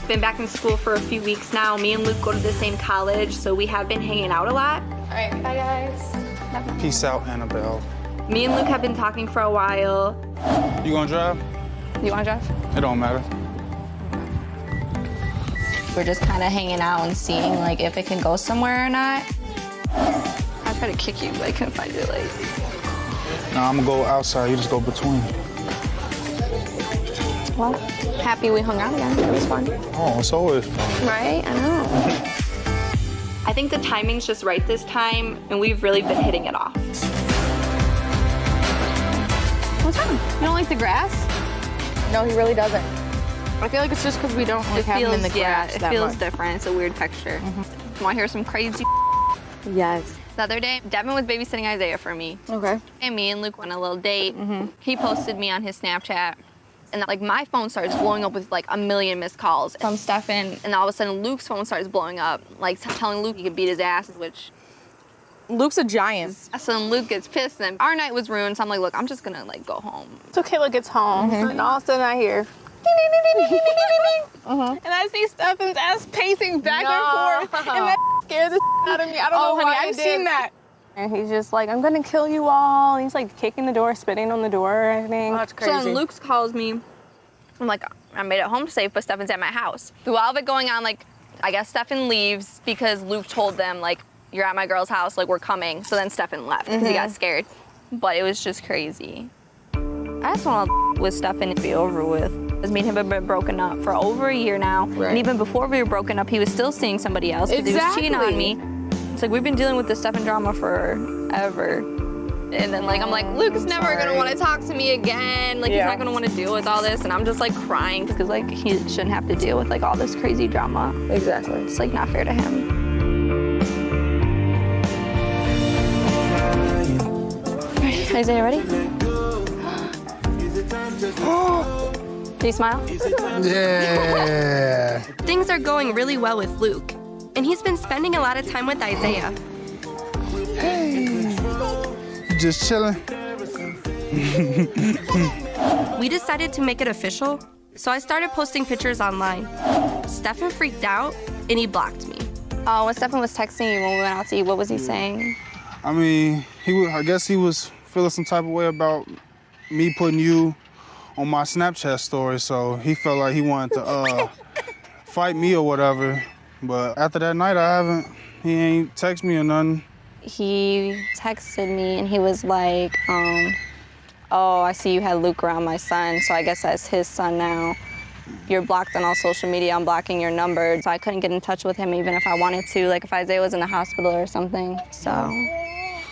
been back in school for a few weeks now. Me and Luke go to the same college, so we have been hanging out a lot. All right, bye guys. Peace out, Annabelle. Me and Luke have been talking for a while. You gonna drive? You wanna drive? It don't matter. We're just kind of hanging out and seeing like if it can go somewhere or not. I tried to kick you, but I couldn't find your leg. Nah, I'm gonna go outside. You just go between. Well, happy we hung out again. It was fun. Oh, it's always fun. Right? I know. I think the timing's just right this time, and we've really been hitting it off. What's wrong? You don't like the grass? No, he really doesn't. I feel like it's just because we don't like have him in the grass it that feels much. different. It's a weird texture. Want to hear some crazy? Yes. The other day, Devin was babysitting Isaiah for me. Okay. And me and Luke went on a little date. He posted me on his Snapchat. And like my phone starts blowing up with like a million missed calls from Stefan. And all of a sudden Luke's phone starts blowing up, like telling Luke he could beat his ass, which. Luke's a giant. So then Luke gets pissed and our night was ruined. So I'm like, look, I'm just gonna like go home. So Kayla gets home, and all of a sudden I hear, and I see Stefan's ass pacing back and forth, and that scared the out of me. I don't know honey, why I've it did. seen that. And he's just like, I'm gonna kill you all. And he's like kicking the door, spitting on the door, I think. Oh, that's So crazy. then Luke calls me. I'm like, I made it home safe, but Stefan's at my house. Through all of it going on, like, I guess Stefan leaves because Luke told them, like, you're at my girl's house, like, we're coming. So then Stefan left because he got scared. But it was just crazy. I just want to with Stefan to be over with. Because me and him have been broken up for over a year now. Right. And even before we were broken up, he was still seeing somebody else because he was cheating on me. It's like, we've been dealing with this Stefan drama forever. And then, like, I'm like, Luke's never gonna want to talk to me again. Like, he's not gonna want to deal with all this. And I'm just, like, crying because, like, he shouldn't have to deal with, like, all this crazy drama. Exactly. It's, like, not fair to him. Ready? Isaiah, ready? Do you smile? Yeah. Things are going really well with Luke, and he's been spending a lot of time with Isaiah. You just chilling? We decided to make it official, so I started posting pictures online. Stefan freaked out, and he blocked me. Oh, when Stefan was texting you when we went out to eat, what was he saying? I mean, I guess he was feeling some type of way about me putting you on my Snapchat story, so he felt like he wanted to fight me or whatever. But after that night, he ain't text me or nothing. He texted me and he was like, oh, I see you had Luke around my son, so I guess that's his son now. You're blocked on all social media, I'm blocking your number. So I couldn't get in touch with him even if I wanted to, like if Isaiah was in the hospital or something, so.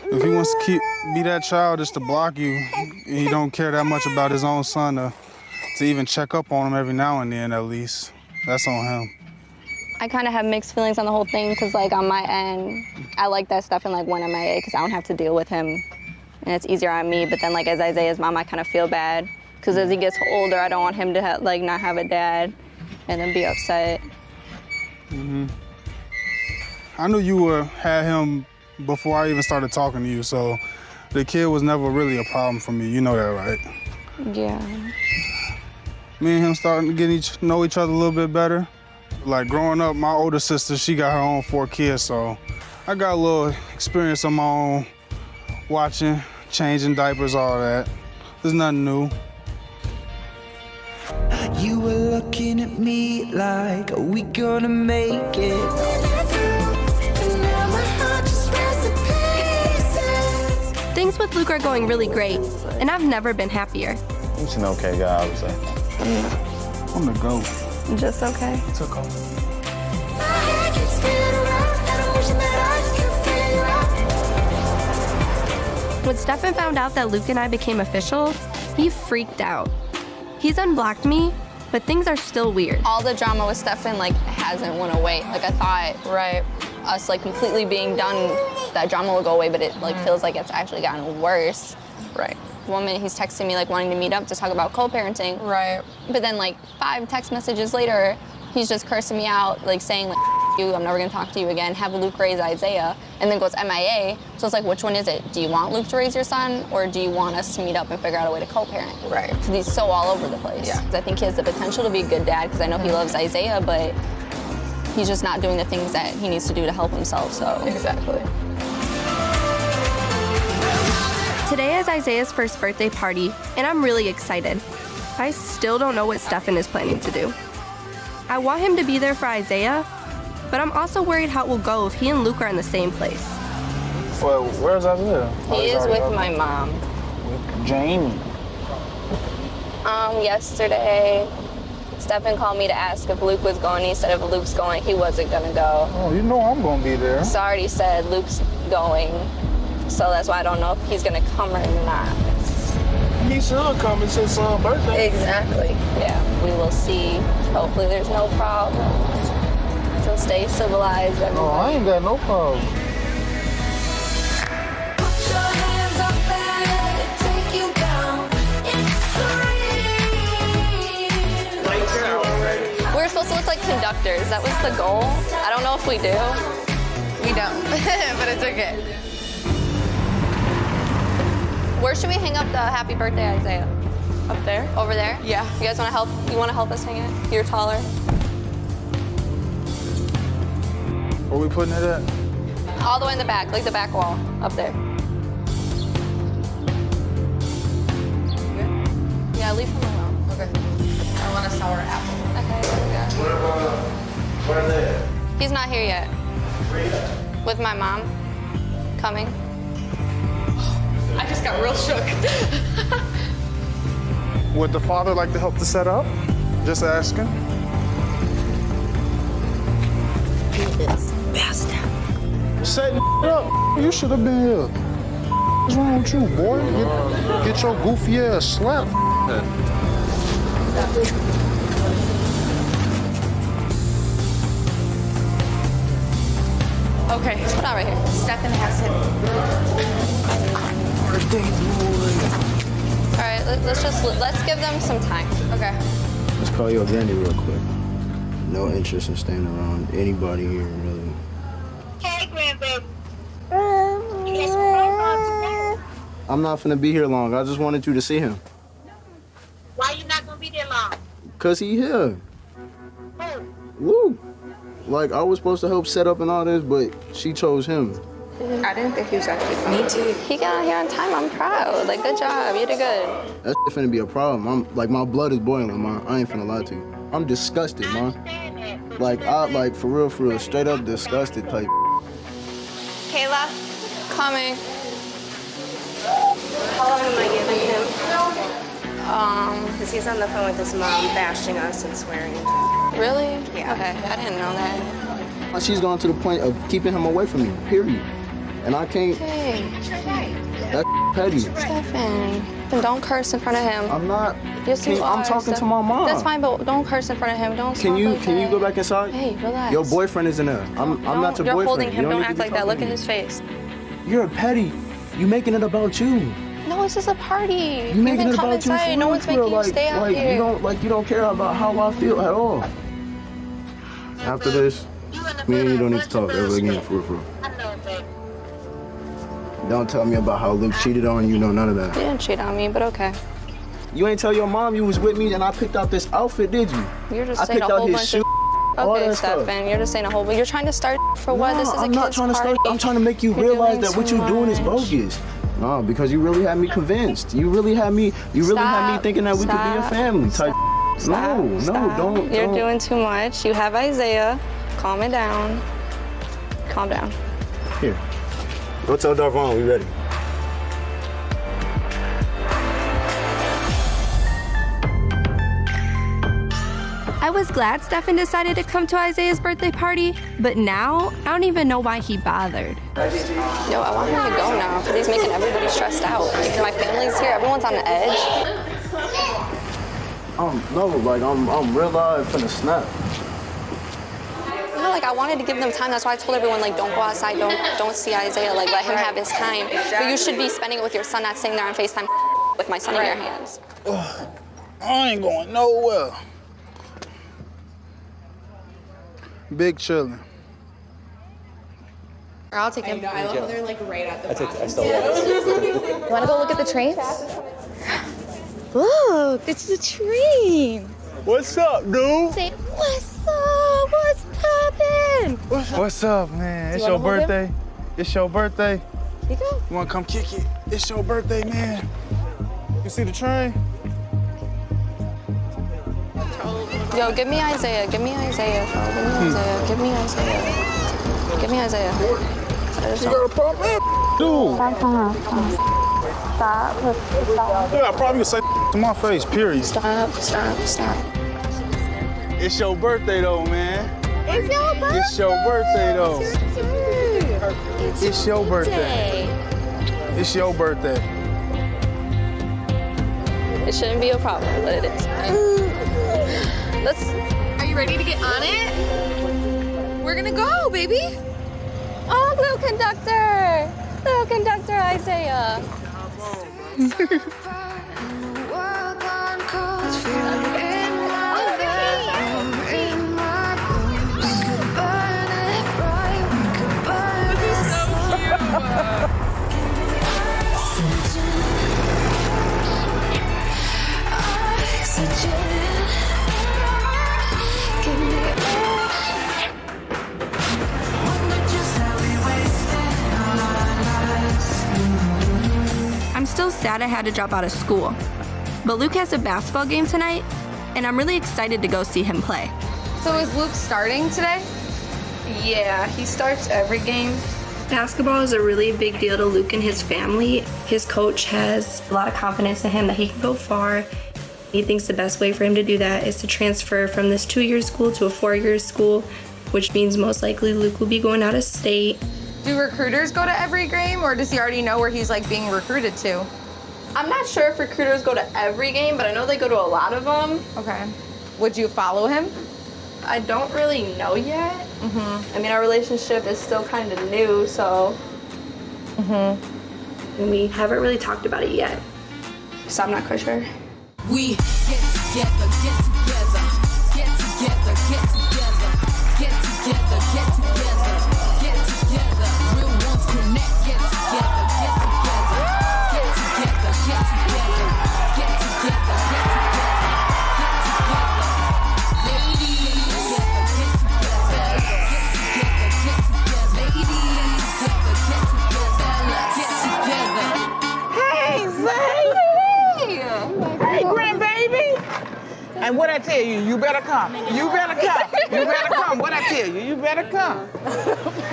If he wants to be that child just to block you, and he don't care that much about his own son to even check up on him every now and then at least, that's on him. I kind of have mixed feelings on the whole thing because, like, on my end, I like that stuff and, like, when I'm MIA because I don't have to deal with him and it's easier on me. But then, like, as Isaiah's mom, I kind of feel bad because as he gets older, I don't want him to, not have a dad and then be upset. I knew you had him before I even started talking to you, so the kid was never really a problem for me. You know that, right? Yeah. Me and him starting to know each other a little bit better. Like growing up, my older sister, she got her own 4 kids, so I got a little experience on my own, watching, changing diapers, all that. There's nothing new. You were looking at me like, are we gonna make it? Things with Luke are going really great, and I've never been happier. He's an okay guy, I would say. I'm the GOAT. Just okay. It's okay. When Stefan found out that Luke and I became official, he freaked out. He's unblocked me, but things are still weird. All the drama with Stefan, like, hasn't went away. Like, I thought, us, like, completely being done, that drama will go away, but it, like, feels like it's actually gotten worse. Right. One minute he's texting me, like, wanting to meet up to talk about co-parenting. Right. But then, like, 5 text messages later, he's just cursing me out, like, saying, like, you, I'm never gonna talk to you again, have Luke raise Isaiah. And and then goes MIA. So it's like, which one is it? Do you want Luke to raise your son, or do you want us to meet up and figure out a way to co-parent? Right. Because he's so all over the place. Yeah. 'Cause I think he has the potential to be a good dad, because I know he loves Isaiah, but he's just not doing the things that he needs to do to help himself, so. Exactly. Today is Isaiah's first birthday party, and I'm really excited. I still don't know what Stefan is planning to do. I want him to be there for Isaiah, but I'm also worried how it will go if he and Luke are in the same place. Well, where's Isaiah? He is with my mom. Jamie. Yesterday, Stefan called me to ask if Luke was going. He said if Luke's going, he wasn't gonna go. Oh, you know I'm gonna be there. So I already said Luke's going, so that's why I don't know if he's gonna come or not. He should come. It's his son's birthday. Exactly. Yeah, we will see. Hopefully there's no problems. So stay civilized, everybody. No, I ain't got no problem. We're supposed to look like conductors. That was the goal. I don't know if we do. We don't, but it's okay. Where should we hang up the happy birthday, Isaiah? Up there? Over there? Yeah. You guys want to help? You want to help us hang it? You're taller. Where we putting it at? All the way in the back, like the back wall, up there. Yeah, leave him alone. Okay. I want a sour apple. Okay, there we go. Where are they? He's not here yet. With my mom. Coming. I just got real shook. Would the father like to help to set up? Just asking. Setting up. You should have been here. What's wrong with you, boy? Get your goofy ass slapped. Okay. Put on right here. Stefan has it. All right, let's give them some time. Okay. Let's call you a Vandy real quick. No interest in staying around anybody here, really. Hey, grandbaby. You got some grandma today? I'm not finna be here long. I just wanted you to see him. Why you not gonna be there long? Cause he here. Who? Woo! Like, I was supposed to help set up and all this, but she chose him. I didn't think he was actually coming. Me too. He got out here on time. I'm proud. Like, good job. You did good. That's finna be a problem. My blood is boiling, man. I ain't finna lie to you. I'm disgusted, man. Understand that. Like, for real, straight up disgusted type. Kayla, coming. How long am I giving him? Because he's on the phone with his mom bashing us and swearing. Really? Yeah. Okay, I didn't know that. She's gone to the point of keeping him away from me, period. And I can't, Hey, that's petty. Stefan. Then don't curse in front of him. I'm not, Yes, you I'm are, talking to Stefan. my mom. That's fine, but don't curse in front of him. Don't. Can you talk like go that. back inside? Hey, relax. Your boyfriend is in there. I'm not your You're boyfriend. holding him. You Don't need to act be like that. talking Look to at me. his face. You're a petty. You making it about you. No, this is a party. You making it come about you. inside. For No real, one's for real. making you stay out like here. you don't care about how I feel at all. After this, me and you don't need to talk ever again, for real. I know, baby. Don't tell me about how Luke cheated on you. No, none of that. You didn't cheat on me, but okay. You ain't tell your mom you was with me and I picked out this outfit, did you? You're just I saying a picked out whole his bunch shoes, of. all Okay, that stuff. Stefan, you're just saying a whole. But you're trying to start for what? This is a I'm not kid's trying to party. start. I'm trying to make you You're realize doing that what too you're doing is much. bogus. No, because you really had me convinced. You really had me Stop. thinking that we could be a Stop. family type. Stop. No, Stop. don't. You're doing too much. You have Isaiah. Calm it down. Calm down. Here. Go tell Darvon we ready. I was glad Stefan decided to come to Isaiah's birthday party, but now I don't even know why he bothered. Yo, I want him to go now because he's making everybody stressed out. Like, my family's here. Everyone's on the edge. No, like I'm real live finna snap. No, like I wanted to give them time. That's why I told everyone, like, don't go outside. Don't see Isaiah. Like, let him have his time. But you should be spending it with your son, not sitting there on FaceTime with my son in your hands. I ain't going nowhere. Big chillin'. Or I'll take him. I love how they're like right at the back. I still love it. You wanna go look at the trains? Look, it's the train. What's up, dude? Say, what's up? What's poppin'? What's up, man? It's your birthday. It's your birthday. You go. You wanna come kick it? It's your birthday, man. You see the train? Yo, give me Isaiah. Give me Isaiah. Give me Isaiah. Give me Isaiah. You got a problem? Dude. Stop. Yeah, I probably say to my face, period. Stop. It's your birthday, though, man. It's your birthday. It's your birthday, though. It's your birthday. It's your birthday. It shouldn't be a problem, but it is. Are you ready to get on it? We're gonna go, baby. Oh, little conductor Isaiah. I'm still sad I had to drop out of school, but Luke has a basketball game tonight, and I'm really excited to go see him play. So is Luke starting today? Yeah, he starts every game. Basketball is a really big deal to Luke and his family. His coach has a lot of confidence in him that he can go far. He thinks the best way for him to do that is to transfer from this 2-year school to a 4-year school, which means most likely Luke will be going out of state. Do recruiters go to every game, or does he already know where he's like being recruited to? I'm not sure if recruiters go to every game, but I know they go to a lot of them. Okay. Would you follow him? I don't really know yet. I mean, our relationship is still kind of new, so. And we haven't really talked about it yet, so I'm not quite sure. We get together, get together, get together, get together, get together, get together, get together. Real ones connect, get together, get together, get together, get together, get together, get together, get together. Ladies, get together, get together, ladies, get together, Hey, Zay! Hey, grandbaby! And what I tell you, you better come. You better come. You better come. What I tell you, you better come.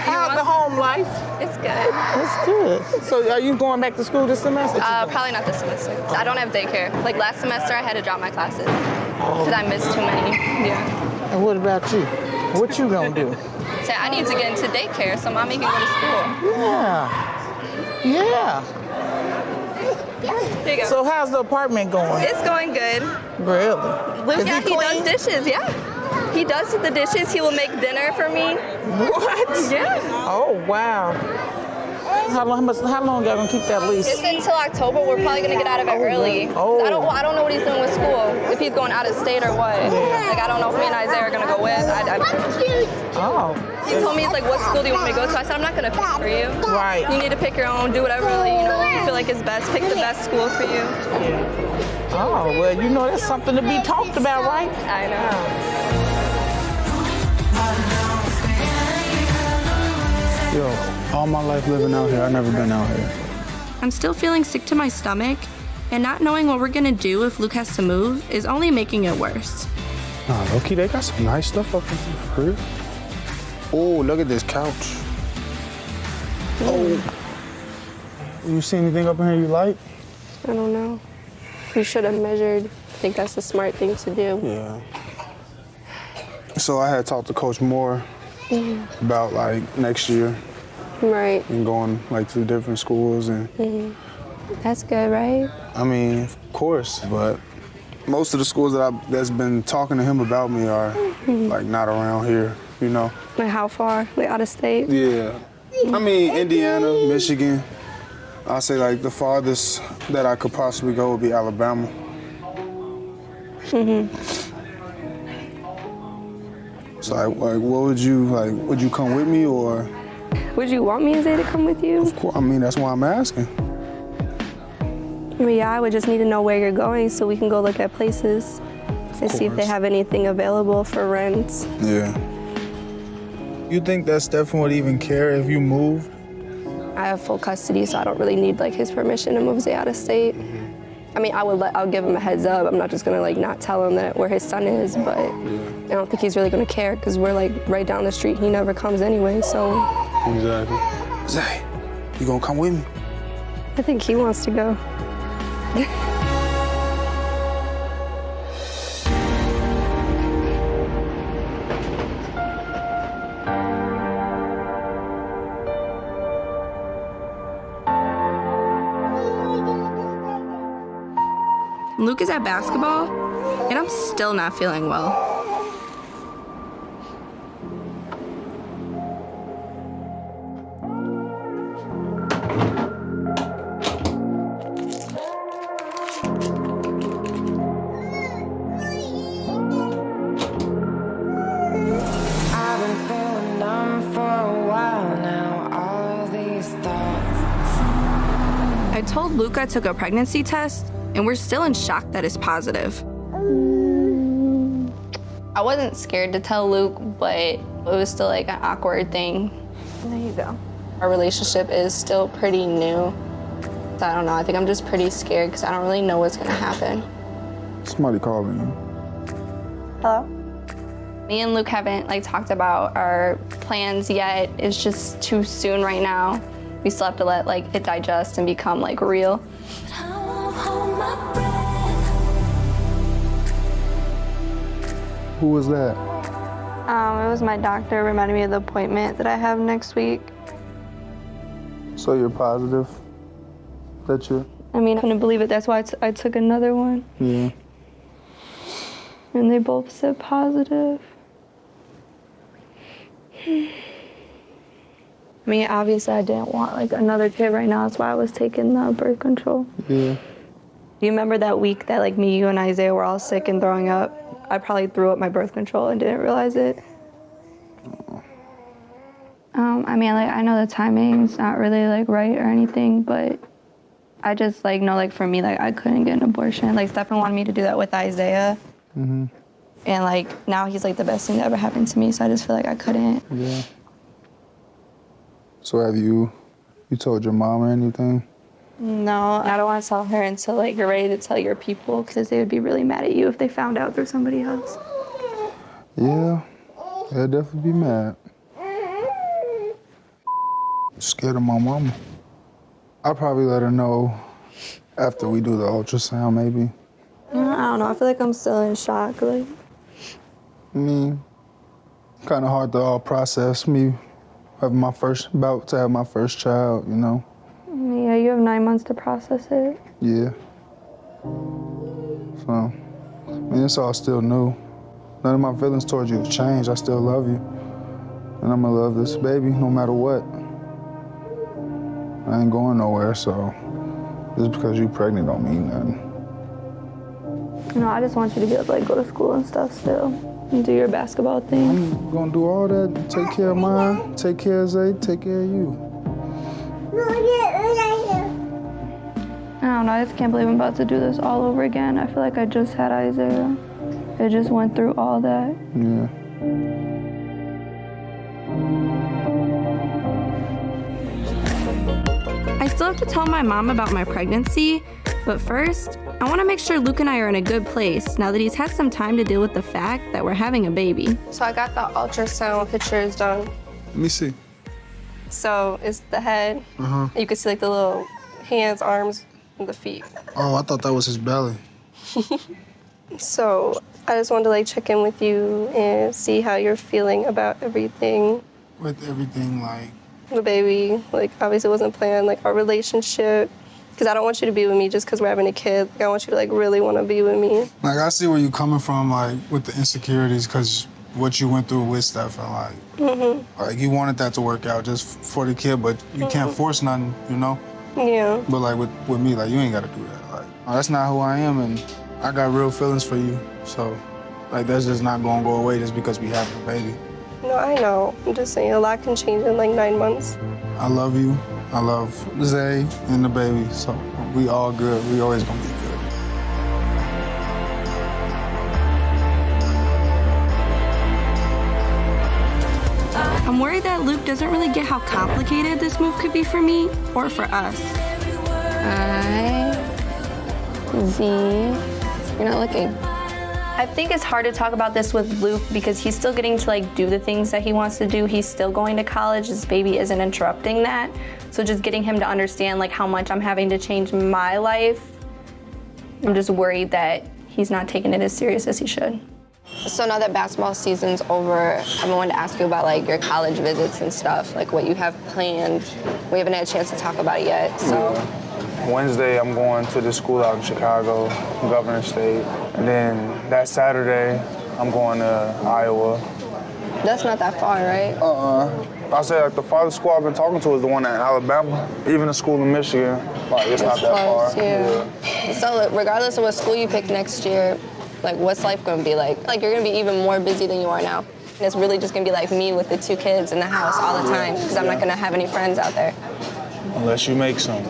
How's the home life? It's good. It's good. So are you going back to school this semester? Probably not this semester. I don't have daycare. Like last semester, I had to drop my classes because I missed too many. Yeah. And what about you? What you gonna do? So I need to get into daycare so mommy can go to school. Yeah. Here you go. So how's the apartment going? It's going good. Really? Luke, Is yeah, he he clean? does dishes, yeah. He does the dishes. He will make dinner for me. What? Yeah. Oh, wow. How long y'all gonna keep that lease? It's until October. We're probably gonna get out of it early. Oh. I don't know what he's doing with school. If he's going out of state or what. Like I don't know if me and Isaiah are gonna go with. Oh. He told me, he's like, what school do you want me to go to? I said, I'm not gonna pick for you. Right. You need to pick your own. Do whatever you feel like is best. Pick the best school for you. Oh, well, you know that's something to be talked about, right? I know. Yo, all my life living out here, I've never been out here. I'm still feeling sick to my stomach, and not knowing what we're gonna do if Luke has to move is only making it worse. Nah, low-key, they got some nice stuff up in here. Oh, look at this couch. Oh. You see anything up in here you like? I don't know. We should have measured. I think that's the smart thing to do. Yeah. So I had talked to Coach Moore about like next year Right. and going like to different schools and That's good, right? I mean, of course, but most of the schools that's been talking to him about me are like not around here, you know? Like how far? Like out of state? Yeah. I mean, Indiana, Michigan. I'll say like the farthest that I could possibly go would be Alabama. So like what would you come with me or? Would you want me and Zay to come with you? Of course, I mean, that's why I'm asking. I mean, yeah, I would just need to know where you're going so we can go look at places and see if they have anything available for rent. Yeah. You think that Stefan would even care if you moved? I have full custody, so I don't really need like his permission to move Zay out of state. I mean, I'll give him a heads up. I'm not just gonna like not tell him that where his son is, but I don't think he's really gonna care because we're like right down the street. He never comes anyway, so. Exactly. Zay, you gonna come with me? I think he wants to go. Luke is at basketball, and I'm still not feeling well. I've been feeling numb for a while now, all these thoughts. I told Luke I took a pregnancy test, and we're still in shock that it's positive. I wasn't scared to tell Luke, but it was still like an awkward thing. There you go. Our relationship is still pretty new. So I don't know, I think I'm just pretty scared because I don't really know what's gonna happen. Somebody calling you. Hello? Me and Luke haven't like talked about our plans yet. It's just too soon right now. We still have to let like it digest and become like real. Who was that? It was my doctor reminding me of the appointment that I have next week. So you're positive that you're... I mean, I couldn't believe it. That's why I took another one. Yeah. And they both said positive. I mean, obviously I didn't want like another kid right now. That's why I was taking the birth control. Yeah. Do you remember that week that like me, you, and Isaiah were all sick and throwing up? I probably threw up my birth control and didn't realize it. I mean, like I know the timing's not really like right or anything, but I just like know like for me, like I couldn't get an abortion. Like Stefan wanted me to do that with Isaiah. Mm-hmm. And like now he's like the best thing that ever happened to me, so I just feel like I couldn't. Yeah. So have you told your mom or anything? No, I don't want to tell her until like you're ready to tell your people, because they would be really mad at you if they found out through somebody else. Yeah, they'd definitely be mad. Scared of my mama. I'll probably let her know after we do the ultrasound, maybe. I don't know, I feel like I'm still in shock. Like, I mean, kind of hard to all process me having about to have my first child, you know? yeah, you have 9 months to process it. Yeah. So, I mean, it's all still new. None of my feelings towards you have changed. I still love you. And I'm gonna love this baby no matter what. I ain't going nowhere, so just because you're pregnant don't mean nothing. No, I just want you to be able to like go to school and stuff still. And do your basketball thing. I'm gonna do all that, take care of mine, take care of Zay, take care of you. I don't know, I just can't believe I'm about to do this all over again. I feel like I just had Isaiah. I just went through all that. Yeah. I still have to tell my mom about my pregnancy, but first, I want to make sure Luke and I are in a good place now that he's had some time to deal with the fact that we're having a baby. So I got the ultrasound pictures done. Let me see. So it's the head. Uh-huh. You can see like the little hands, arms, and the feet. Oh, I thought that was his belly. So I just wanted to like check in with you and see how you're feeling about everything. With everything, like? The baby, like obviously it wasn't planned, like our relationship. Because I don't want you to be with me just because we're having a kid. Like, I want you to like really want to be with me. Like, I see where you're coming from, like, with the insecurities, because what you went through with Stefan, like, like, you wanted that to work out just for the kid, but you can't force nothing, you know? Yeah. But, like, with me, like, you ain't got to do that. Like, that's not who I am, and I got real feelings for you. So, like, that's just not going to go away just because we having a baby. No, I know. I'm just saying a lot can change in like 9 months. I love you. I love Zay and the baby. So we all good. We always gonna be good. I'm worried that Luke doesn't really get how complicated this move could be for me or for us. You're not looking. I think it's hard to talk about this with Luke because he's still getting to like do the things that he wants to do. He's still going to college. His baby isn't interrupting that. So just getting him to understand like how much I'm having to change my life. I'm just worried that he's not taking it as serious as he should. So now that basketball season's over, I wanted to ask you about like your college visits and stuff, like what you have planned. We haven't had a chance to talk about it yet, so. Wednesday, I'm going to the school out in Chicago, Governor State. And then that Saturday, I'm going to Iowa. That's not that far, right? I said like the farthest school I've been talking to is the one in Alabama. Even the school in Michigan, like it's not that close, far. Yeah. So regardless of what school you pick next year, like what's life gonna be like? Like you're gonna be even more busy than you are now. And it's really just gonna be like me with the 2 kids in the house all the time because I'm not gonna have any friends out there. Unless you make some.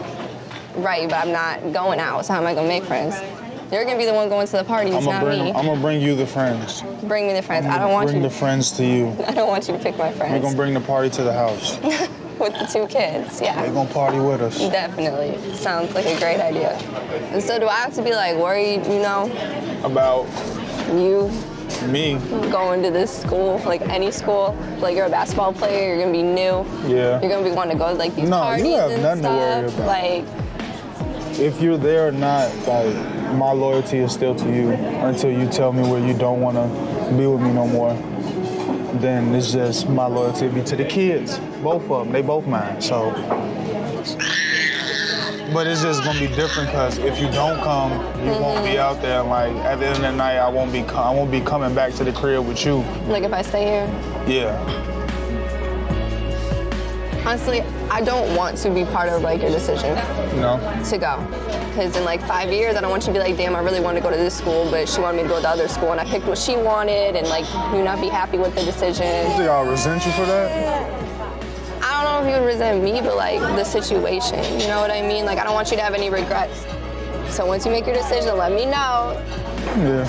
Right, but I'm not going out, so how am I gonna make friends? You're gonna be the one going to the parties, not me. I'm gonna bring you the friends. Bring me the friends. I don't want you. Bring the friends to you. I don't want you to pick my friends. We're gonna bring the party to the house. With the 2 kids, yeah. They're gonna party with us. Definitely. Sounds like a great idea. And so do I have to be like worried, you know? About? You. Me. Going to this school, like any school. Like you're a basketball player, you're gonna be new. Yeah. You're gonna be wanting to go to like these parties you have and nothing stuff. to worry about. Like, if you're there or not, like, my loyalty is still to you until you tell me where you don't want to be with me no more. Then it's just my loyalty will be to the kids, both of them. They both mine. So, but it's just gonna be different because if you don't come, you won't be out there. And like at the end of the night, I won't be coming back to the crib with you. like if I stay here? Yeah. Honestly, I don't want to be part of like your decision to go. Because in like 5 years, I don't want you to be like, damn, I really want to go to this school, but she wanted me to go to the other school, and I picked what she wanted, and like you not be happy with the decision. You think I'll resent you for that? I don't know if you would resent me, but like the situation, you know what I mean? Like I don't want you to have any regrets. So once you make your decision, let me know. Yeah.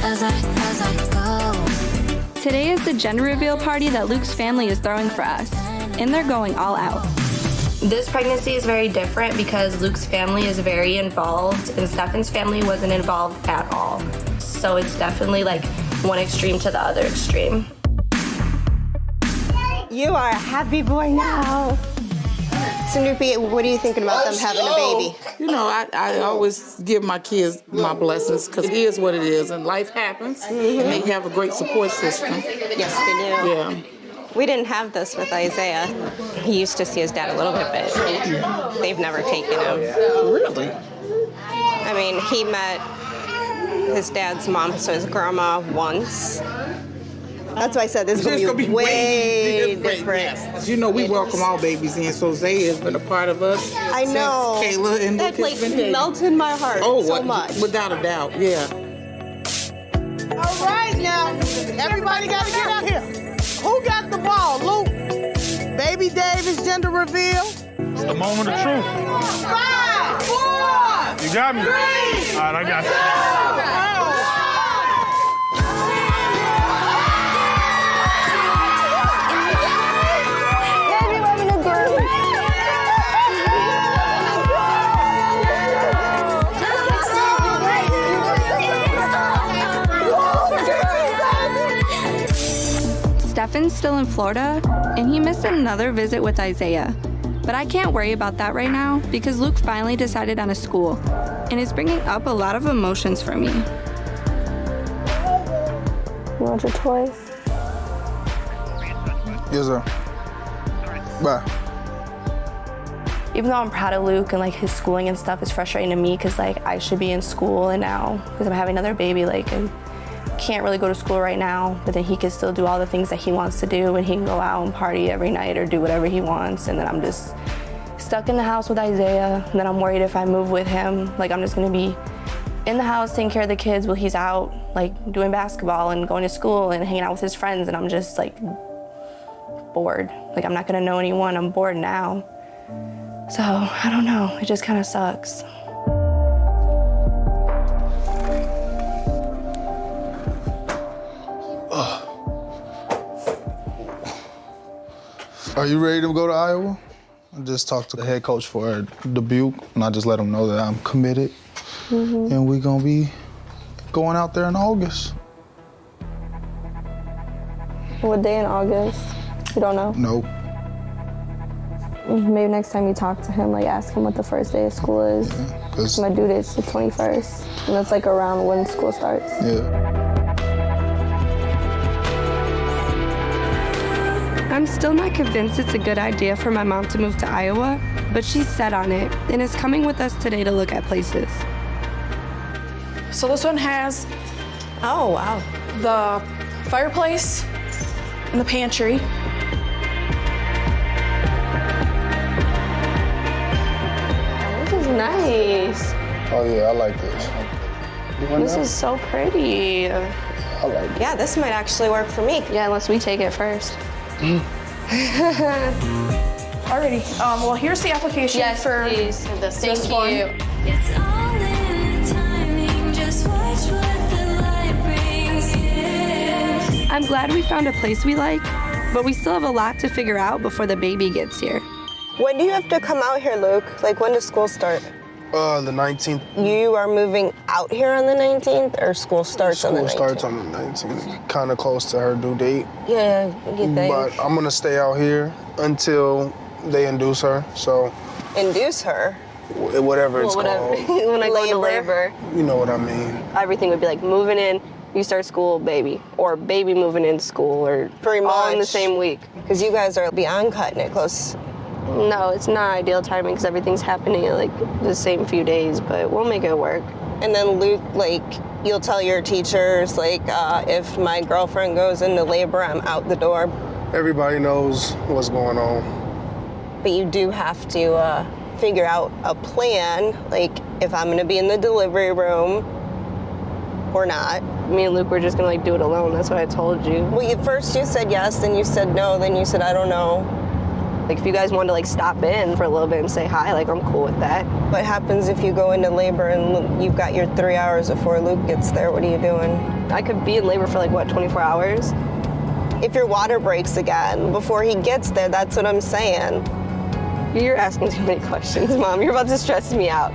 As I go. Today is the gender reveal party that Luke's family is throwing for us, and they're going all out. This pregnancy is very different because Luke's family is very involved and Stefan's family wasn't involved at all. So it's definitely like one extreme to the other extreme. You are a happy boy now. Snoopy, what are you thinking about them having a baby? You know, I always give my kids my blessings because it is what it is and life happens. And they have a great support system. Yes, they do. Yeah. We didn't have this with Isaiah. He used to see his dad a little bit, but they've never taken him. Really? I mean, he met his dad's mom, so his grandma, once. That's why I said this is going to be way different. Yes. You know, we welcome all babies in, so Zay has been a part of us. I know. Since Kayla and that Luke has been here. melted my heart so much. Without a doubt, yeah. All right, now, everybody got to get out here. Who got the ball, Luke? Baby Davis gender reveal? It's the moment of truth. 5, 4, You got me. 3, All right, I got you. Stefan's still in Florida, and he missed another visit with Isaiah. But I can't worry about that right now because Luke finally decided on a school, and it's bringing up a lot of emotions for me. You want your toys? Yes, sir. Bye. Even though I'm proud of Luke and like his schooling and stuff is frustrating to me because like I should be in school, and now because I'm having another baby, like I can't really go to school right now, but then he can still do all the things that he wants to do, and he can go out and party every night or do whatever he wants, and then I'm just stuck in the house with Isaiah, and then I'm worried if I move with him, like I'm just gonna be in the house taking care of the kids while he's out, like, doing basketball and going to school and hanging out with his friends, and I'm just, like, bored. Like, I'm not gonna know anyone. I'm bored now. So, I don't know. It just kind of sucks. Are you ready to go to Iowa? I just talked to the head coach for Dubuque, and I just let him know that I'm committed. And we're gonna be going out there in August. What day in August? You don't know? Nope. Maybe next time you talk to him, like, ask him what the first day of school is. Yeah, my due date's the 21st, and that's, like, around when school starts. Yeah. I'm still not convinced it's a good idea for my mom to move to Iowa, but she's set on it and is coming with us today to look at places. So this one has, oh wow, the fireplace and the pantry. This is nice. Oh yeah, I like this. This is so pretty. I like it. Yeah, this might actually work for me. Yeah, unless we take it first. Alrighty. Well, here's the application for please. this one. It's all in the timing, just watch what the light brings in. I'm glad we found a place we like, but we still have a lot to figure out before the baby gets here. When do you have to come out here, Luke? Like, when does school start? The 19th. You are moving out here on the 19th, or school starts on the 19th? School starts on the 19th. Kind of close to her due date. Yeah, you think? But I'm gonna stay out here until they induce her, so. Induce her? Whatever it's called. When I go into labor. You know what I mean. Everything would be like moving in, you start school, baby. Or baby moving in school, or pretty much. all in the same week. Because you guys are beyond cutting it close. No, it's not ideal timing because everything's happening in like the same few days, but we'll make it work. And then Luke, like, you'll tell your teachers, like, if my girlfriend goes into labor, I'm out the door. Everybody knows what's going on. But you do have to figure out a plan, like if I'm gonna be in the delivery room or not. Me and Luke were just gonna like do it alone, that's what I told you. Well, first you said yes, then you said no, then you said I don't know. Like if you guys wanted to like stop in for a little bit and say hi, like I'm cool with that. What happens if you go into labor and you've got your 3 hours before Luke gets there? What are you doing? I could be in labor for like, what, 24 hours? If your water breaks again before he gets there, that's what I'm saying. You're asking too many questions, Mom. You're about to stress me out.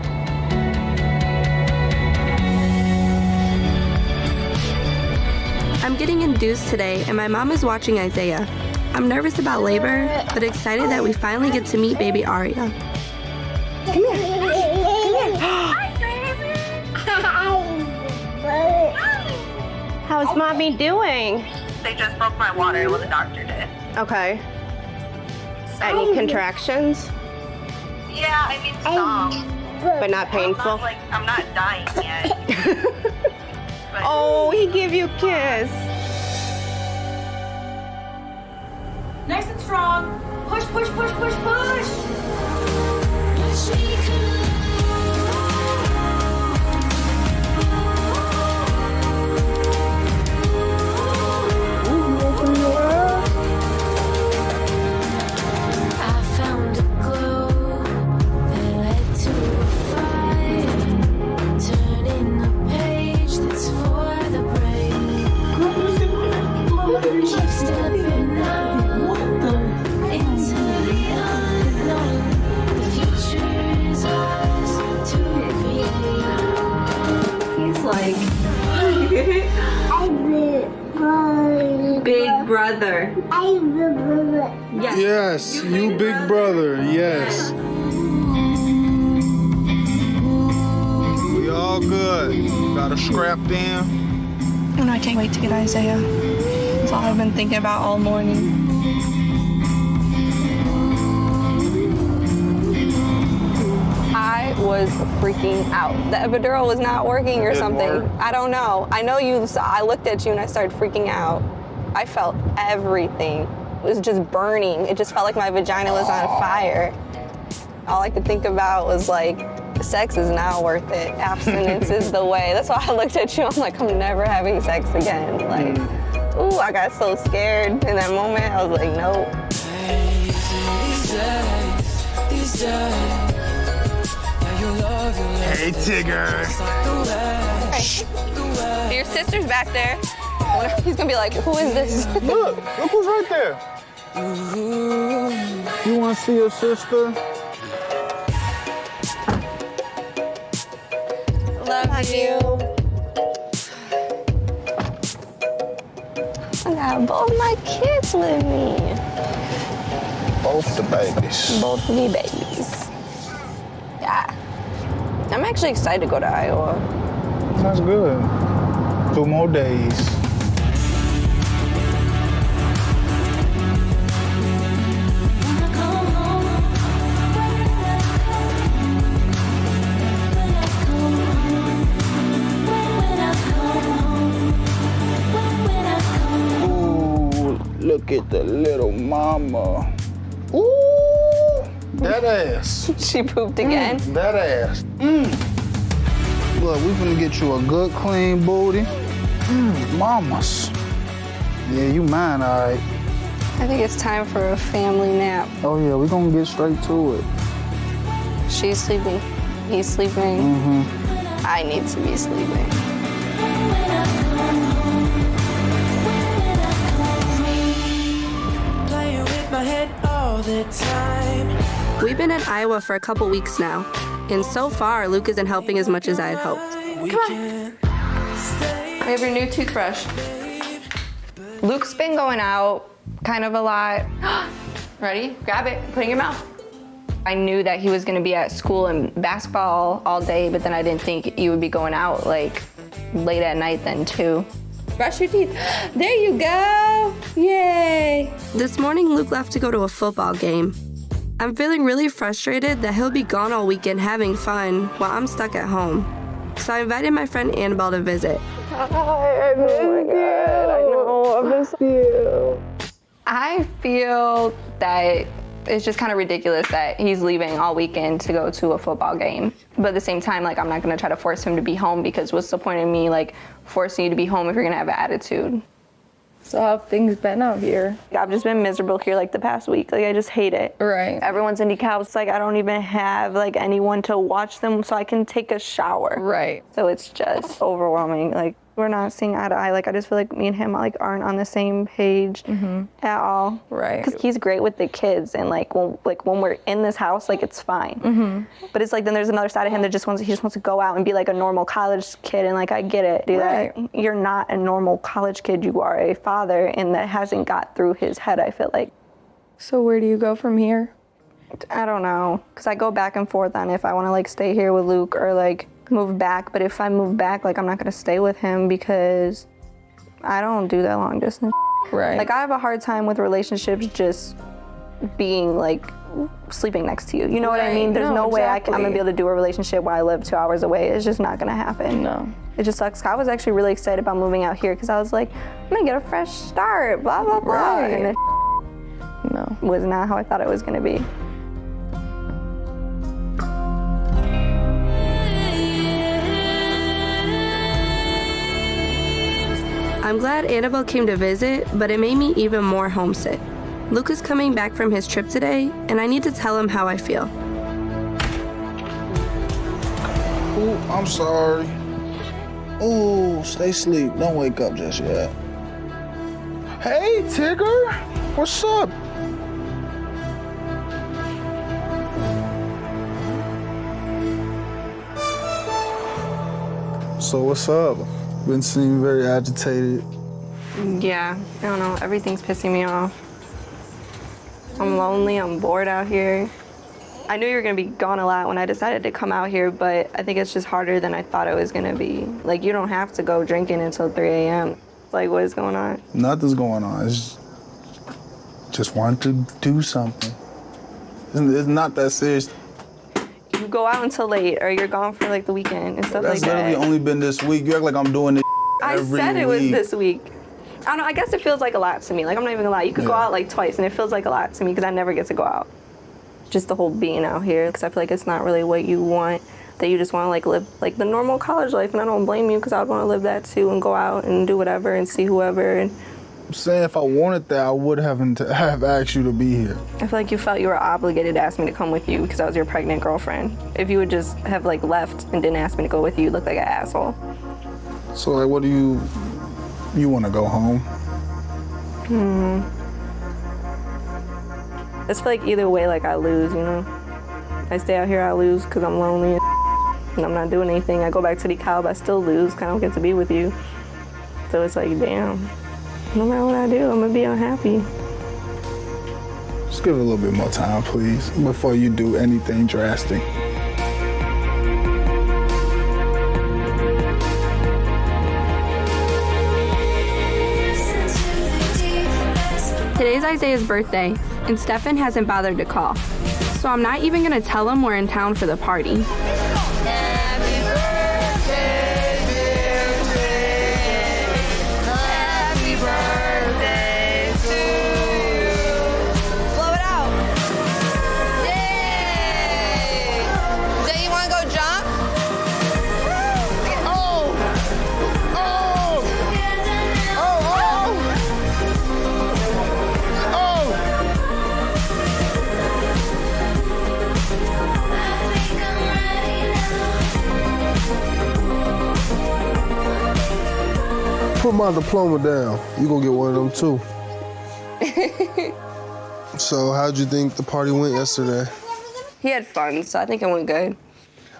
I'm getting induced today, and my mom is watching Isaiah. I'm nervous about labor, but excited that we finally get to meet baby Aria. Come here. How's Mommy doing? They just broke my water, what the doctor did. Okay. Any contractions? Yeah, I mean some. But not painful? I'm not dying yet. Oh, he gave you a kiss. Nice and strong. Push, push, push, push, push. I found a glow that led to a fire, turning the page that's for the brave. Keep stepping out into the unknown. The future is ours to create. He's like big brother. Yes, you big brother, yes. We all good. Got a scrapped in. And I can't wait to get Isaiah. That's all I've been thinking about all morning. I was freaking out. The epidural was not working or something. Work. I don't know. I know you saw, I looked at you and I started freaking out. I felt everything. It was just burning. It just felt like my vagina was on fire. All I could think about was like sex is not worth it. Abstinence is the way. That's why I looked at you. I'm like, I'm never having sex again. Like, ooh, I got so scared in that moment. I was like, nope. Hey, Tigger. Your sister's back there. He's gonna be like, who is this? Look who's right there. You want to see your sister? Love you. I got both my kids with me. Both the babies. Both me babies. Yeah. I'm actually excited to go to Iowa. That's good. 2 more days. Look at the little mama. Ooh, that ass. She pooped again? That ass. Look, we finna get you a good, clean booty. Mamas. Yeah, you mine, all right. I think it's time for a family nap. Oh, yeah, we gonna get straight to it. She's sleeping. He's sleeping. I need to be sleeping. We've been in Iowa for a couple weeks now, and so far, Luke isn't helping as much as I had hoped. Come on. I have your new toothbrush. Luke's been going out kind of a lot. Ready? Grab it, put it in your mouth. I knew that he was gonna be at school and basketball all day, but then I didn't think you would be going out like late at night then too. Brush your teeth. There you go. Yay. This morning, Luke left to go to a football game. I'm feeling really frustrated that he'll be gone all weekend having fun while I'm stuck at home. So I invited my friend Annabelle to visit. Hi, I miss you. I know, I miss you. I feel that it's just kind of ridiculous that he's leaving all weekend to go to a football game. But at the same time, like, I'm not gonna try to force him to be home because what's the point of me, like, forcing you to be home if you're gonna have an attitude? So how have things been out here? I've just been miserable here, like, the past week. Like, I just hate it. Right. Everyone's in decals. Like, I don't even have, like, anyone to watch them so I can take a shower. Right. So it's just overwhelming. Like, we're not seeing eye to eye. Like, I just feel like me and him, like, aren't on the same page at all. Right. Because he's great with the kids, and like when we're in this house, like, it's fine. But it's like then there's another side of him that just wants to go out and be like a normal college kid, and like I get it, dude. Right. You're not a normal college kid. You are a father, and that hasn't got through his head. I feel like. So where do you go from here? I don't know, because I go back and forth on if I want to like stay here with Luke or like move back. But if I move back, like I'm not gonna stay with him because I don't do that long distance. Right. Like I have a hard time with relationships just being like sleeping next to you. You know what I mean? There's no way I'm gonna be able to do a relationship where I live 2 hours away. It's just not gonna happen. No. It just sucks. I was actually really excited about moving out here because I was like, I'm gonna get a fresh start, blah, blah, blah. Right. And it was not how I thought it was gonna be. I'm glad Annabelle came to visit, but it made me even more homesick. Luke is coming back from his trip today, and I need to tell him how I feel. Ooh, I'm sorry. Ooh, stay asleep. Don't wake up just yet. Hey, Tigger. What's up? So what's up? Been seeming very agitated. Yeah, I don't know. Everything's pissing me off. I'm lonely. I'm bored out here. I knew you were gonna be gone a lot when I decided to come out here, but I think it's just harder than I thought it was gonna be. Like, you don't have to go drinking until 3 a.m. Like, what is going on? Nothing's going on. It's just wanted to do something. It's not that serious. You go out until late, or you're gone for like the weekend and stuff like that. That's literally only been this week. You act like I'm doing this every week. I said it was this week. I don't know, I guess it feels like a lot to me. Like, I'm not even gonna lie. You could go out like twice, and it feels like a lot to me because I never get to go out. Just the whole being out here, because I feel like it's not really what you want that you just want to like live like the normal college life, and I don't blame you because I would want to live that too and go out and do whatever and see whoever. And I'm saying if I wanted that, I would have asked you to be here. I feel like you felt you were obligated to ask me to come with you because I was your pregnant girlfriend. If you would just have like left and didn't ask me to go with you, you'd look like an asshole. So like, what do you want to go home? I just feel like either way, like I lose, you know? I stay out here, I lose because I'm lonely and I'm not doing anything. I go back to the college, I still lose because I don't get to be with you. So it's like, damn, no matter what I do, I'm gonna be unhappy. Just give it a little bit more time, please, before you do anything drastic. Today's Isaiah's birthday, and Stefan hasn't bothered to call. So I'm not even gonna tell him we're in town for the party. Put my diploma down. You gonna get one of them too. So how'd you think the party went yesterday? He had fun, so I think it went good.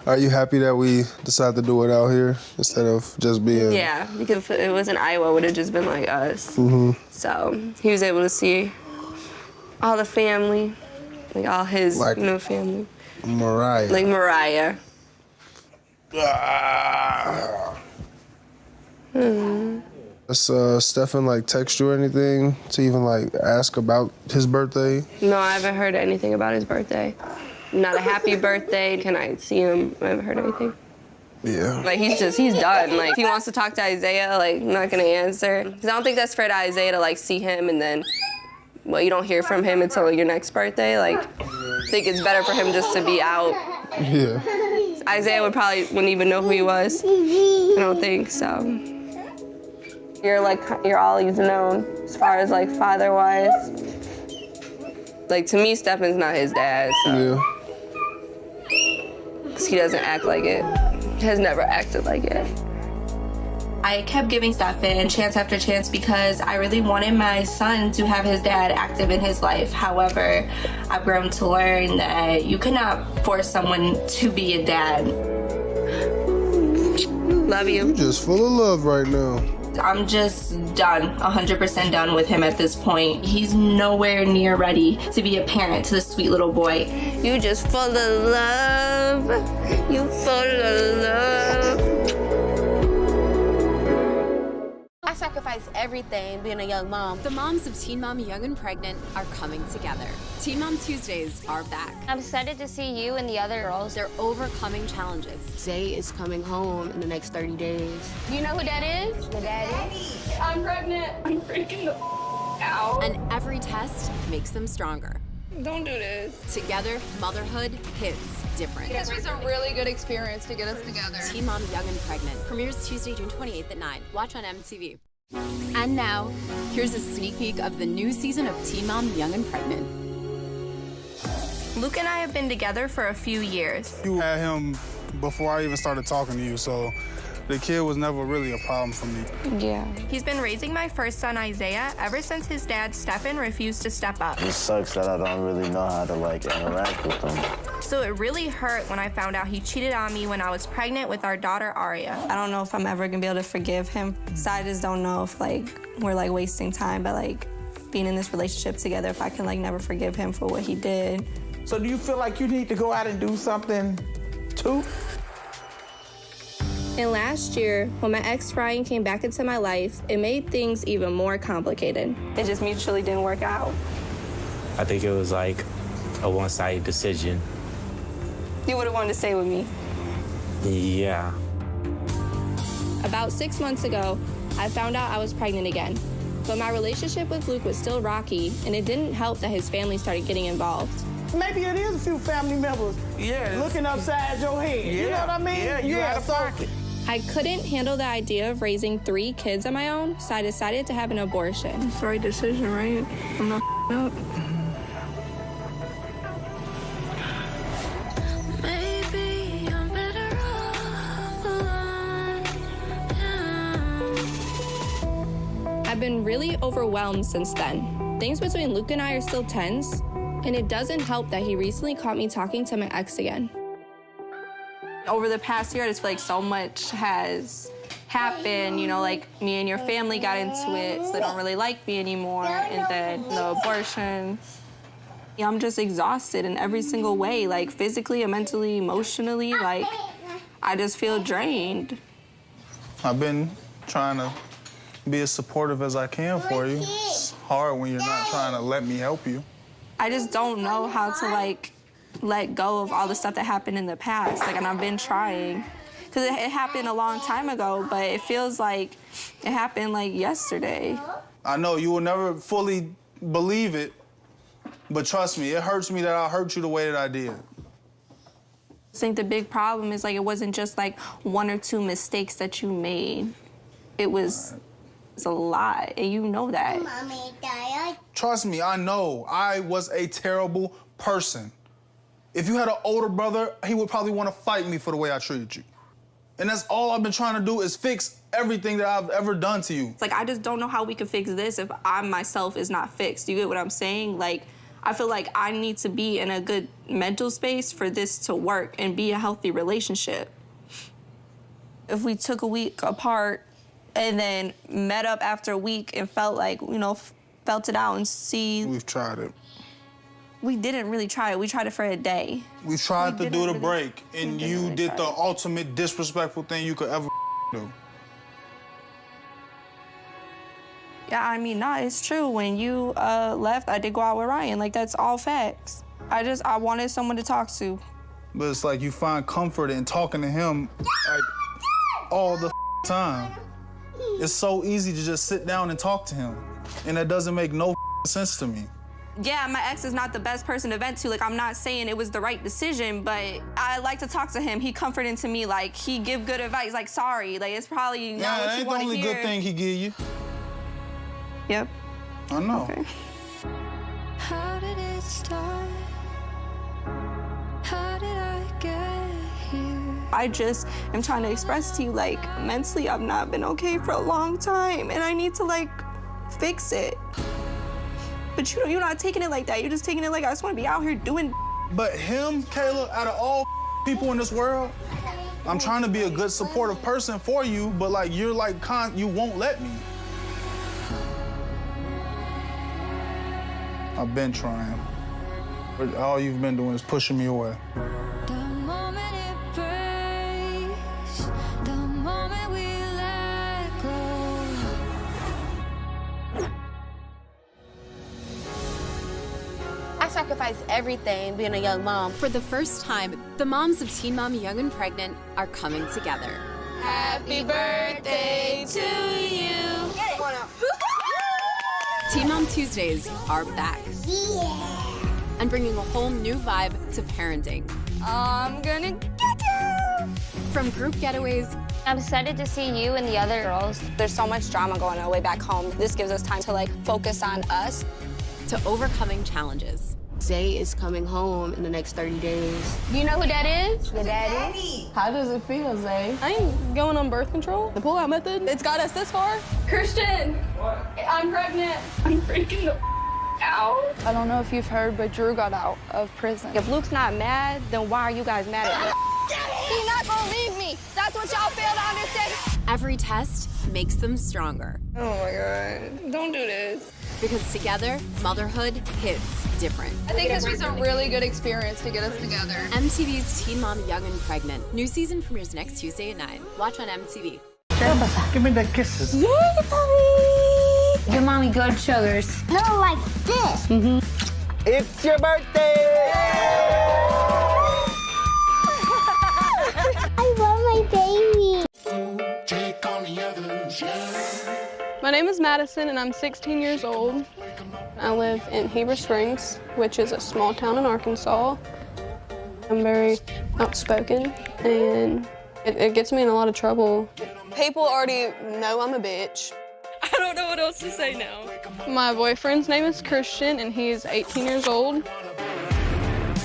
Are you happy that we decided to do it out here instead of just being... Yeah, because if it was in Iowa, it would have just been like us. So he was able to see all the family, like all his family. Mariah. Like Mariah. Does Stefan like text you or anything to even like ask about his birthday? No, I haven't heard anything about his birthday. Not a happy birthday. Can I see him? I haven't heard anything. Yeah. Like he's done. Like if he wants to talk to Isaiah, like I'm not gonna answer. Because I don't think that's fair to Isaiah to like see him and then, well, you don't hear from him until your next birthday. Like I think it's better for him just to be out. Yeah. Isaiah wouldn't even know who he was. I don't think so. You're all he's known as far as like father-wise. Like to me, Stefan's not his dad. So. Yeah. Because he doesn't act like it. Has never acted like it. I kept giving Stefan chance after chance because I really wanted my son to have his dad active in his life. However, I've grown to learn that you cannot force someone to be a dad. Love you. You're just full of love right now. I'm just done, 100% done with him at this point. He's nowhere near ready to be a parent to this sweet little boy. You just full of love. You full of love. I sacrificed everything being a young mom. The moms of Teen Mom Young and Pregnant are coming together. Teen Mom Tuesdays are back. I'm excited to see you and the other girls. They're overcoming challenges. Zay is coming home in the next 30 days. You know who that is? The daddy. I'm pregnant. I'm freaking out. And every test makes them stronger. Don't do this. Together, motherhood hits different. This was a really good experience to get us together. Teen Mom Young and Pregnant premieres Tuesday, June 28th at 9. Watch on MTV. And now, here's a sneak peek of the new season of Teen Mom Young and Pregnant. Luke and I have been together for a few years. You had him before I even started talking to you, so the kid was never really a problem for me. Yeah. He's been raising my first son, Isaiah, ever since his dad, Stefan, refused to step up. It sucks that I don't really know how to, like, interact with him. So it really hurt when I found out he cheated on me when I was pregnant with our daughter, Aria. I don't know if I'm ever gonna be able to forgive him. So I just don't know if, like, we're, like, wasting time by, like, being in this relationship together, if I can, like, never forgive him for what he did. So do you feel like you need to go out and do something, too? And last year, when my ex Ryan came back into my life, it made things even more complicated. It just mutually didn't work out. I think it was like a one-sided decision. You would have wanted to stay with me. Yeah. About 6 months ago, I found out I was pregnant again. But my relationship with Luke was still rocky, and it didn't help that his family started getting involved. maybe it is a few family members looking upside your head. You know what I mean? Yeah, you out of pocket. I couldn't handle the idea of raising 3 kids on my own, so I decided to have an abortion. It's the right decision, right? I'm not up. Maybe I'm better off alone. I've been really overwhelmed since then. Things between Luke and I are still tense, and it doesn't help that he recently caught me talking to my ex again. Over the past year, I just feel like so much has happened. You know, like me and your family got into it, so they don't really like me anymore, and then the abortion. Yeah, I'm just exhausted in every single way, like physically, mentally, emotionally. Like, I just feel drained. I've been trying to be as supportive as I can for you. It's hard when you're not trying to let me help you. I just don't know how to, like, let go of all the stuff that happened in the past. Like, and I've been trying. Because it happened a long time ago, but it feels like it happened, like, yesterday. I know you will never fully believe it, but trust me, it hurts me that I hurt you the way that I did. I think the big problem is, like, it wasn't just, like, 1 or 2 mistakes that you made. It was a lot, and you know that. Trust me, I know. I was a terrible person. If you had an older brother, he would probably want to fight me for the way I treated you. And that's all I've been trying to do is fix everything that I've ever done to you. It's like, I just don't know how we could fix this if I myself is not fixed. You get what I'm saying? Like, I feel like I need to be in a good mental space for this to work and be a healthy relationship. If we took a week apart and then met up after a week and felt like, you know, felt it out and see. We've tried it. We didn't really try it. We tried it for a day. We tried to do the break, and you did the ultimate disrespectful thing you could ever do. Yeah, I mean, nah, it's true. When you left, I did go out with Ryan. Like, that's all facts. I wanted someone to talk to. But it's like you find comfort in talking to him, like, all the time. It's so easy to just sit down and talk to him, and that doesn't make no sense to me. Yeah, my ex is not the best person to vent to. Like, I'm not saying it was the right decision, but I like to talk to him. He comforted to me, like, he give good advice. Like, sorry, like, it's probably not what you want to hear. Yeah, ain't the only good thing he give you. Yep. I know. Okay. How did it start? How did I get here? I just am trying to express to you, like, mentally I've not been okay for a long time, and I need to, like, fix it. But you're not taking it like that. You're just taking it like I just want to be out here doing. But him, Kayla, out of all people in this world, I'm trying to be a good, supportive person for you, but like you're like, you won't let me. I've been trying, but all you've been doing is pushing me away. The moment it breaks, the moment we let go. I sacrificed everything being a young mom. For the first time, the moms of Teen Mom Young and Pregnant are coming together. Happy birthday to you. Teen Mom Tuesdays are back. And bringing a whole new vibe to parenting. I'm gonna get you! From group getaways. I'm excited to see you and the other girls. There's so much drama going on way back home. This gives us time to like focus on us. To overcoming challenges. Zay is coming home in the next 30 days. You know who that is? Your daddy. How does it feel, Zay? I ain't going on birth control. The pull-out method, it's got us this far. Christian! What? I'm pregnant. I'm freaking the out. I don't know if you've heard, but Drew got out of prison. If Luke's not mad, then why are you guys mad at me? He's not gonna leave me. That's what y'all fail to understand. Every test makes them stronger. Oh my God, don't do this. Because together, motherhood hits different. I think this was a really good experience to get us together. MTV's Teen Mom Young and Pregnant. New season premieres next Tuesday at 9. Watch on MTV. Give me the kisses. Yay, puppy! Give mommy good sugars. No, like this. It's your birthday! I love my baby. My name is Madison, and I'm 16 years old. I live in Heber Springs, which is a small town in Arkansas. I'm very outspoken, and it gets me in a lot of trouble. People already know I'm a bitch. I don't know what else to say now. My boyfriend's name is Christian, and he's 18 years old.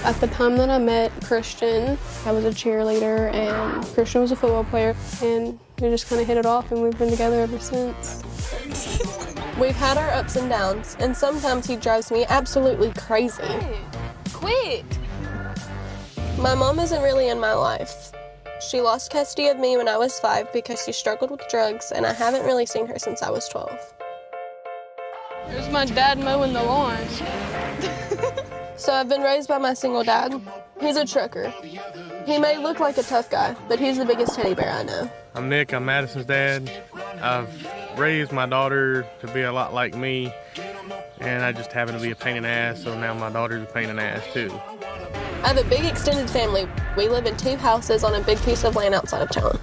At the time that I met Christian, I was a cheerleader, and Christian was a football player, and we just kind of hit it off, and we've been together ever since. We've had our ups and downs, and sometimes he drives me absolutely crazy. Quit! My mom isn't really in my life. She lost custody of me when I was 5 because she struggled with drugs, and I haven't really seen her since I was 12. There's my dad mowing the lawn. So I've been raised by my single dad. He's a trucker. He may look like a tough guy, but he's the biggest teddy bear I know. I'm Nick, I'm Madison's dad. I've raised my daughter to be a lot like me, and I just happen to be a pain in the ass, so now my daughter's a pain in the ass too. I have a big extended family. We live in 2 houses on a big piece of land outside of town.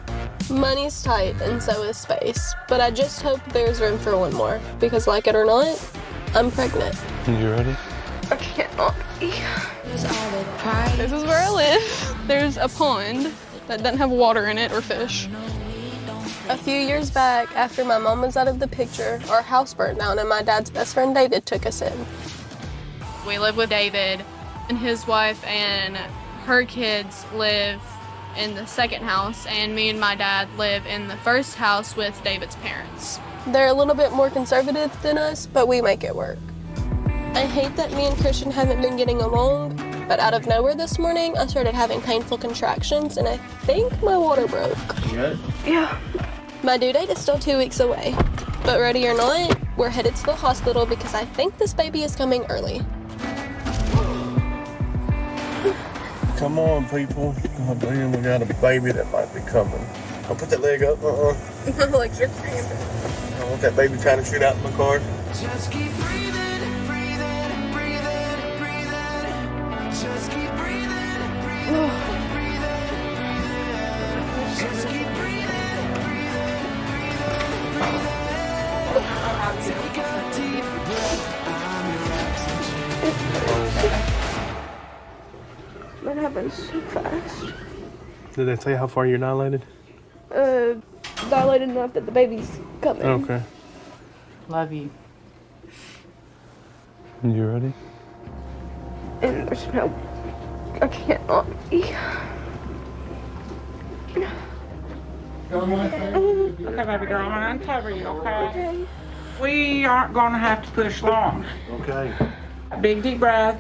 Money's tight, and so is space, but I just hope there's room for one more, because like it or not, I'm pregnant. You ready? I cannot be. This is where I live. There's a pond that doesn't have water in it or fish. A few years back, after my mom was out of the picture, our house burned down and my dad's best friend David took us in. We live with David, and his wife and her kids live in the second house, and me and my dad live in the first house with David's parents. They're a little bit more conservative than us, but we make it work. I hate that me and Christian haven't been getting along, but out of nowhere this morning, I started having painful contractions, and I think my water broke. You good? Yeah. My due date is still 2 weeks away, but ready or not, we're headed to the hospital because I think this baby is coming early. Come on, people. God damn, we got a baby that might be coming. Don't put that leg up, My legs are cramping. I don't want that baby trying to shoot out in my car. Just keep breathing, breathing, breathing, breathing. Just keep breathing, breathing, breathing, breathing. Just keep breathing, breathing, breathing, breathing. Take a deep breath. I'm your oxygen. That happened so fast. Did they tell you how far you're dilated? Dilated enough that the baby's coming. Okay. Love you. You ready? And there's no, I cannot be. Okay, baby girl, I'm gonna uncover you, okay? We aren't gonna have to push long. Okay. Big deep breath.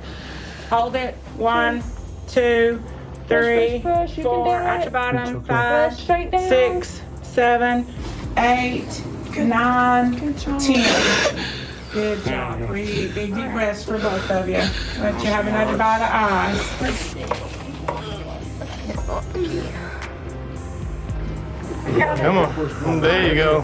Hold it. 1, 2, 3, 4. At your bottom. 5, 6, 7, 8, 9, 10. Good job. Breathe. Big deep breaths for both of you. Let you have another bite of eyes. Come on. There you go.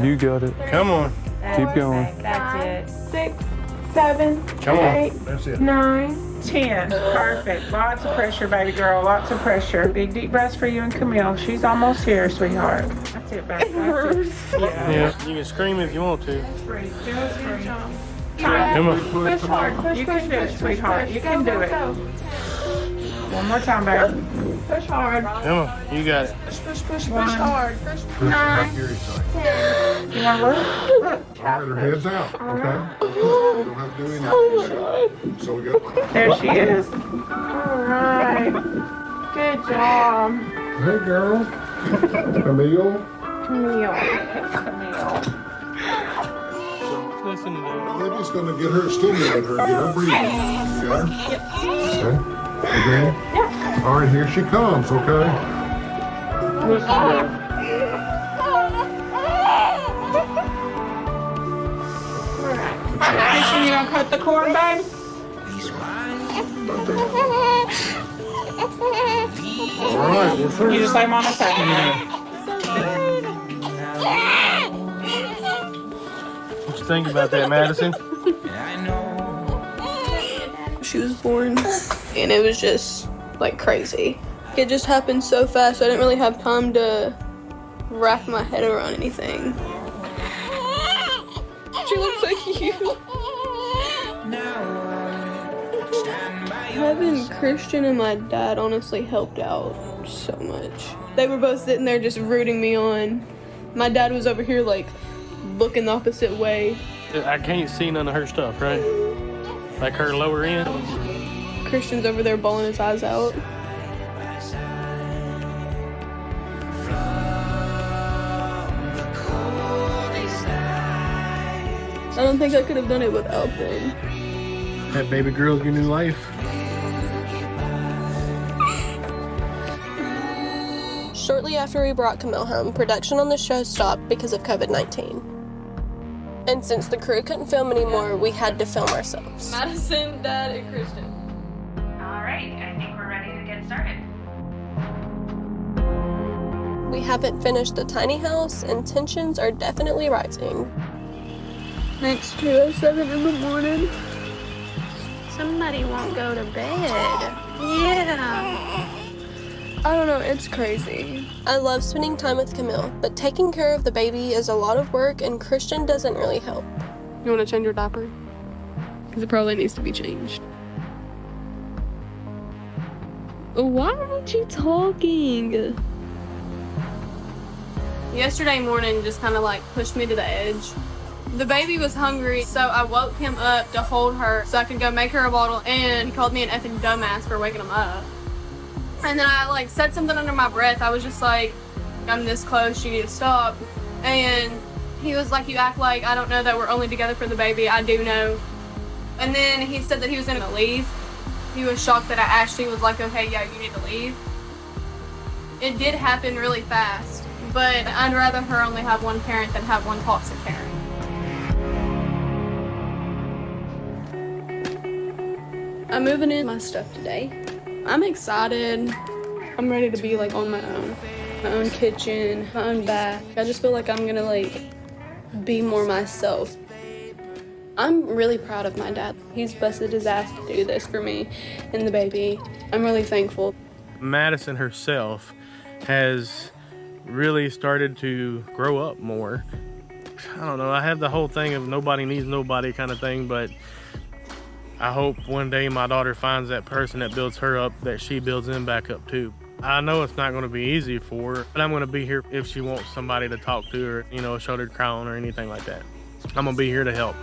You got it. Come on. Keep going. That's it. 6, 7, Come on. 8, 9, 10. Perfect. Lots of pressure, baby girl. Lots of pressure. Big deep breaths for you and Camille. She's almost here, sweetheart. That's it, baby. That's it. Yeah. You can scream if you want to. Breathe. Just breathe. Come on. Push hard. You can do it, sweetheart. You can do it. One more time, baby. Push hard. Come on. You got it. Push hard. Push 9, 10. You want to look? All right, her head's out, okay? Don't have to do anything. So we got. There she is. All right. Good job. Hey, girl. Camille. Camille. Listen to that. Libby's gonna get her, stimulate her, get her breathing. Okay? Okay. Okay? Yeah. All right, here she comes, okay? Christian, you gonna cut the cord, babe? All right, we're through. You just lay him on the side. What you think about that, Madison? She was born, and it was just like crazy. It just happened so fast, I didn't really have time to wrap my head around anything. She looks like you. Having Christian and my dad honestly helped out so much. They were both sitting there just rooting me on. My dad was over here like looking the opposite way. I can't see none of her stuff, right? Like her lower end. Christian's over there bawling his eyes out. I don't think I could have done it without them. That baby girl's your new life. Shortly after we brought Camille home, production on the show stopped because of COVID-19. And since the crew couldn't film anymore, we had to film ourselves. Madison, Dad, and Christian. All right, I think we're ready to get started. We haven't finished the tiny house, and tensions are definitely rising. It's 2:07 in the morning. Somebody won't go to bed. Yeah. I don't know, it's crazy. I love spending time with Camille, but taking care of the baby is a lot of work and Christian doesn't really help. You want to change your diaper? Because it probably needs to be changed. Why aren't you talking? Yesterday morning just kind of like pushed me to the edge. The baby was hungry, so I woke him up to hold her so I could go make her a bottle, and he called me an effing dumbass for waking him up. And then I like said something under my breath. I was just like, I'm this close, you need to stop. And he was like, you act like I don't know that we're only together for the baby. I do know. And then he said that he was gonna leave. He was shocked that I actually was like, okay, yeah, you need to leave. It did happen really fast, but I'd rather her only have one parent than have one toxic parent. I'm moving in my stuff today. I'm excited. I'm ready to be like on my own kitchen, my own bath. I just feel like I'm gonna like be more myself. I'm really proud of my dad. He's busted his ass to do this for me and the baby. I'm really thankful. Madison herself has really started to grow up more. I don't know, I have the whole thing of nobody needs nobody kind of thing, but I hope one day my daughter finds that person that builds her up, that she builds them back up too. I know it's not going to be easy for her, but I'm going to be here if she wants somebody to talk to or, you know, a shoulder to cry on or anything like that. I'm going to be here to help.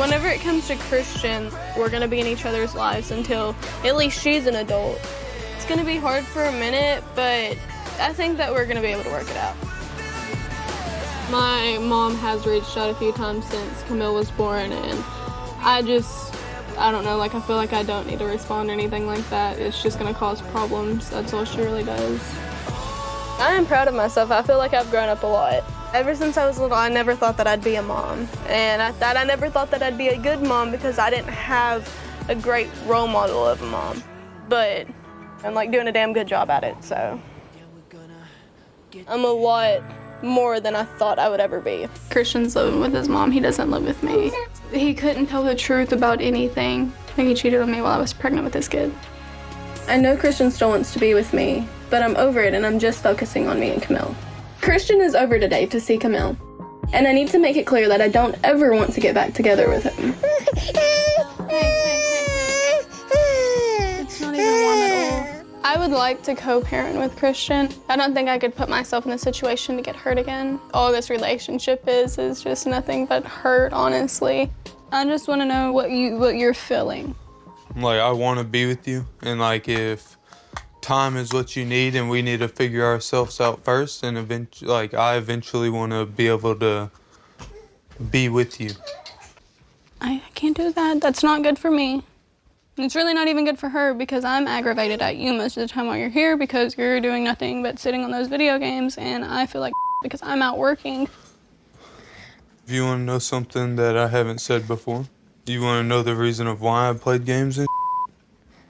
Whenever it comes to Christian, we're gonna be in each other's lives until at least she's an adult. It's gonna be hard for a minute, but I think that we're gonna be able to work it out. My mom has reached out a few times since Camille was born, and I don't know, like I feel like I don't need to respond or anything like that. It's just gonna cause problems. That's all she really does. I am proud of myself. I feel like I've grown up a lot. Ever since I was little, I never thought that I'd be a mom. And I never thought that I'd be a good mom because I didn't have a great role model of a mom. But I'm like doing a damn good job at it, so. I'm a lot more than I thought I would ever be. Christian's living with his mom. He doesn't live with me. He couldn't tell the truth about anything. Like he cheated on me while I was pregnant with his kid. I know Christian still wants to be with me, but I'm over it and I'm just focusing on me and Camille. Christian is over today to see Camille, and I need to make it clear that I don't ever want to get back together with him. It's not even warm at all. I would like to co-parent with Christian. I don't think I could put myself in a situation to get hurt again. All this relationship is just nothing but hurt, honestly. I just want to know what you're feeling. Like, I want to be with you, and like if time is what you need and we need to figure ourselves out first, and eventually, like, I eventually want to be able to be with you. I can't do that. That's not good for me. It's really not even good for her because I'm aggravated at you most of the time while you're here because you're doing nothing but sitting on those video games, and I feel like because I'm out working. If you want to know something that I haven't said before, you want to know the reason of why I played games and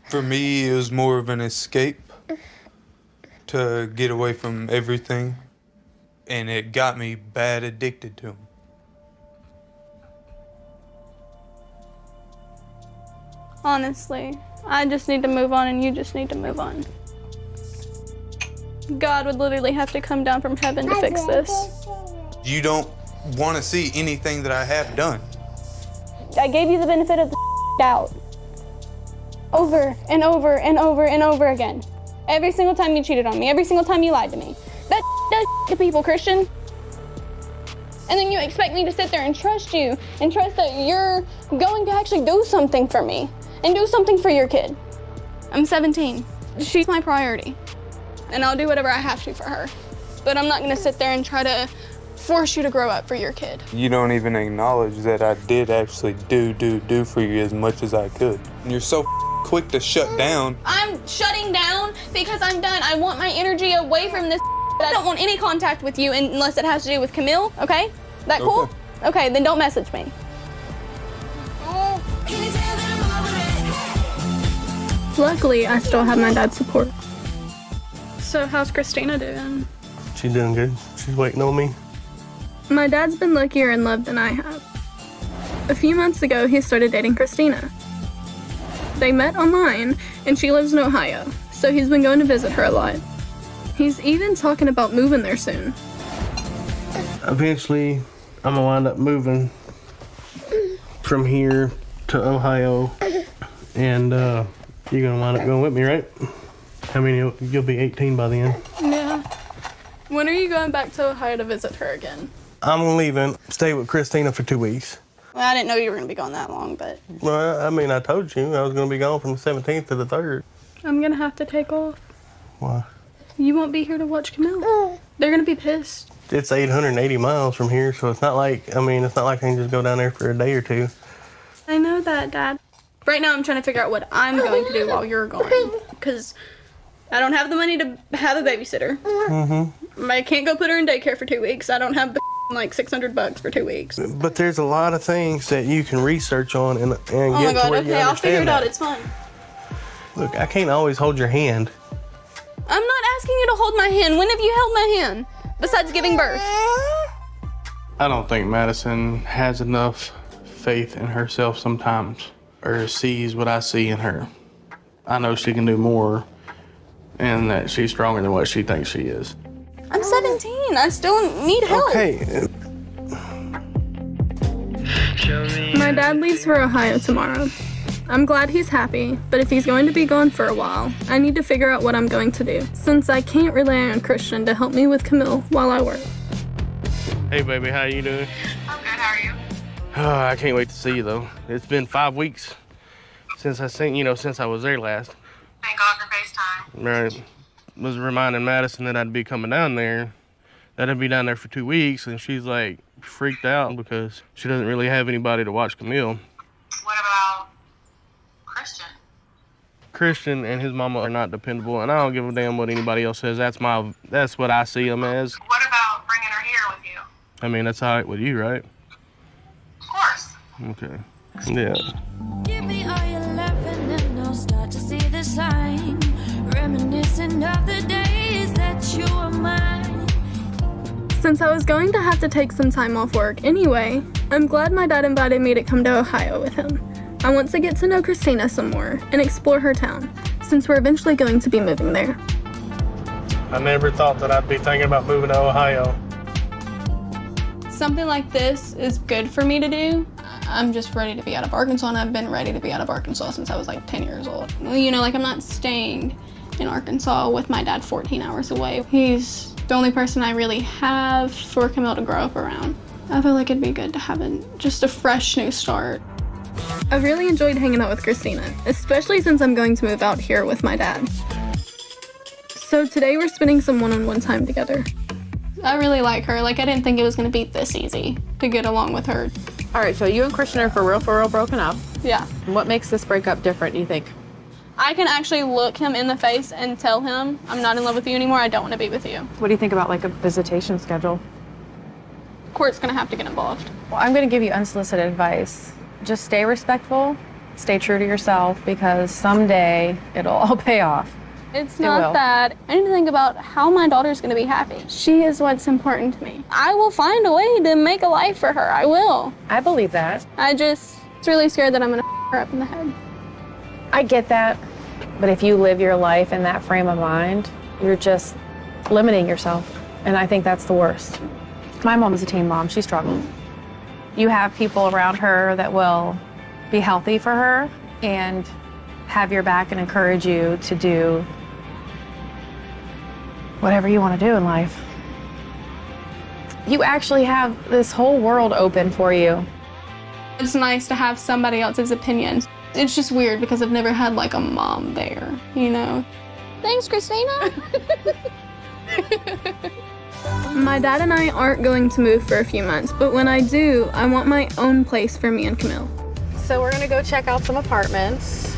for me, it was more of an escape to get away from everything, and it got me bad addicted to them. Honestly, I just need to move on and you just need to move on. God would literally have to come down from heaven to fix this. You don't want to see anything that I have done. I gave you the benefit of the doubt. Over and over and over and over again. Every single time you cheated on me, every single time you lied to me. That does to people, Christian. And then you expect me to sit there and trust you and trust that you're going to actually do something for me and do something for your kid. I'm 17. She's my priority. And I'll do whatever I have to for her. But I'm not gonna sit there and try to force you to grow up for your kid. You don't even acknowledge that I did actually do for you as much as I could. And you're so quick to shut down. I'm shutting down because I'm done. I want my energy away from this. I don't want any contact with you unless it has to do with Camille, okay? That cool? Okay, then don't message me. Luckily, I still have my dad's support. So how's Christina doing? She's doing good. She's waiting on me. My dad's been luckier in love than I have. A few months ago, he started dating Christina. They met online, and she lives in Ohio, so he's been going to visit her a lot. He's even talking about moving there soon. Eventually, I'm gonna wind up moving from here to Ohio, and you're gonna wind up going with me, right? I mean, you'll be 18 by then. Yeah. When are you going back to Ohio to visit her again? I'm leaving, stay with Christina for 2 weeks. Well, I didn't know you were going to be gone that long, but... Well, I mean, I told you I was gonna be gone from the 17th to the 3rd. I'm going to have to take off. Why? You won't be here to watch Camille. They're going to be pissed. It's 880 miles from here, so it's not like, it's not like I can just go down there for a day or two. I know that, Dad. Right now, I'm trying to figure out what I'm going to do while you're gone. Because I don't have the money to have a babysitter. Mm-hmm. I can't go put her in daycare for 2 weeks. I don't have like $600 for 2 weeks. But there's a lot of things that you can research on and get Oh my God, to where you okay, I'll figure it understand out. that. It's fine. Look, I can't always hold your hand. I'm not asking you to hold my hand. When have you held my hand? Besides giving birth. I don't think Madison has enough faith in herself sometimes, or sees what I see in her. I know she can do more, and that she's stronger than what she thinks she is. I'm 17. I still need help. Okay. My dad leaves for Ohio tomorrow. I'm glad he's happy, but if he's going to be gone for a while, I need to figure out what I'm going to do, since I can't rely on Christian to help me with Camille while I work. Hey, baby, how you doing? I'm good, how are you? I can't wait to see you, though. It's been 5 weeks since I seen, since I was there last. Thank God for FaceTime. Right. Was reminding Madison that I'd be coming down there, that I'd be down there for 2 weeks, and she's like freaked out because she doesn't really have anybody to watch Camille. What about Christian and his mama are not dependable, and I don't give a damn what anybody else says. That's what I see them as. What about bringing her here with you? I mean, that's all right with you, right? Of course. Okay. Yeah. Give me all your love and then I'll start to see the sign. Reminiscent of the days that you were mine. Since I was going to have to take some time off work anyway, I'm glad my dad invited me to come to Ohio with him. I want to get to know Christina some more and explore her town, since we're eventually going to be moving there. I never thought that I'd be thinking about moving to Ohio. Something like this is good for me to do. I'm just ready to be out of Arkansas, and I've been ready to be out of Arkansas since I was like 10 years old. I'm not staying in Arkansas with my dad 14 hours away. He's the only person I really have for Camille to grow up around. I feel like it'd be good to have just a fresh new start. I've really enjoyed hanging out with Christina, especially since I'm going to move out here with my dad. So today we're spending some one-on-one time together. I really like her. I didn't think it was gonna be this easy to get along with her. All right, so you and Christian are for real broken up. Yeah. What makes this breakup different, you think? I can actually look him in the face and tell him, I'm not in love with you anymore, I don't want to be with you. What do you think about a visitation schedule? Court's gonna have to get involved. Well, I'm gonna give you unsolicited advice. Just stay respectful, stay true to yourself, because someday it'll all pay off. It's not that. I need to think about how my daughter's gonna be happy. She is what's important to me. I will find a way to make a life for her, I will. I believe that. It's really scared that I'm gonna her up in the head. I get that, but if you live your life in that frame of mind, you're just limiting yourself, and I think that's the worst. My mom is a teen mom. She struggled. You have people around her that will be healthy for her and have your back and encourage you to do whatever you want to do in life. You actually have this whole world open for you. It's nice to have somebody else's opinions. It's just weird because I've never had like a mom there, you know? Thanks, Christina. My dad and I aren't going to move for a few months, but when I do, I want my own place for me and Camille. So we're gonna go check out some apartments,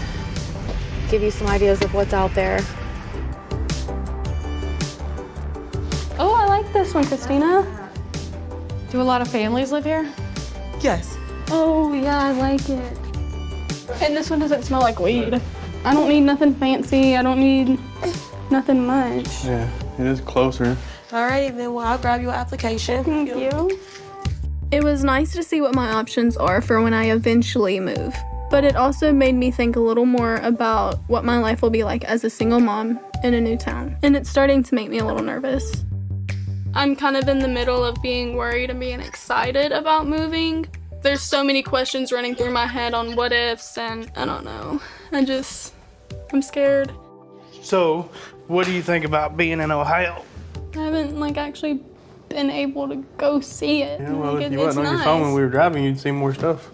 give you some ideas of what's out there. Oh, I like this one, Christina. Do a lot of families live here? Yes. Oh, yeah, I like it. And this one doesn't smell like weed. I don't need nothing fancy. I don't need nothing much. Yeah, it is closer. Alrighty, then I'll grab your application. Thank you. It was nice to see what my options are for when I eventually move. But it also made me think a little more about what my life will be like as a single mom in a new town. And it's starting to make me a little nervous. I'm kind of in the middle of being worried and being excited about moving. There's so many questions running through my head on what ifs, and I don't know. I'm scared. So, what do you think about being in Ohio? I haven't actually been able to go see it. Yeah, well, if you it's wasn't on your phone when we were driving, you'd see more stuff.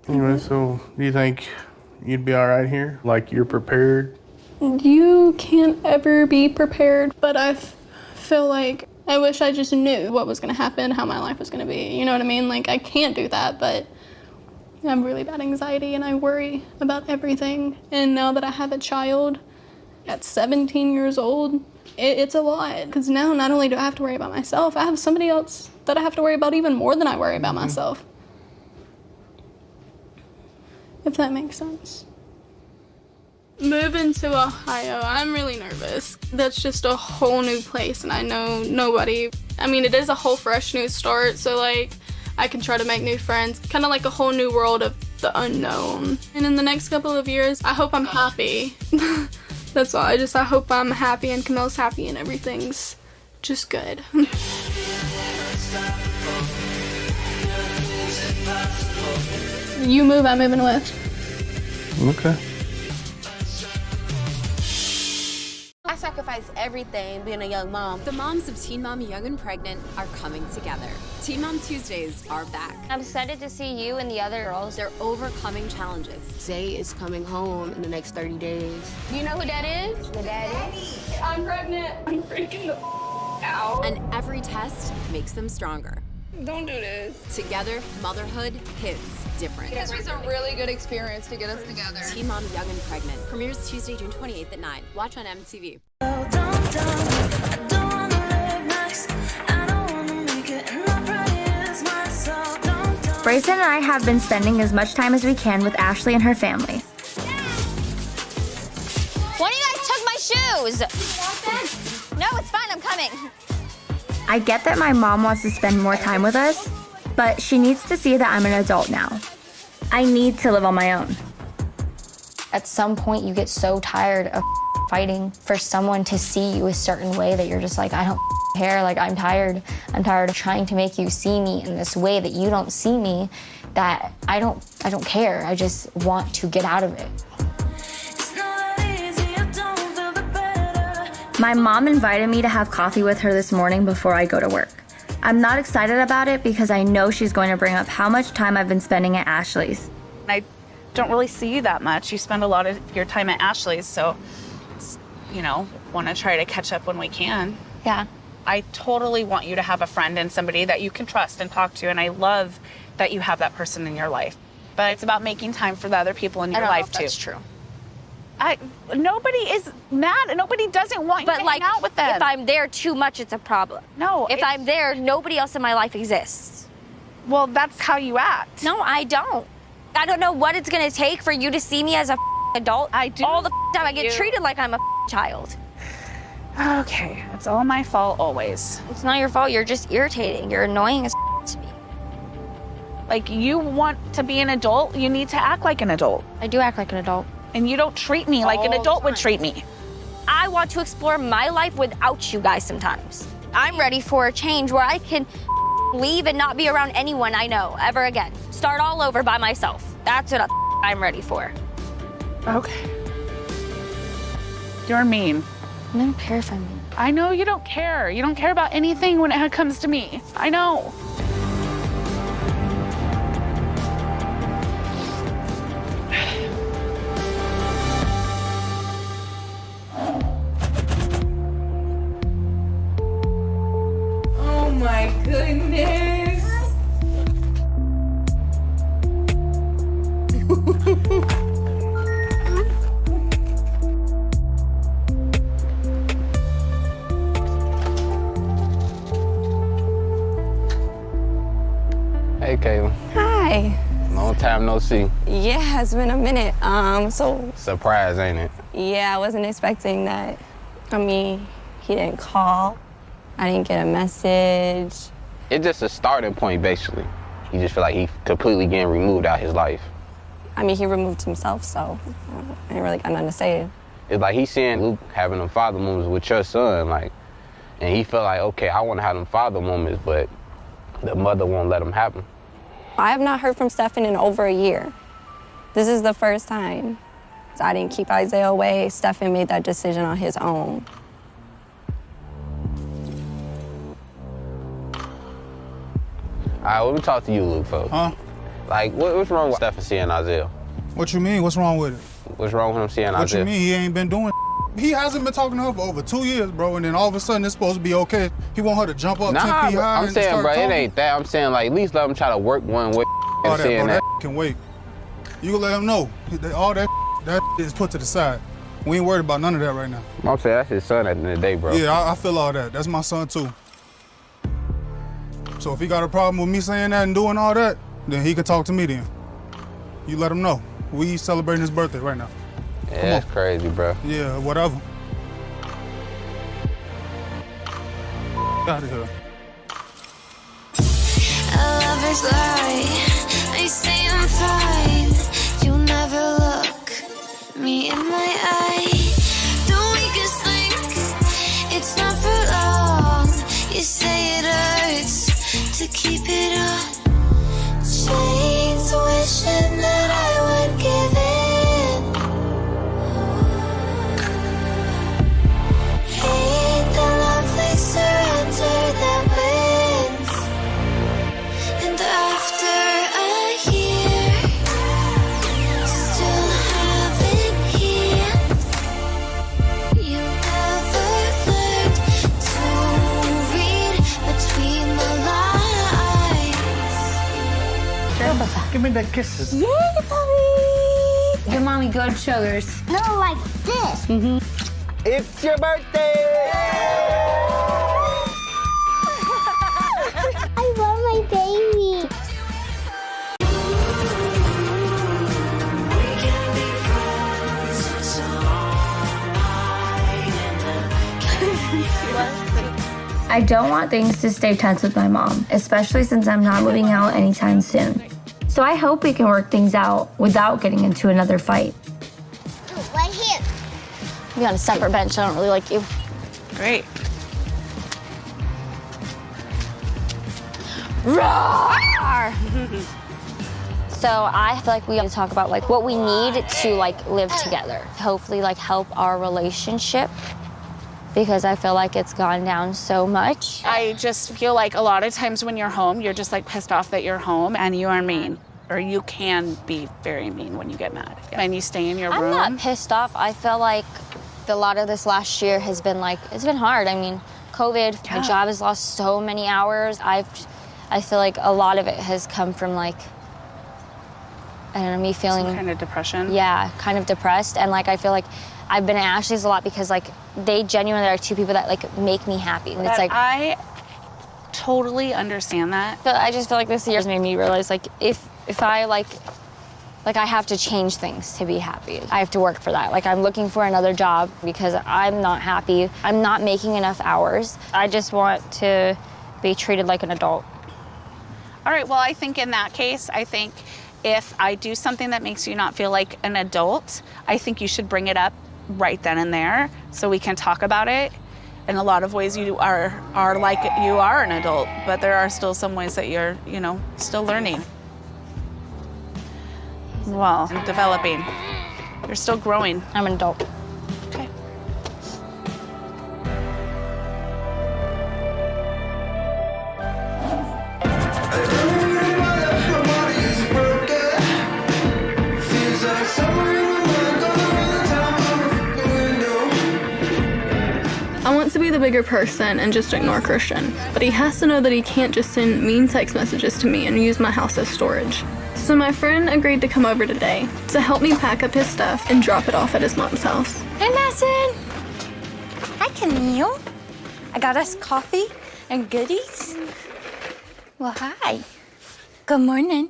Anyway, so do you think you'd be all right here? Like you're prepared? You can't ever be prepared, but I feel like I wish I just knew what was gonna happen, how my life was gonna be. You know what I mean? I can't do that, but I have really bad anxiety and I worry about everything. And now that I have a child at 17 years old, it's a lot. Because now not only do I have to worry about myself, I have somebody else that I have to worry about even more than I worry about myself. If that makes sense. Moving to Ohio, I'm really nervous. That's just a whole new place and I know nobody. I mean, it is a whole fresh new start, so I can try to make new friends. Kind of like a whole new world of the unknown. And in the next couple of years, I hope I'm happy. That's all. I hope I'm happy and Camille's happy and everything's just good. You move, I'm moving with. Okay. I sacrifice everything being a young mom. The moms of Teen Mom Young and Pregnant are coming together. Teen Mom Tuesdays are back. I'm excited to see you and the other girls. They're overcoming challenges. Zay is coming home in the next 30 days. You know who that is? The daddy. I'm pregnant. I'm freaking the out. And every test makes them stronger. Don't do this. Together, motherhood hits different. This was a really good experience to get us together. Teen Mom Young and Pregnant premieres Tuesday, June 28th at 9. Watch on MTV. Bryson and I have been spending as much time as we can with Ashley and her family. One of you guys took my shoes. No, it's fine. I'm coming. I get that my mom wants to spend more time with us, but she needs to see that I'm an adult now. I need to live on my own. At some point, you get so tired of fighting for someone to see you a certain way that you're just like, I don't care. I'm tired. I'm tired of trying to make you see me in this way that you don't see me, that I don't care. I just want to get out of it. My mom invited me to have coffee with her this morning before I go to work. I'm not excited about it because I know she's going to bring up how much time I've been spending at Ashley's. I don't really see you that much. You spend a lot of your time at Ashley's, so, want to try to catch up when we can. Yeah. I totally want you to have a friend and somebody that you can trust and talk to, and I love that you have that person in your life. But it's about making time for the other people in your life, too. That's true. Nobody is mad. Nobody doesn't want you to hang out with them. If I'm there too much, it's a problem. No. If I'm there, nobody else in my life exists. Well, that's how you act. No, I don't. I don't know what it's gonna take for you to see me as a adult. I do. All the time I get treated like I'm a child. Okay, it's all my fault always. It's not your fault. You're just irritating. You're annoying as to me. Like, you want to be an adult, you need to act like an adult. I do act like an adult. And you don't treat me like an adult would treat me. I want to explore my life without you guys sometimes. I'm ready for a change where I can leave and not be around anyone I know ever again. Start all over by myself. That's what I'm ready for. Okay. You're mean. I don't care if I'm mean. I know you don't care. You don't care about anything when it comes to me. I know. Oh my goodness. Hey, Kayla. Hi. Long time no see. Yeah, it's been a minute. So Surprise, ain't it? yeah, I wasn't expecting that. I mean, he didn't call. I didn't get a message. It's just a starting point, basically. You just feel like he completely getting removed out his life. I mean, he removed himself, so I ain't really got nothing to say. It's like he's seeing Luke having them father moments with your son, like, and he felt like, okay, I want to have them father moments, but the mother won't let him have them. I have not heard from Stefan in over a year. This is the first time. So I didn't keep Isaiah away. Stefan made that decision on his own. All right, let me talk to you, Luke, folks. Huh? Like, what's wrong with Stefan seeing Isaiah? What you mean? What's wrong with it? What's wrong with him seeing What Isaiah? you mean? He ain't been doing. He hasn't been talking to her for over 2 years, bro, and then all of a sudden it's supposed to be okay. He want her to jump up 10 feet Nah, bro, high I'm and saying, start bro, talking. it ain't that. I'm saying, like, at least let him try to work one way All and that, saying bro, that. that can wait. You can let him know. All that is put to the side. We ain't worried about none of that right now. I'm saying that's his son at the end of the day, bro. Yeah, I feel all that. That's my son, too. So if he got a problem with me saying that and doing all that, then he can talk to me then. You let him know. We celebrating his birthday right now. Yeah, that's crazy, bro. Yeah, whatever. Out of here. Love is lie. I say I'm fine. You never look me in my eye. The weakest link, it's not for long. You say it hurts to keep it on. Chains wishing that I would give in. Hate the lovely surrender that wins. And after a year, still haven't healed. You never learned to read between the lines. Give me the kisses. Yay, puppy! Give mommy good sugars. No, like this. It's your birthday! I love my baby. I don't want things to stay tense with my mom, especially since I'm not moving out anytime soon. So I hope we can work things out without getting into another fight. Right here. You on a separate bench, I don't really like you. Great. Roar! So I feel like we have to talk about like what we need to like live together. Hopefully like help our relationship because I feel like it's gone down so much. I just feel like a lot of times when you're home, you're just like pissed off that you're home and you are mean. Or you can be very mean when you get mad. And you stay in your room. I'm not pissed off. I feel like a lot of this last year has been like, it's been hard. I mean, COVID, my job has lost so many hours. I feel like a lot of it has come from like, I don't know, me feeling some kind of depression. Yeah, kind of depressed. And like, I feel like I've been at Ashley's a lot because like they genuinely are two people that like make me happy. And it's like, I totally understand that. But I just feel like this year has made me realize like if I like I have to change things to be happy. I have to work for that. Like I'm looking for another job because I'm not happy. I'm not making enough hours. I just want to be treated like an adult. All right, well, I think in that case, I think if I do something that makes you not feel like an adult, I think you should bring it up right then and there so we can talk about it. In a lot of ways, you are like you are an adult, but there are still some ways that you're, you know, still learning. Well, developing. You're still growing. I'm an adult. Okay. I want to be the bigger person and just ignore Christian, but he has to know that he can't just send mean text messages to me and use my house as storage. So my friend agreed to come over today to help me pack up his stuff and drop it off at his mom's house. Hey, Madison. Hi, Camille. I got us coffee and goodies. Well, hi. Good morning.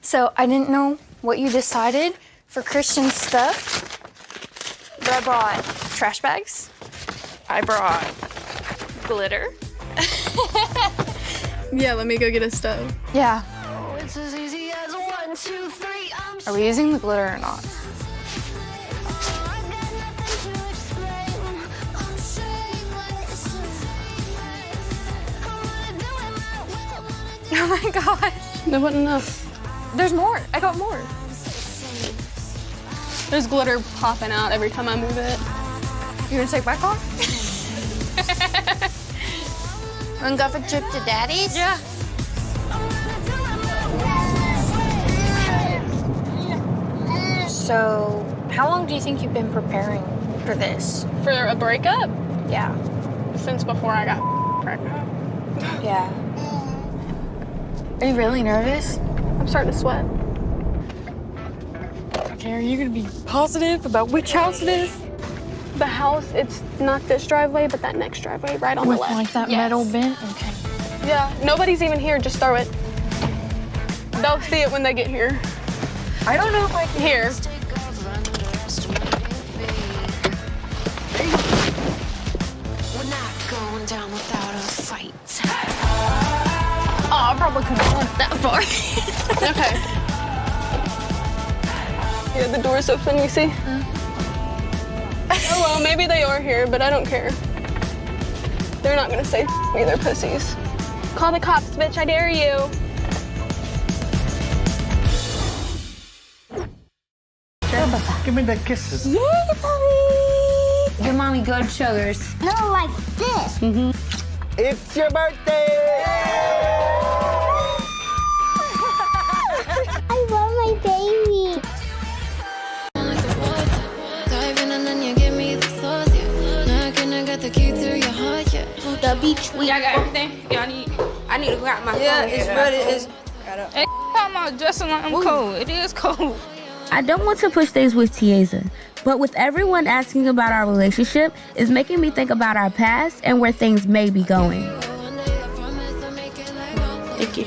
So I didn't know what you decided for Christian's stuff, but I brought trash bags. I brought glitter. Yeah, let me go get his stuff. Yeah. Are we using the glitter or not? Oh my gosh. There wasn't enough. There's more. I got more. There's glitter popping out every time I move it. You gonna take my car? Wanna go for a trip to Daddy's? Yeah. So, how long do you think you've been preparing for this? For a breakup? Yeah. Since before I got pregnant. Yeah. Are you really nervous? I'm starting to sweat. Okay, are you gonna be positive about which house it is? The house, it's not this driveway, but that next driveway right on the left. Like that metal bin? Okay. Yeah, nobody's even here, just throw it. They'll see it when they get here. I don't know if I can. Here. We're not going down without a fight. Oh, I probably couldn't have went that far. Okay. Yeah, the door's open, you see? Oh well, maybe they are here, but I don't care. They're not gonna say me, they're pussies. Call the cops, bitch, I dare you. Give me the kisses. Yay, puppy! Give mommy good sugars. No, like this. It's your birthday! I love my baby. The beach. I got everything. I need to grab my phone. Yeah, it's ready. It's Hey, come on, dressing like I'm cold. It is cold. I don't want to push things with Tiaza, but with everyone asking about our relationship, it's making me think about our past and where things may be going. Thank you.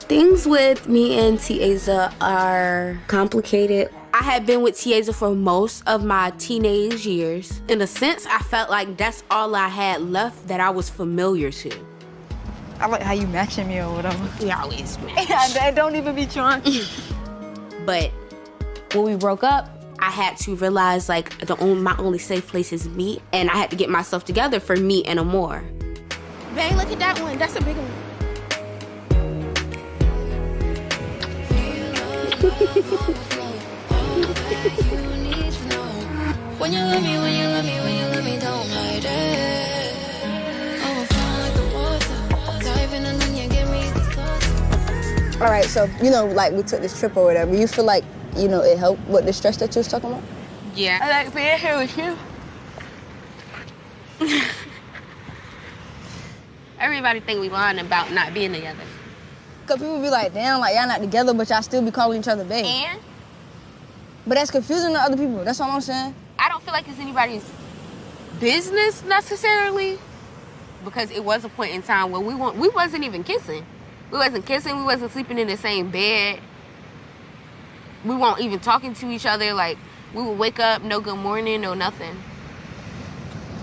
Things with me and Tiaza are complicated. I had been with Tiaza for most of my teenage years. In a sense, I felt like that's all I had left that I was familiar to. I like how you matching me or whatever. We always match. I don't even be trying. But when we broke up, I had to realize like my only safe place is me, and I had to get myself together for me and more. Babe, look at that one. That's a big one. When you love me, when you love me, when you love me, don't hide it. Overflowing like the water, diving and then you give me the sauce. All right, so, you know, like we took this trip or whatever, you feel like, you know, it helped with the stress that you was talking about? Yeah. I like being here with you. Everybody think we lying about not being together. Because people be like, damn, like y'all not together, but y'all still be calling each other babe. And? But that's confusing to other people, that's all I'm saying. I don't feel like it's anybody's business necessarily, because it was a point in time where we wasn't even kissing. We wasn't kissing, we wasn't sleeping in the same bed. We weren't even talking to each other. Like, we would wake up, no good morning, no nothing.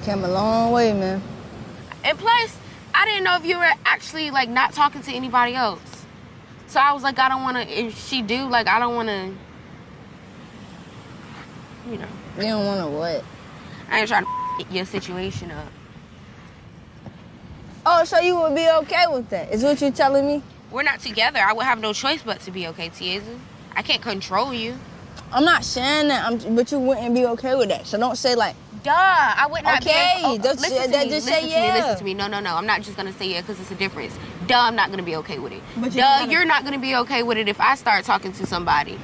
Came a long way, man. And plus, I didn't know if you were actually, like, not talking to anybody else. So I was like, I don't want to, if she do, like, I don't want to, you know. You don't want to what? I ain't trying to get your situation up. Oh, so you would be okay with that? Is what you're telling me? We're not together. I would have no choice but to be okay, Tiaza. I can't control you. I'm not saying that, but you wouldn't be okay with that. So don't say like, duh, I would not okay, be okay. just say yeah. Listen to me. No. I'm not just going to say yeah because it's a difference. Duh, I'm not going to be okay with it. But you're not going to be okay with it if I start talking to somebody.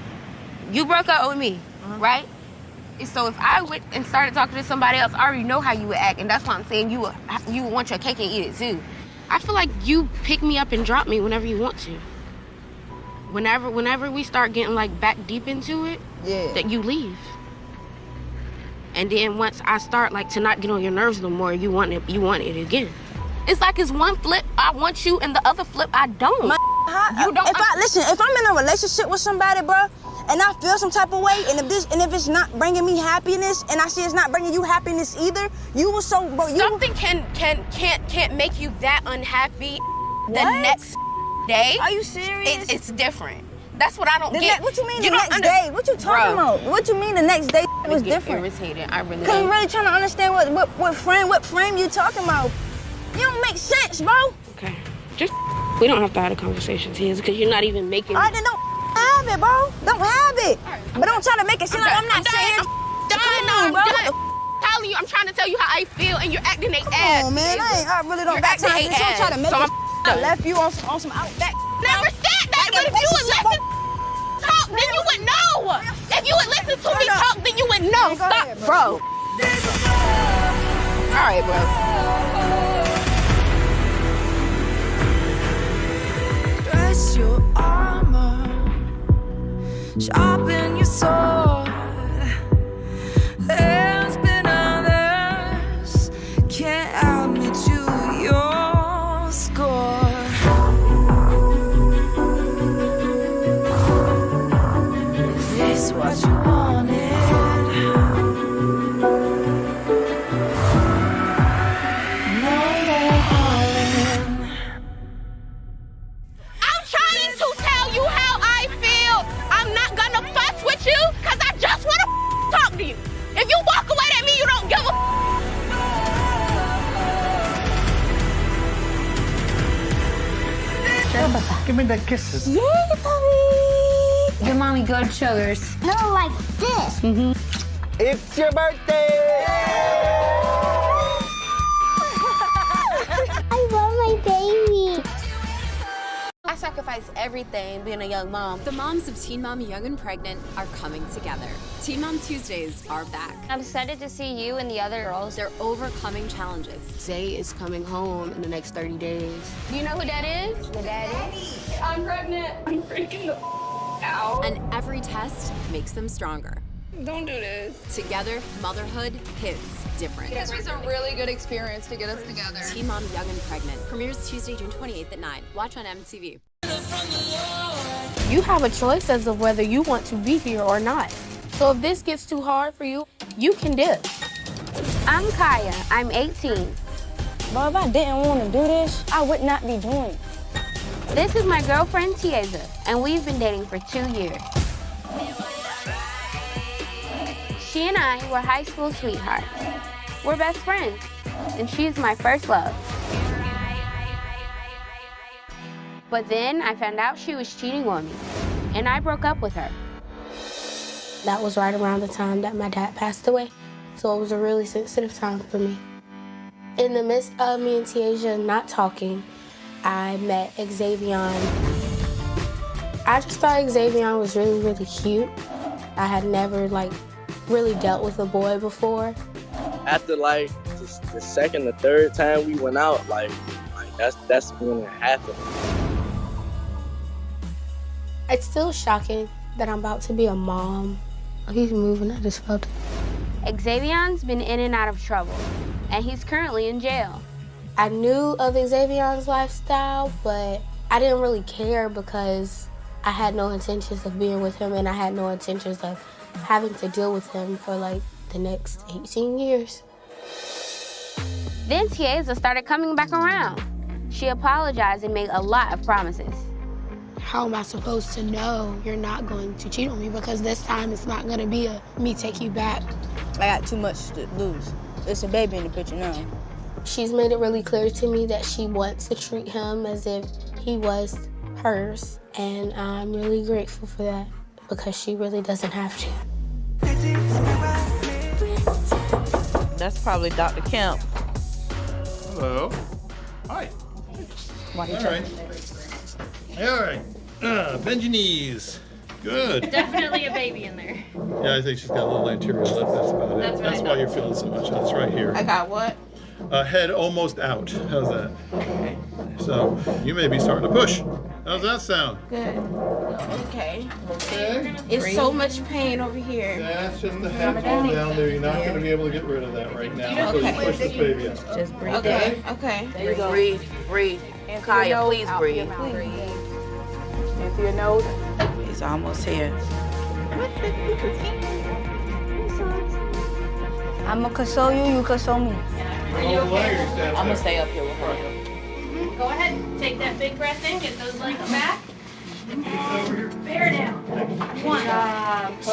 You broke up with me, right? And so if I went and started talking to somebody else, I already know how you would act. And that's why I'm saying you would want your cake and eat it too. I feel like you pick me up and drop me whenever you want to. Whenever we start getting like back deep into it, that you leave. And then once I start like to not get on your nerves no more, you want it again. It's like it's one flip I want you and the other flip I don't. You don't. If I'm in a relationship with somebody, bro, and I feel some type of way, and if it's not bringing me happiness, and I see it's not bringing you happiness either, something can't make you that unhappy the next day. Are you serious? It's different. That's what I don't get. What you mean the next day? What you talking about? What you mean the next day was different? Irritated. I really. Cause I'm really trying to understand what frame you talking about. You don't make sense, bro. Okay, we don't have to have a conversation here because you're not even making. I don't have it, bro. Don't have it. But don't try to make it seem like I'm not saying. I'm done. Telling you, I'm trying to tell you how I feel, and you're acting they ass. Oh man, I really don't got time. Don't try to make it. Left you on some outback. Never said that, but if you would listen talk, then you would know. If you would listen to me talk, then you would know. Stop, bro. All right, bro. Dress your armor, sharpen your sword. There's been others, can't help me to your score. Is this what you wanted? If you walk away, that means you don't give a Give me the kisses. Yay, puppy! Give mommy good sugars. No, like this. It's your birthday! I love my baby. I sacrifice everything being a young mom. The moms of Teen Mom Young and Pregnant are coming together. Teen Mom Tuesdays are back. I'm excited to see you and the other girls. They're overcoming challenges. Zay is coming home in the next 30 days. Do you know who that is? The daddy. I'm pregnant. I'm freaking out. And every test makes them stronger. Don't do this. Together, motherhood hits different. This was a really good experience to get us together. Teen Mom Young and Pregnant premieres Tuesday, June 28th at 9. Watch on MTV. You have a choice as of whether you want to be here or not. So if this gets too hard for you, you can dip. I'm Kaya. I'm 18. But if I didn't want to do this, I would not be doing it. This is my girlfriend, Tiaza, and we've been dating for 2 years. She and I were high school sweethearts. We're best friends, and she's my first love. But then I found out she was cheating on me, and I broke up with her. That was right around the time that my dad passed away, so it was a really sensitive time for me. In the midst of me and Tiaza not talking, I met Xavier. I just thought Xavier was really, really cute. I had never, really dealt with a boy before. After, the second or third time we went out, that's when it happened. It's still shocking that I'm about to be a mom. He's moving, I just felt it. Xavier's been in and out of trouble, and he's currently in jail. I knew of Xavier's lifestyle, but I didn't really care because I had no intentions of being with him, and I had no intentions of having to deal with him for the next 18 years. Then Tiaza started coming back around, She apologized and made a lot of promises. How am I supposed to know you're not going to cheat on me? Because this time it's not gonna be a me take you back. I got too much to lose. It's a baby in the picture now. She's made it really clear to me that she wants to treat him as if he was hers. And I'm really grateful for that because she really doesn't have to. That's probably Dr. Kemp. Hello. Hi. Why All right. All right. Bend your knees. Good. Definitely a baby in there. Yeah, I think she's got a little anterior lip. That's about it. That's why you're feeling so much. That's right here. I got what? Head almost out. How's that? Okay. So you may be starting to push. How's that sound? Good. Okay. Okay. It's so much pain over here. That's just the head fall down there. You're not going to be able to get rid of that right now. So you push this baby out. Just breathe. Okay. Okay. There you go. Breathe, breathe. Kaya, please breathe. In through your nose. He's almost here. I'ma console you, you console me. Are you okay? I'm gonna stay up here with her. Go ahead, take that big breath in, get those legs back. Bear down. 1, 2,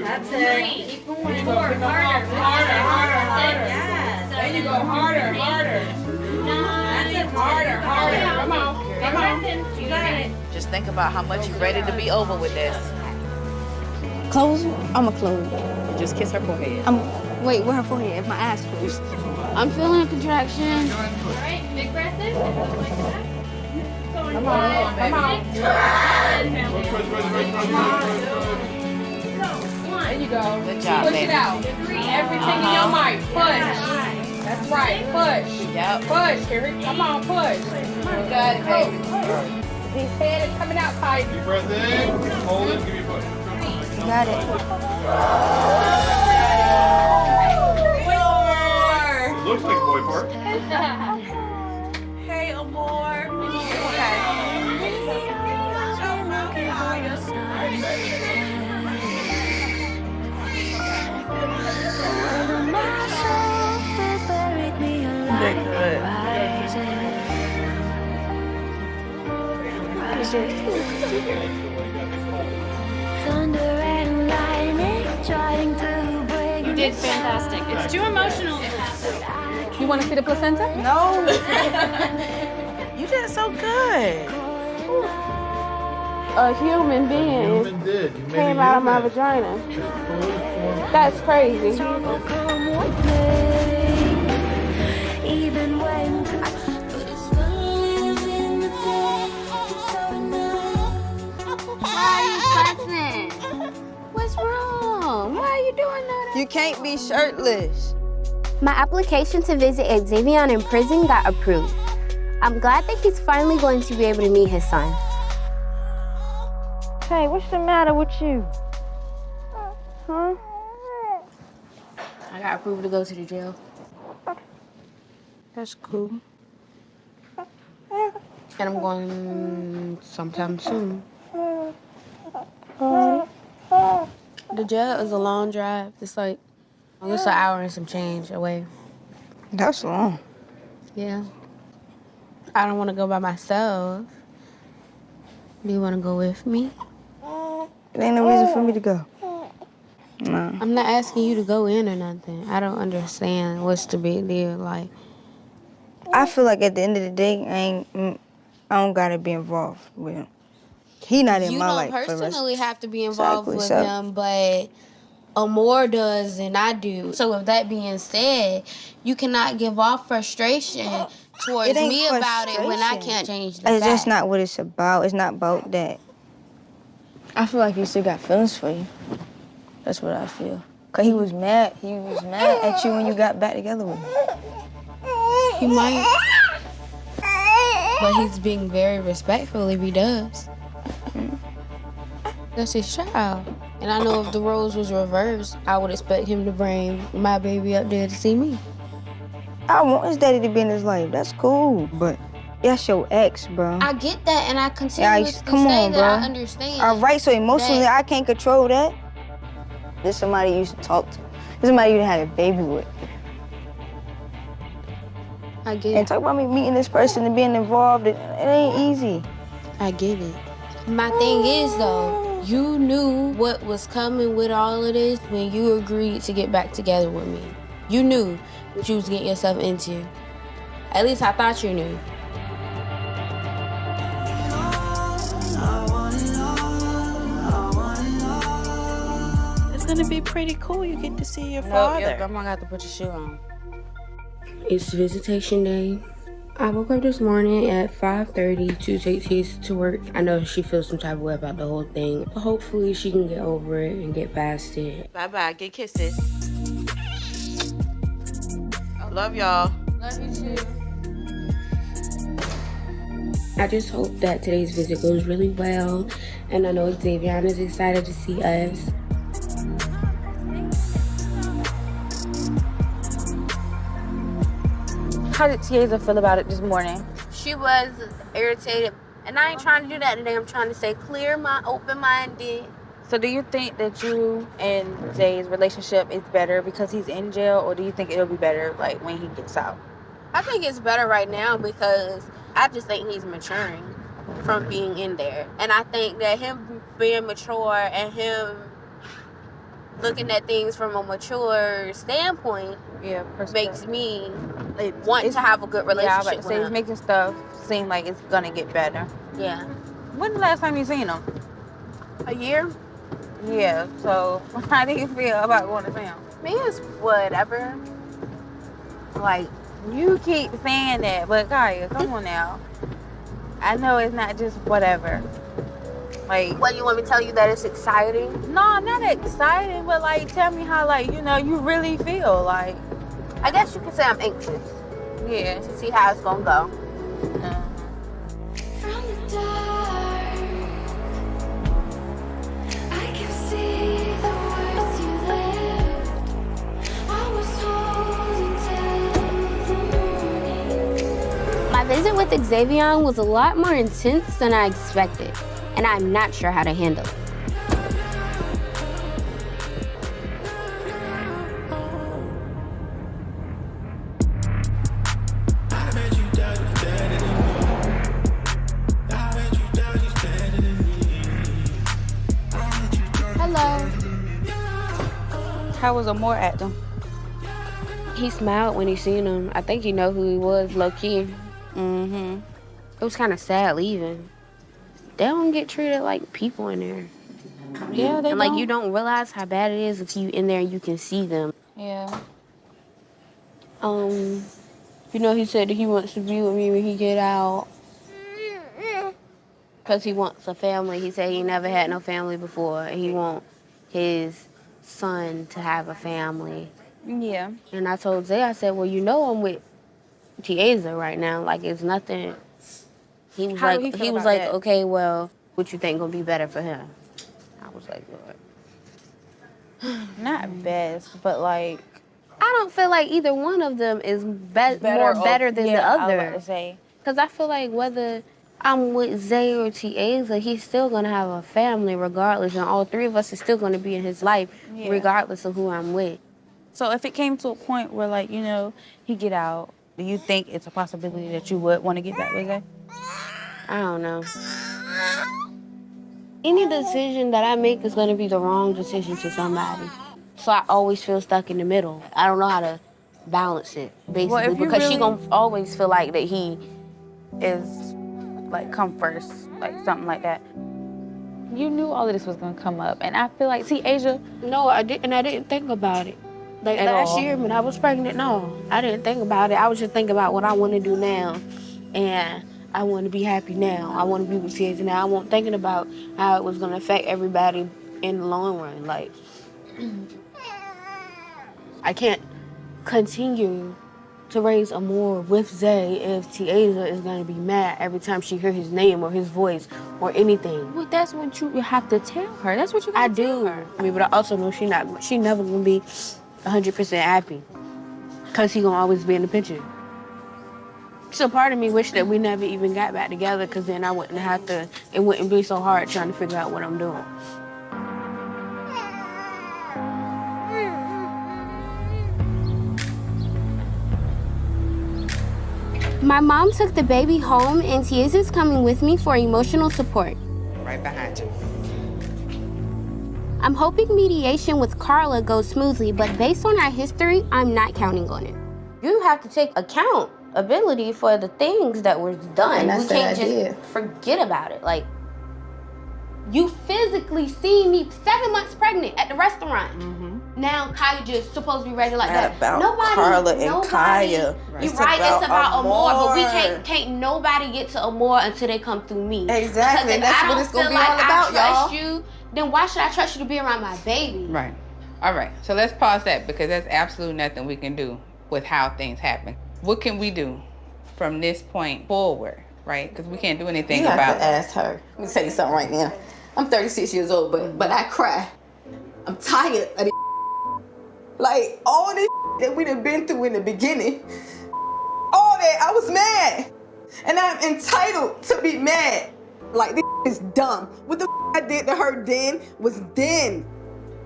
that's it. 3, keep going. 4, harder. Yes. There you go, harder. That's it. Harder. Come on. You got it. Just think about how much you're ready to be over with this. Close? I'ma close. Just kiss her forehead. Wait, where her forehead? My eyes closed. I'm feeling a contraction. All right, big breath in. Come on. There you go. Good job, Push baby. it out. Everything in your might. Push. That's right. Push. Yep. Push. Here we come on. Push. You got it, baby. His head is coming out, Kai. Deep breath in. Hold it. Give me a push. You got it. It looks like a boy part. Hey, Amor. Okay. You did fantastic. It's too emotional. You want to see the placenta? No. You did so good. A human being came out of my vagina. That's crazy. What's wrong? Why are you doing that? You can't be shirtless. My application to visit Xavier in prison got approved. I'm glad that he's finally going to be able to meet his son. Hey, what's the matter with you? Huh? I got approved to go to the jail. That's cool. And I'm going sometime soon. The jail is a long drive. It's like, it's an hour and some change away. That's long. Yeah. I don't want to go by myself. Do you want to go with me? It ain't no reason for me to go. No. I'm not asking you to go in or nothing. I don't understand what's the big deal. Like, I feel like at the end of the day, I don't gotta be involved with him. He not in my life. You don't personally have to be Exactly, involved with so. him, but Amor does and I do. So with that being said, you cannot give off frustration towards It ain't me about it when I frustration. can't change the It's just fact. not what it's about. It's not about that. I feel like he still got feelings for you. That's what I feel. Cause he was mad. He was mad at you when you got back together with him. He might. But he's being very respectful if he does. That's his child. And I know if the roles was reversed, I would expect him to bring my baby up there to see me. I want his daddy to be in his life. That's cool, but that's your ex, bro. I get that, and I Yeah, continuously come say on, that bro. I understand. All right, so emotionally, that- I can't control that. This somebody you used to talk to. This somebody you had a baby with. I get And it. talk about me meeting this person and being involved. It ain't easy. I get it. My thing is, though, you knew what was coming with all of this when you agreed to get back together with me. You knew what you was getting yourself into. At least I thought you knew. It's gonna be pretty cool. You get to see your No, father. your grandma got to put your shoe on. It's visitation day. I woke up this morning at 5:30 to take Tiz to work. I know she feels some type of way about the whole thing, but hopefully she can get over it and get past it. Bye-bye. Get kisses. Love y'all. Love you too. I just hope that today's visit goes really well, and I know Xavier is excited to see us. How did Tiaza feel about it this morning? She was irritated, and I ain't trying to do that today. I'm trying to stay clear, open-minded. So do you think that you and Jay's relationship is better because he's in jail, or do you think it'll be better like when he gets out? I think it's better right now because I just think he's maturing from being in there. And I think that him being mature and him looking at things from a mature standpoint makes me want to have a good relationship with him. It's making stuff seem like it's gonna get better. Yeah. When's the last time you seen him? A year? Yeah, so how do you feel about going to see him? Me is whatever. Like, you keep saying that, but Kayia, come on now. I know it's not just whatever. Like, what, you want me to tell you that it's exciting? No, not exciting, but like, tell me how, like, you know, you really feel. Like, I guess you could say I'm anxious. Yeah. To see how it's gonna go. From the dark, I can see the words you left. I was holding till the morning. My visit with Xavier was a lot more intense than I expected, and I'm not sure how to handle it. how was Amor acting? He smiled when he seen him. I think he know who he was, low key. Mm-hmm. It was kind of sad leaving. They don't get treated like people in there. Yeah, they and don't. like you don't realize how bad it is if you in there and you can see them. Yeah. You know, he said that he wants to be with me when he get out. Because he wants a family. He said he never had no family before. He want his son to have a family. Yeah. And I told Zay, I said, well, you know I'm with Tiaza right now. Like, it's nothing. He was How like, did he feel he was about like, that? okay, well, what you think gonna be better for him? I was like, Lord. Not best, but like, I don't feel like either one of them is better than the I was other. about to say. Because I feel like whether I'm with Zay or Tiaza, he's still going to have a family regardless. And all three of us are still going to be in his life regardless of who I'm with. So if it came to a point where, like, you know, he get out, do you think it's a possibility that you would want to get back with Zay? I don't know. Any decision that I make is going to be the wrong decision to somebody. So I always feel stuck in the middle. I don't know how to balance it, basically, because she going to always feel like that he is, like, come first, like, something like that. You knew all of this was going to come up, and I feel like, see, Asia... No, I didn't think about it. Like, At last all. year when I was pregnant, no, I didn't think about it. I was just thinking about what I want to do now, and I want to be happy now. I want to be with kids now. I wasn't thinking about how it was going to affect everybody in the long run. Like, I can't continue to raise Amor with Zay if Tiaza is going to be mad every time she hears his name or his voice or anything. Well, that's what you have to tell her. That's what you got to tell her. I mean, but I also know she never going to be 100% happy because he going to always be in the picture. So part of me wish that we never even got back together because then I wouldn't have to, it wouldn't be so hard trying to figure out what I'm doing. My mom took the baby home, and Tiesa's coming with me for emotional support. Right behind you. I'm hoping mediation with Carla goes smoothly, but based on our history, I'm not counting on it. You have to take accountability for the things that were done. And we can't just forget about it. Like, you physically seen me 7 months pregnant at the restaurant. Now Kayia just supposed to be ready like that. About Carla and Kayia. You're right, it's about Amor, but we can't nobody get to Amor until they come through me. Exactly, and that's what it's gonna be all about, y'all. Trust you, then why should I trust you to be around my baby? Right. All right, so let's pause that because there's absolutely nothing we can do with how things happen. What can we do from this point forward, right? Because we can't do anything about it. You have to ask her. Let me tell you something right now. I'm 36 years old, but I cry. I'm tired of this. Like, all this that we done been through in the beginning, all that, I was mad. And I'm entitled to be mad. Like, this is dumb. What the I did to her then was then.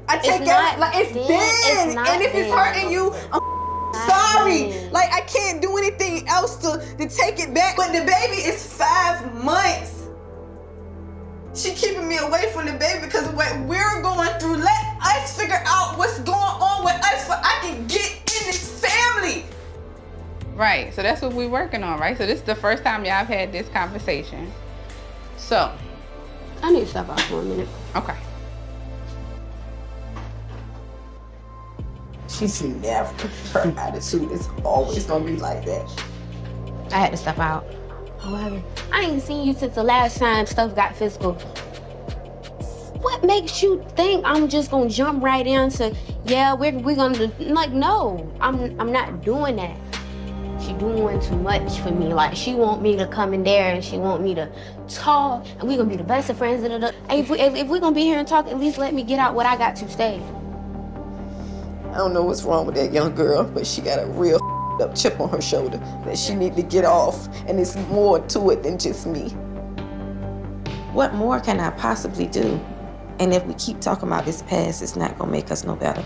I take it, like, it's then. And if it's hurting you, I'm sorry. Like, I can't do anything else to take it back. But the baby is 5 months. She keeping me away from the baby because of what we're going through. Let us figure out what's going on with us so I can get in this family. Right, so that's what we're working on, right? So this is the first time y'all have had this conversation. So. I need to step out for a minute. Okay. She's never, her attitude is always gonna be like that. I had to step out. However, I ain't seen you since the last time stuff got physical. What makes you think I'm just gonna jump right into, yeah, we're gonna do, like, no, I'm not doing that. She doing too much for me. Like, she want me to come in there and she want me to talk and we gonna be the best of friends. Hey, if we gonna be here and talk, at least let me get out what I got to say. I don't know what's wrong with that young girl, but she got a real up chip on her shoulder that she need to get off, and it's more to it than just me. What more can I possibly do? And if we keep talking about this past, it's not gonna make us no better.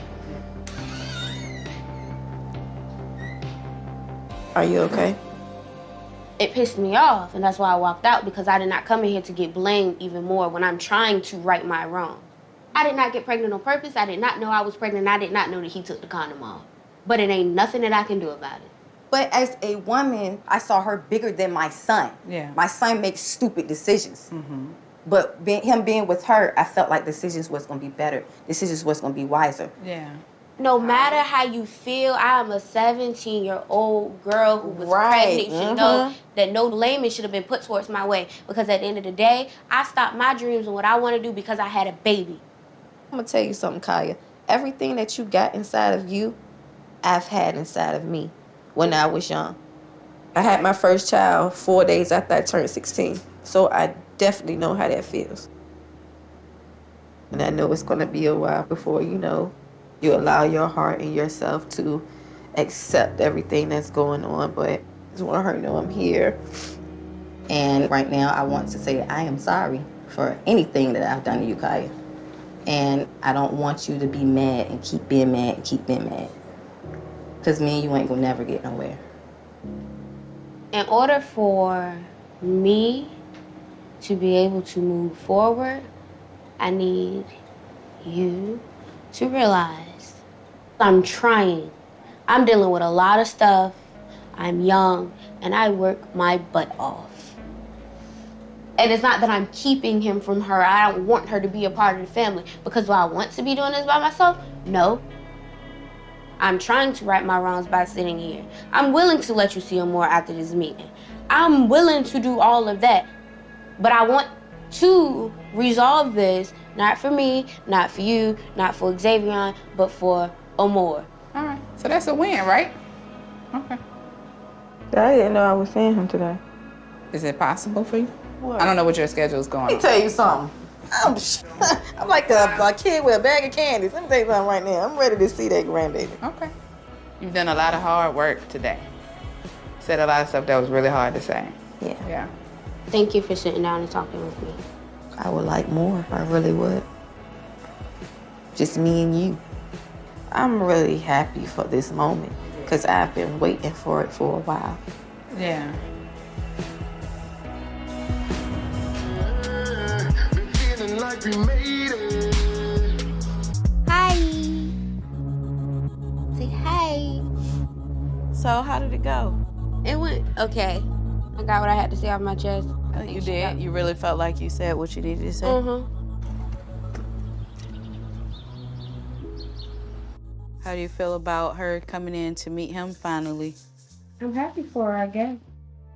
Are you okay? It pissed me off, and that's why I walked out, because I did not come in here to get blamed even more when I'm trying to right my wrong. I did not get pregnant on purpose. I did not know I was pregnant. I did not know that he took the condom off. But it ain't nothing that I can do about it. But as a woman, I saw her bigger than my son. Yeah. My son makes stupid decisions. But him being with her, I felt like decisions was gonna be better. Decisions was gonna be wiser. Yeah. No matter how you feel, I'm a 17-year-old girl who was pregnant. You should know that no layman should have been put towards my way. Because at the end of the day, I stopped my dreams and what I want to do because I had a baby. I'm gonna tell you something, Kayia. Everything that you got inside of you, I've had inside of me when I was young. I had my first child 4 days after I turned 16. So I definitely know how that feels. And I know it's gonna be a while before, you allow your heart and yourself to accept everything that's going on. But I just want her to know I'm here. And right now I want to say I am sorry for anything that I've done to you, Kayia. And I don't want you to be mad and keep being mad and keep being mad. Because me and you ain't gonna never get nowhere. In order for me to be able to move forward, I need you to realize I'm trying. I'm dealing with a lot of stuff. I'm young, and I work my butt off. And it's not that I'm keeping him from her. I don't want her to be a part of the family. Because do I want to be doing this by myself? No. I'm trying to right my wrongs by sitting here. I'm willing to let you see him more after this meeting. I'm willing to do all of that. But I want to resolve this, not for me, not for you, not for Xavier, but for Amor. All right, so that's a win, right? Okay. I didn't know I was seeing him today. Is it possible for you? What? I don't know what your schedule's going on. Let me tell you something. I'm like a kid with a bag of candies. Let me tell you something right now. I'm ready to see that grandbaby. Okay. You've done a lot of hard work today. Said a lot of stuff that was really hard to say. Yeah. Thank you for sitting down and talking with me. I would like more. I really would. Just me and you. I'm really happy for this moment because I've been waiting for it for a while. Yeah. Like we made it. Hi. Say hi. So how did it go? It went okay. I got what I had to say off my chest. You did? You really felt like you said what you needed to say? Mm-hmm. How do you feel about her coming in to meet him finally? I'm happy for her, I guess.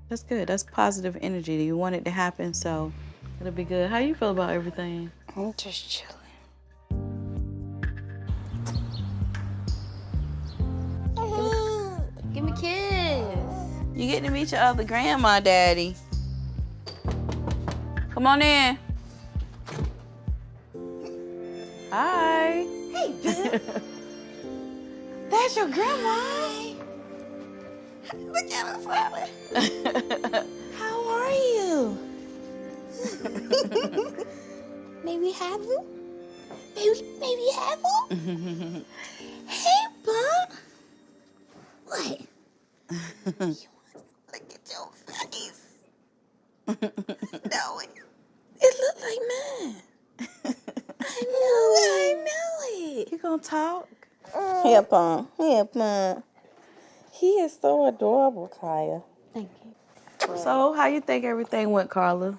That's good. That's positive energy. You want it to happen, so it'll be good. How you feel about everything? I'm just chilling. Give me a kiss. You getting to meet your other grandma, Daddy. Come on in. Hi. Hey, Bill. That's your grandma. Look at her smiling. How are you? Maybe have you? Maybe have you? Hey, Bump. What? You want to look at your face? No, it looked like mine. I know it. You gonna talk? Here, Pom. Here, Pom. He is so adorable, Kaya. Thank you. So, how you think everything went, Carla?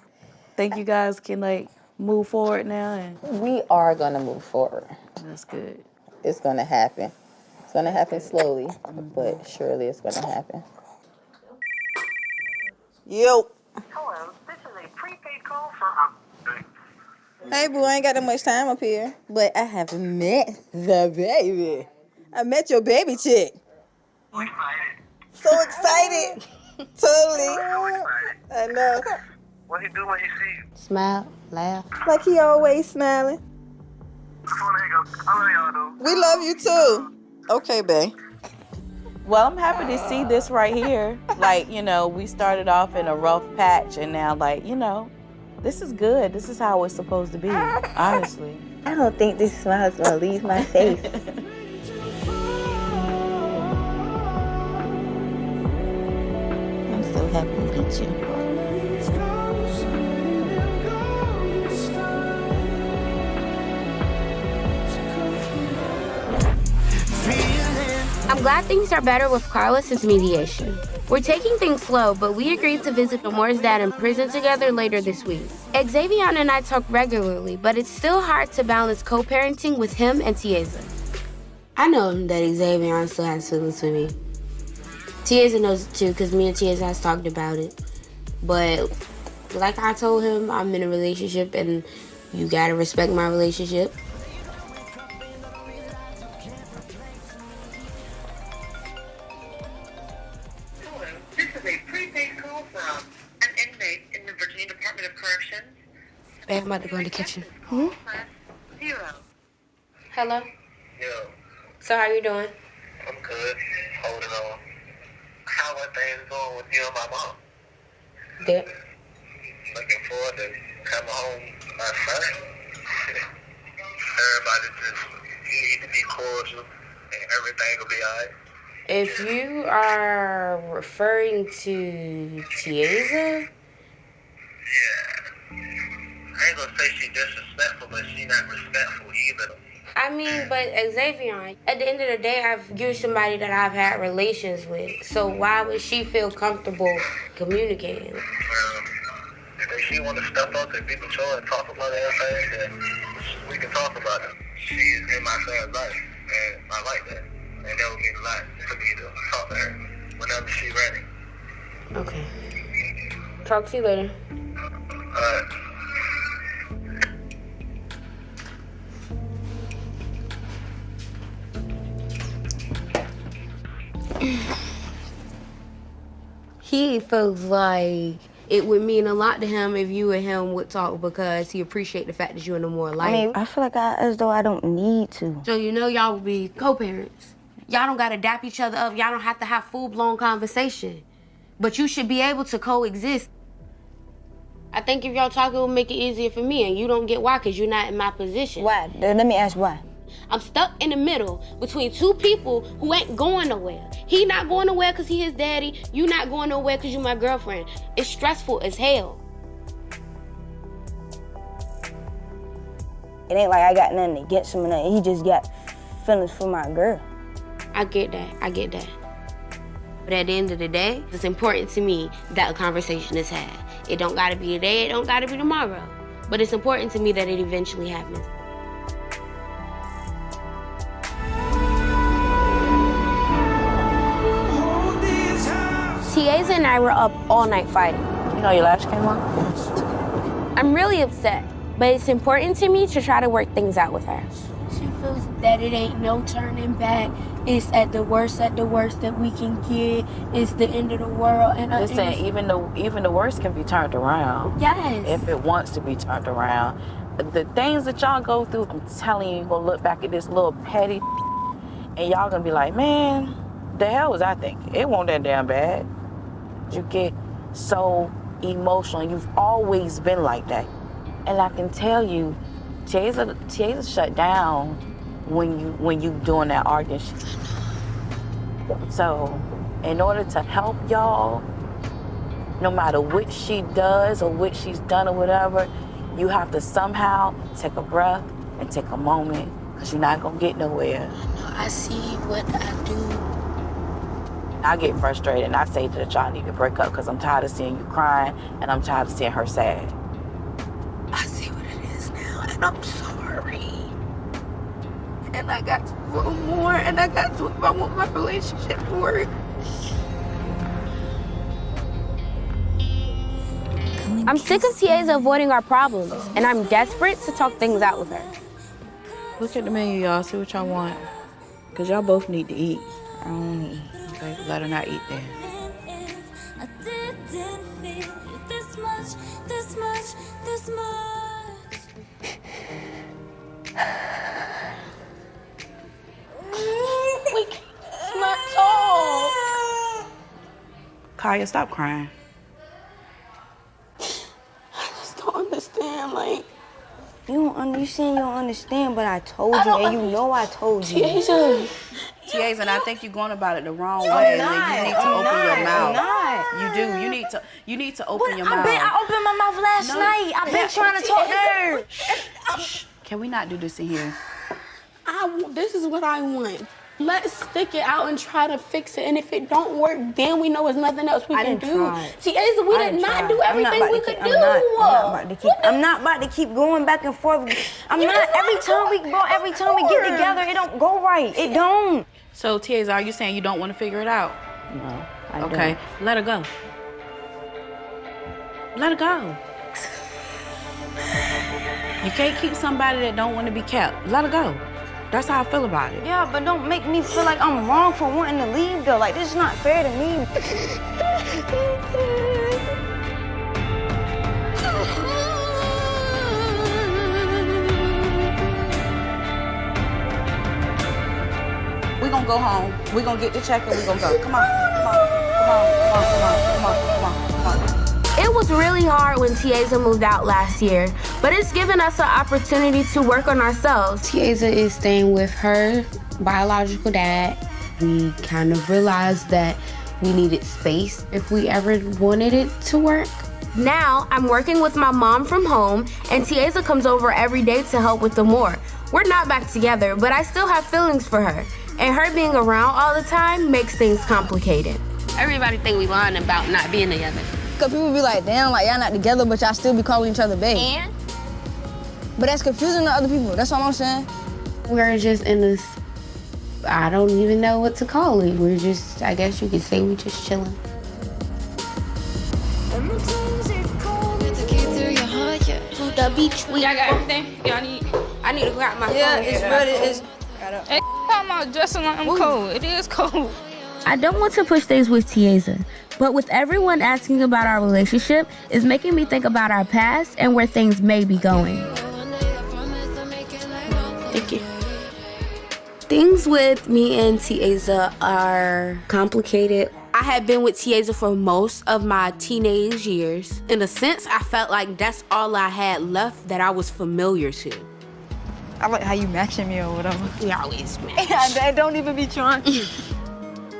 Think you guys can, like, move forward now? And We are going to move forward. that's good. It's going to happen. It's going to happen slowly, but surely it's going to happen. Yo. Hello, this is a prepaid call for Hey, boo, I ain't got that much time up here, but I have met the baby. I met your baby chick. So excited. Totally. I know. What he do when he see you? Smile, laugh. Like he always smiling. I love y'all though. We love you too. Okay, babe. Well, I'm happy to see this right here. Like, you know, we started off in a rough patch, and now, like, you know, this is good. This is how it's supposed to be, honestly. I don't think this smile is gonna leave my face. I'm so happy to meet you. I'm glad things are better with Carla since mediation. We're taking things slow, but we agreed to visit Amore's dad in prison together later this week. Xavier and I talk regularly, but it's still hard to balance co-parenting with him and Tiesa. I know that Xavier still has feelings for me. Tiesa knows it too, because me and Tiesa has talked about it. But like I told him, I'm in a relationship and you gotta respect my relationship. Babe, I'm about to go in the kitchen. Hello? Yo, So how you doing? I'm good. Holding on. How are things going with you and my mom? Good. Looking forward to coming home my son. Everybody just need to be cordial and everything will be alright. If you are referring to Tiesa, I ain't gonna say she disrespectful, but she not respectful either. I mean, but Xavier, at the end of the day, you're somebody that I've had relations with. So why would she feel comfortable communicating? If she want to step up and be mature and talk about everything, then we can talk about it. She's in my son's life, and I like that. And that would mean a lot for me to talk to her whenever she's ready. Okay. Talk to you later. Alright. He feels like it would mean a lot to him if you and him would talk because he appreciate the fact that you and him more alike. I mean, I feel like as though I don't need to. So you know y'all would be co-parents. Y'all don't gotta dap each other up. Y'all don't have to have full-blown conversation. But you should be able to coexist. I think if y'all talk, it will make it easier for me, and you don't get why, because you're not in my position. Why? Let me ask why. I'm stuck in the middle between two people who ain't going nowhere. He not going nowhere because he his daddy. You not going nowhere because you my girlfriend. It's stressful as hell. It ain't like I got nothing against him or nothing. He just got feelings for my girl. I get that. But at the end of the day, it's important to me that a conversation is had. It don't gotta be today, it don't gotta be tomorrow. But it's important to me that it eventually happens. Tiaza and I were up all night fighting. You know your lash came on? I'm really upset, but it's important to me to try to work things out with her. She feels that it ain't no turning back. It's at the worst that we can get. It's the end of the world. And Listen, even the worst can be turned around. Yes. If it wants to be turned around. The things that y'all go through, I'm telling you, you're gonna look back at this little petty and y'all gonna be like, man, the hell was I thinking? It wasn't that damn bad. You get so emotional. You've always been like that. And I can tell you, Tiaza shut down when you doing that arguing. So, in order to help y'all, no matter what she does or what she's done or whatever, you have to somehow take a breath and take a moment, because you're not gonna get nowhere. I see what I do. I get frustrated and I say that y'all need to break up because I'm tired of seeing you crying and I'm tired of seeing her sad. I see what it is now, and I'm sorry. And I got to grow more, and I got to, if I want my relationship to work. I'm sick of Tiaza avoiding our problems, and I'm desperate to talk things out with her. Look at the menu, y'all. See what y'all want. Because y'all both need to eat. I don't want to eat. Okay, let her not eat then. I didn't feel you this much. We can't talk. Kayia, stop crying. I just don't understand, like. You saying you don't understand, but I told you, and you know I told you. Tiaza, and I think you're going about it the wrong way. You need to open your mouth. You do. You need to open your mouth. I opened my mouth last night. I've been trying to talk to her. Shh. Can we not do this in here? This is what I want. Let's stick it out and try to fix it. And if it don't work, then we know there's nothing else we can do. Tiaza, we did not do everything we could do. I'm not about to keep going back and forth. Every time we get together, it don't go right. It don't. So, Tiaza, are you saying you don't want to figure it out? No, I don't. Okay, let her go. Let her go. You can't keep somebody that don't want to be kept. Let her go. That's how I feel about it. Yeah, but don't make me feel like I'm wrong for wanting to leave, though. Like, this is not fair to me. We're gonna go home. We're gonna get the check and we're gonna go. Come on. It was really hard when Tiaza moved out last year, but it's given us an opportunity to work on ourselves. Tiaza is staying with her biological dad. We kind of realized that we needed space if we ever wanted it to work. Now, I'm working with my mom from home, and Tiaza comes over every day to help with the more. We're not back together, but I still have feelings for her, and her being around all the time makes things complicated. Everybody think we lying about not being together. Because people be like, damn, like y'all not together, but y'all still be calling each other babe. And? But that's confusing to other people. That's all I'm saying. We're just in this, I don't even know what to call it. We're just, I guess you could say we're just chilling. The beach. Y'all got everything? I need to grab my phone. Yeah, it's ready. Hey, I'm not dressing like I'm cold. It is cold. I don't want to push things with Tiaza, but with everyone asking about our relationship is making me think about our past and where things may be going. Thank you. Things with me and Tiaza are complicated. I had been with Tiaza for most of my teenage years. In a sense, I felt like that's all I had left that I was familiar to. I like how you matching me or whatever. We always match. I don't even be trying.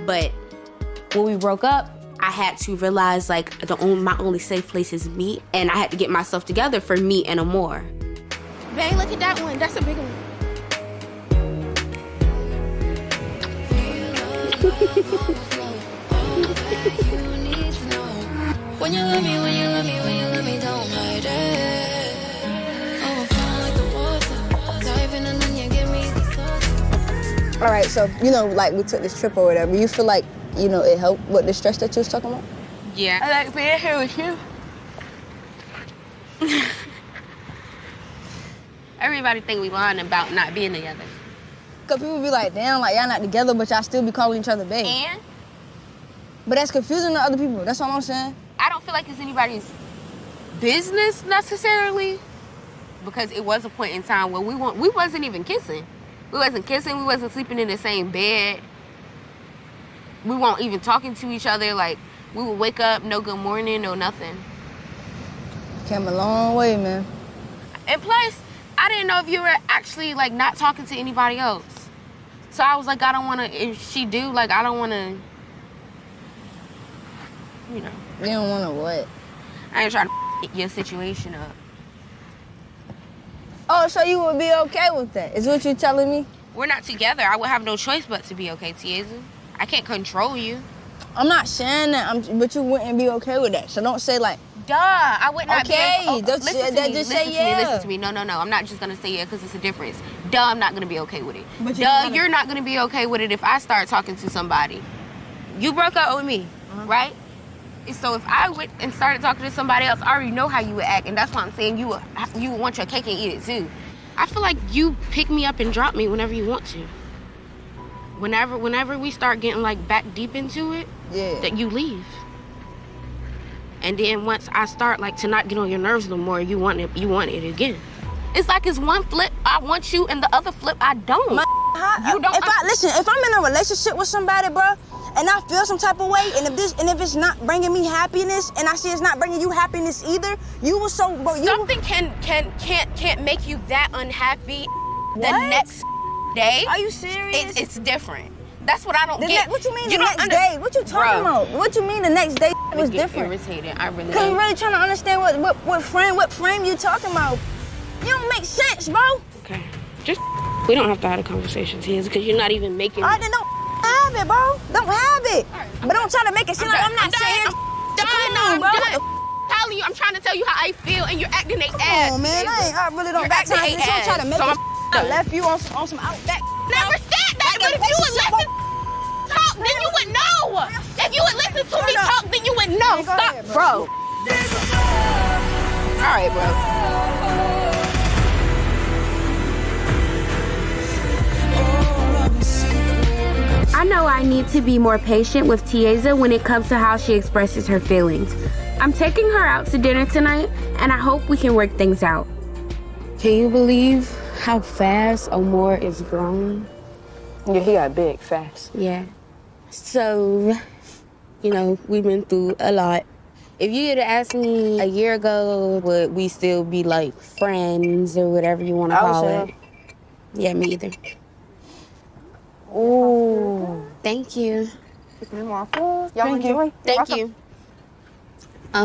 But when we broke up, I had to realize like my only safe place is me, and I had to get myself together for me and more. Babe, look at that one. That's a big one. When you love me, when you love me, when you love me, don't hide it. Overflowing like the water, diving and then you give me the sauce. All right, so, you know, like we took this trip or whatever. You feel like, you know, it helped with the stress that you was talking about? Yeah. I like being here with you. Everybody think we lying about not being together. Cause people be like, damn, like y'all not together, but y'all still be calling each other babe. And? But that's confusing to other people. That's all I'm saying. I don't feel like it's anybody's business necessarily, because it was a point in time where we wasn't even kissing. We wasn't kissing. We wasn't sleeping in the same bed. We weren't even talking to each other. Like, we would wake up, no good morning, no nothing. Came a long way, man. And plus, I didn't know if you were actually like not talking to anybody else. So I was like, I don't want to. If she do, like, I don't want to. You know. You don't want to what? I ain't trying to get your situation up. Oh, so you would be okay with that? Is what you telling me? We're not together. I would have no choice but to be okay, Tiaza. I can't control you. I'm not saying that, but you wouldn't be okay with that. So don't say like, duh, I would not okay, be okay. Listen to me. No. I'm not just gonna say yeah because it's a difference. Duh, I'm not gonna be okay with it. But you're not gonna be okay with it if I start talking to somebody. You broke up with me, right? And so if I went and started talking to somebody else, I already know how you would act, and that's why I'm saying you would want your cake and eat it too. I feel like you pick me up and drop me whenever you want to. Whenever we start getting like back deep into it, that you leave. And then once I start like to not get on your nerves no more, you want it again. It's like it's one flip I want you and the other flip I don't. You don't. If I'm in a relationship with somebody, bro, and I feel some type of way, and if it's not bringing me happiness, and I see it's not bringing you happiness either, something can't make you that unhappy the next day. Are you serious? It's different. That's what I don't get. What you mean the next day? What you talking about? What you mean the next day was different? Irritated. I really. Cause I'm really trying to understand what frame you talking about. You don't make sense, bro. Okay, just we don't have to have a conversation here because you're not even making. I don't have it, bro. Don't have it. But don't try to make it seem like I'm not saying. I'm done. Telling you, I'm trying to tell you how I feel, and you're acting they ass. Oh man, I really don't got time for this. Don't try to make it. I left you on some outback. Never said that, but if you would listen talk, then you would know. If you would listen to me talk, then you would know. Stop, bro. All right, bro. I know I need to be more patient with Tiaza when it comes to how she expresses her feelings. I'm taking her out to dinner tonight, and I hope we can work things out. Can you believe how fast Omar is growing? Yeah, he got big fast. Yeah. So, you know, we've been through a lot. If you had asked me a year ago, would we still be like friends or whatever you want to call it? Yeah, me either. Ooh. Thank you. Y'all enjoy? Thank you. I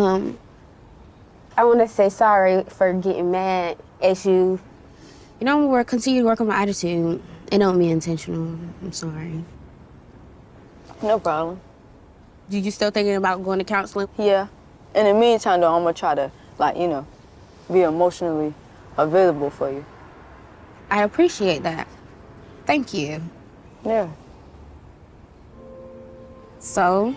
want to say sorry for getting mad at you. You know, I'm gonna continue to work on my attitude. It don't be intentional. I'm sorry. No problem. You still thinking about going to counseling? Yeah. In the meantime, though, I'm gonna try to, like, you know, be emotionally available for you. I appreciate that. Thank you. Yeah. So,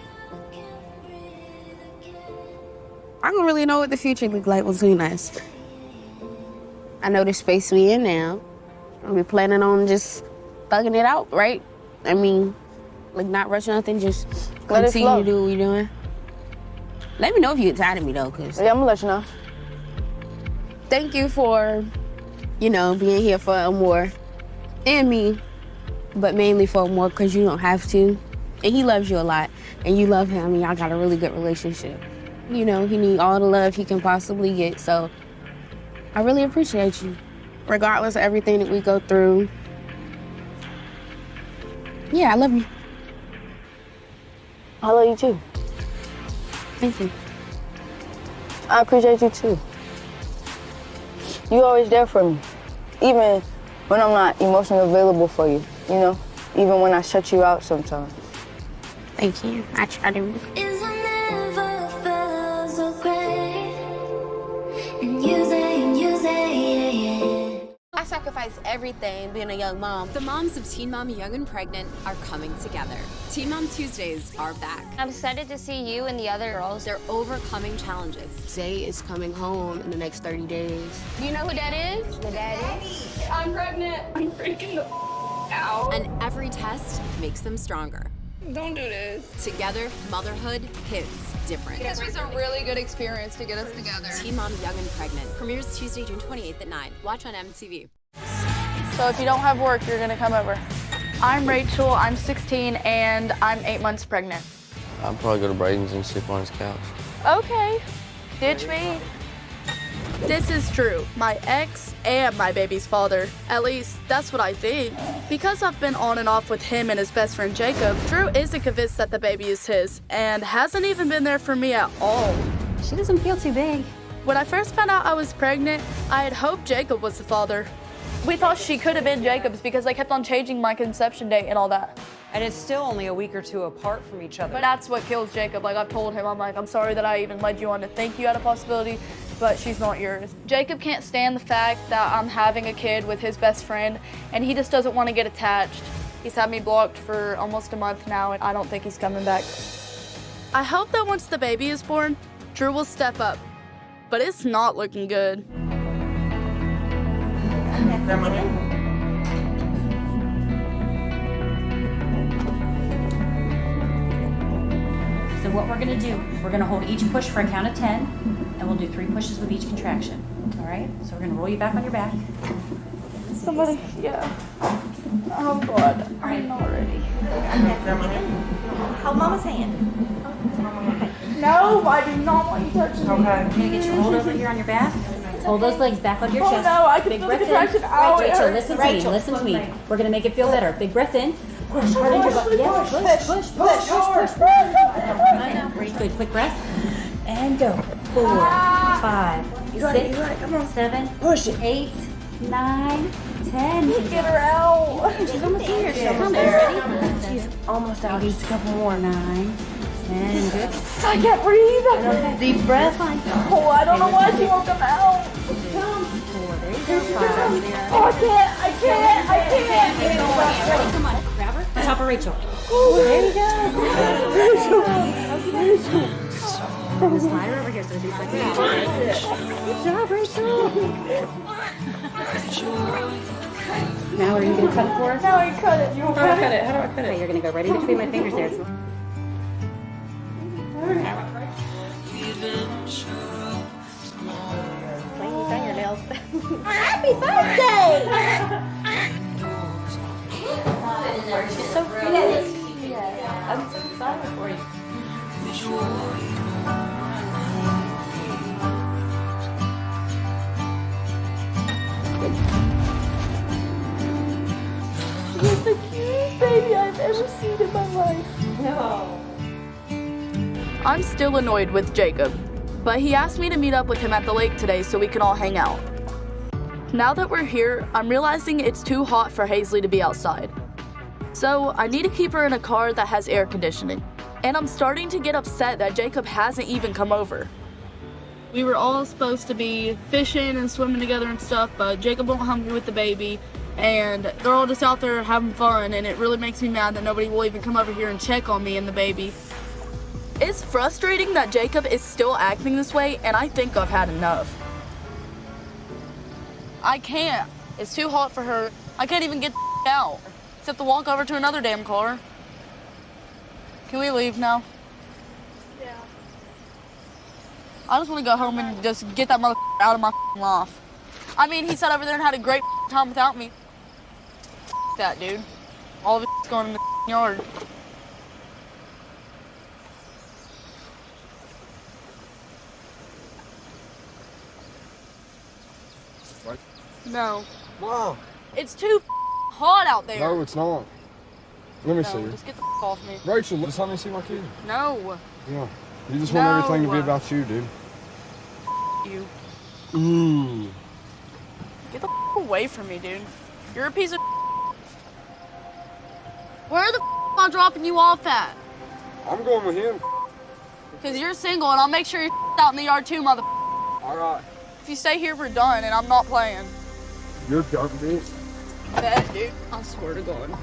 I don't really know what the future look like between us. I know the space we in now. We're planning on just thugging it out, right? I mean, like not rushing nothing, just continue to do what we're doing. Let me know if you get tired of me though, cause yeah, I'm gonna let you know. Thank you for, you know, being here for Amor and me, but mainly for Amor because you don't have to. And he loves you a lot, and you love him, and y'all got a really good relationship. You know, he needs all the love he can possibly get, so I really appreciate you. regardless of everything that we go through. Yeah, I love you. I love you too. Thank you. I appreciate you too. You always there for me, even when I'm not emotionally available for you, you know? Even when I shut you out sometimes. Thank you. I try to. I sacrificed everything being a young mom. The moms of Teen Mom Young and Pregnant are coming together. Teen Mom Tuesdays are back. I'm excited to see you and the other girls. They're overcoming challenges. Zay is coming home in the next 30 days. Do you know who that is? The daddy. I'm pregnant. I'm freaking out. And every test makes them stronger. Don't do this. Together, motherhood hits different. This was a really good experience to get us together. Teen Mom Young and Pregnant premieres Tuesday, June 28th at 9. Watch on MTV. So if you don't have work, you're gonna come over. I'm Rachel, I'm 16, and I'm 8 months pregnant. I'll probably go to Braden's and sleep on his couch. Okay, ditch me. This is Drew, my ex and my baby's father. At least, that's what I think. Because I've been on and off with him and his best friend Jacob, Drew isn't convinced that the baby is his, and hasn't even been there for me at all. She doesn't feel too big. When I first found out I was pregnant, I had hoped Jacob was the father. We thought she could have been Jacob's because they kept on changing my conception date and all that. And it's still only a week or two apart from each other. But that's what kills Jacob. Like I've told him, I'm like, I'm sorry that I even led you on to think you had a possibility, but she's not yours. Jacob can't stand the fact that I'm having a kid with his best friend, and he just doesn't want to get attached. He's had me blocked for almost a month now, and I don't think he's coming back. I hope that once the baby is born, Drew will step up, but it's not looking good. So what we're gonna do, we're gonna hold each push for a count of 10, and we'll do 3 pushes with each contraction. All right? So we're gonna roll you back on your back. Somebody, yeah. Oh God, I'm not ready. Hold Mama's hand. No, I do not want you touching me. Okay. We're gonna get you rolled over here on your back. Hold those legs back on your chest. Oh no, I can Big feel the breath contraction. in. Ow, Right, it Rachel, hurts. listen to me. Listen to me. We're gonna make it feel better. Big breath in. Push hard into your butt. Yes, push. I know. Good. Quick breath. And go. 4, 5, 6, 7, 8, 9, 10. Get her out. She's almost here. She's almost there. She's almost out. Just a couple more. 9, 10. Good. I can't breathe. Okay. Deep breath. Oh, I don't know why she won't come out. 4. There you go. 5. Oh, I can't. Ready? Come on. Grab her. On top of Rachel. Oh, There you go. Rachel. Just slide her over here so she's like that. Good job, Rachel. Now are you going to cut it for us? Now I cut it. You How do I cut it? How do I cut it? Okay, you're going to go right in between my fingers there. You've done your nails. Happy birthday! She's so pretty. Yeah, I'm so excited for you. You're the cutest baby I've ever seen in my life. No. I'm still annoyed with Jacob, but he asked me to meet up with him at the lake today so we can all hang out. Now that we're here, I'm realizing it's too hot for Hazley to be outside. So I need to keep her in a car that has air conditioning. And I'm starting to get upset that Jacob hasn't even come over. We were all supposed to be fishing and swimming together and stuff, but Jacob won't help me with the baby. And they're all just out there having fun, and it really makes me mad that nobody will even come over here and check on me and the baby. It's frustrating that Jacob is still acting this way, and I think I've had enough. I can't. It's too hot for her. I can't even get the out, except to walk over to another damn car. Can we leave now? Yeah. I just want to go home and just get that mother out of my life. I mean, he sat over there and had a great time without me. That dude. All of it's going in the yard. No. Wow. It's too hot out there. No, it's not. Let me see her. Just get the off me. Rachel, just let me see my kid. No. Yeah. You just want everything to be about you, dude. You. Ooh. Get the away from me, dude. You're a piece of. Where the am I dropping you off at? I'm going with him. Because you're single, and I'll make sure you're out in the yard too, mother. All right. If you stay here, we're done, and I'm not playing. You're done, dude. Bet, dude. I swear to God.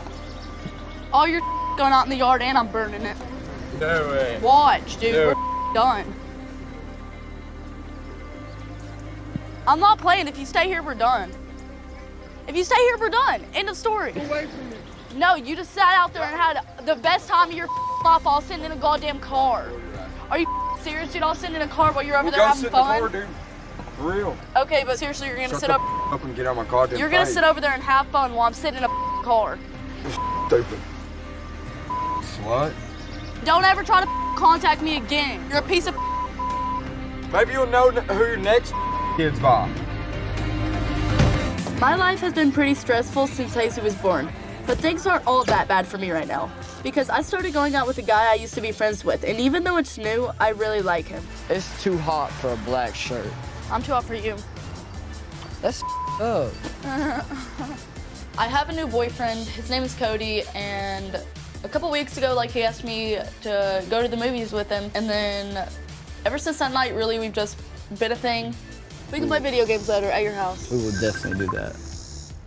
All your going out in the yard, and I'm burning it. No way. Watch, dude. No. We're done. I'm not playing. If you stay here, we're done. If you stay here, we're done. End of story. Get away from me. No, you just sat out there and had the best time of your life all sitting in a goddamn car. Are you serious, dude? I'll sit in a car while you're over there having fun? Go sit in the car, dude. For real. Okay, but seriously, you're gonna sit up and get out my goddamn You're gonna face. sit over there and have fun while I'm sitting in a car. Stupid. Slut. Don't ever try to contact me again. You're a piece of. Maybe you'll know who your next kid's by. My life has been pretty stressful since Casey was born, but things aren't all that bad for me right now because I started going out with a guy I used to be friends with, and even though it's new, I really like him. It's too hot for a black shirt. I'm too hot for you. That's up. I have a new boyfriend. His name is Cody, and a couple weeks ago, like, he asked me to go to the movies with him, and then ever since that night, really, we've just been a thing. We can play video games later at your house. We will definitely do that.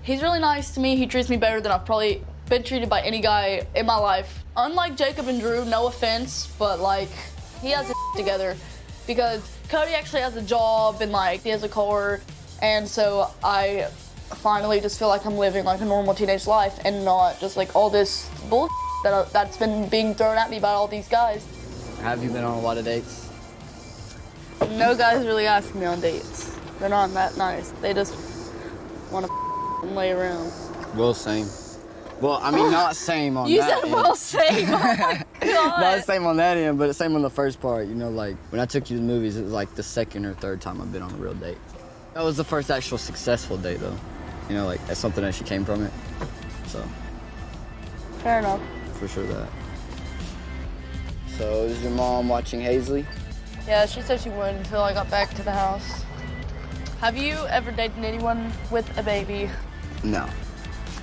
He's really nice to me. He treats me better than I've probably been treated by any guy in my life. Unlike Jacob and Drew, no offense, but like, he has it together because Cody actually has a job and like, he has a car, and so I finally just feel like I'm living like a normal teenage life and not just like all this bullshit that's been being thrown at me by all these guys. Have you been on a lot of dates? No guys really ask me on dates. They're not that nice. They just want to lay around. Well, same. Well, I mean, not same on You that said end. well, same. Oh my God. Not same on that end, but same on the first part. You know, like, when I took you to the movies, it was like the second or third time I've been on a real date. That was the first actual successful date, though. You know, like, that's something that she came from it. So. Fair enough. For sure that. So, is your mom watching Hazley? Yeah, she said she would until I got back to the house. Have you ever dated anyone with a baby? No.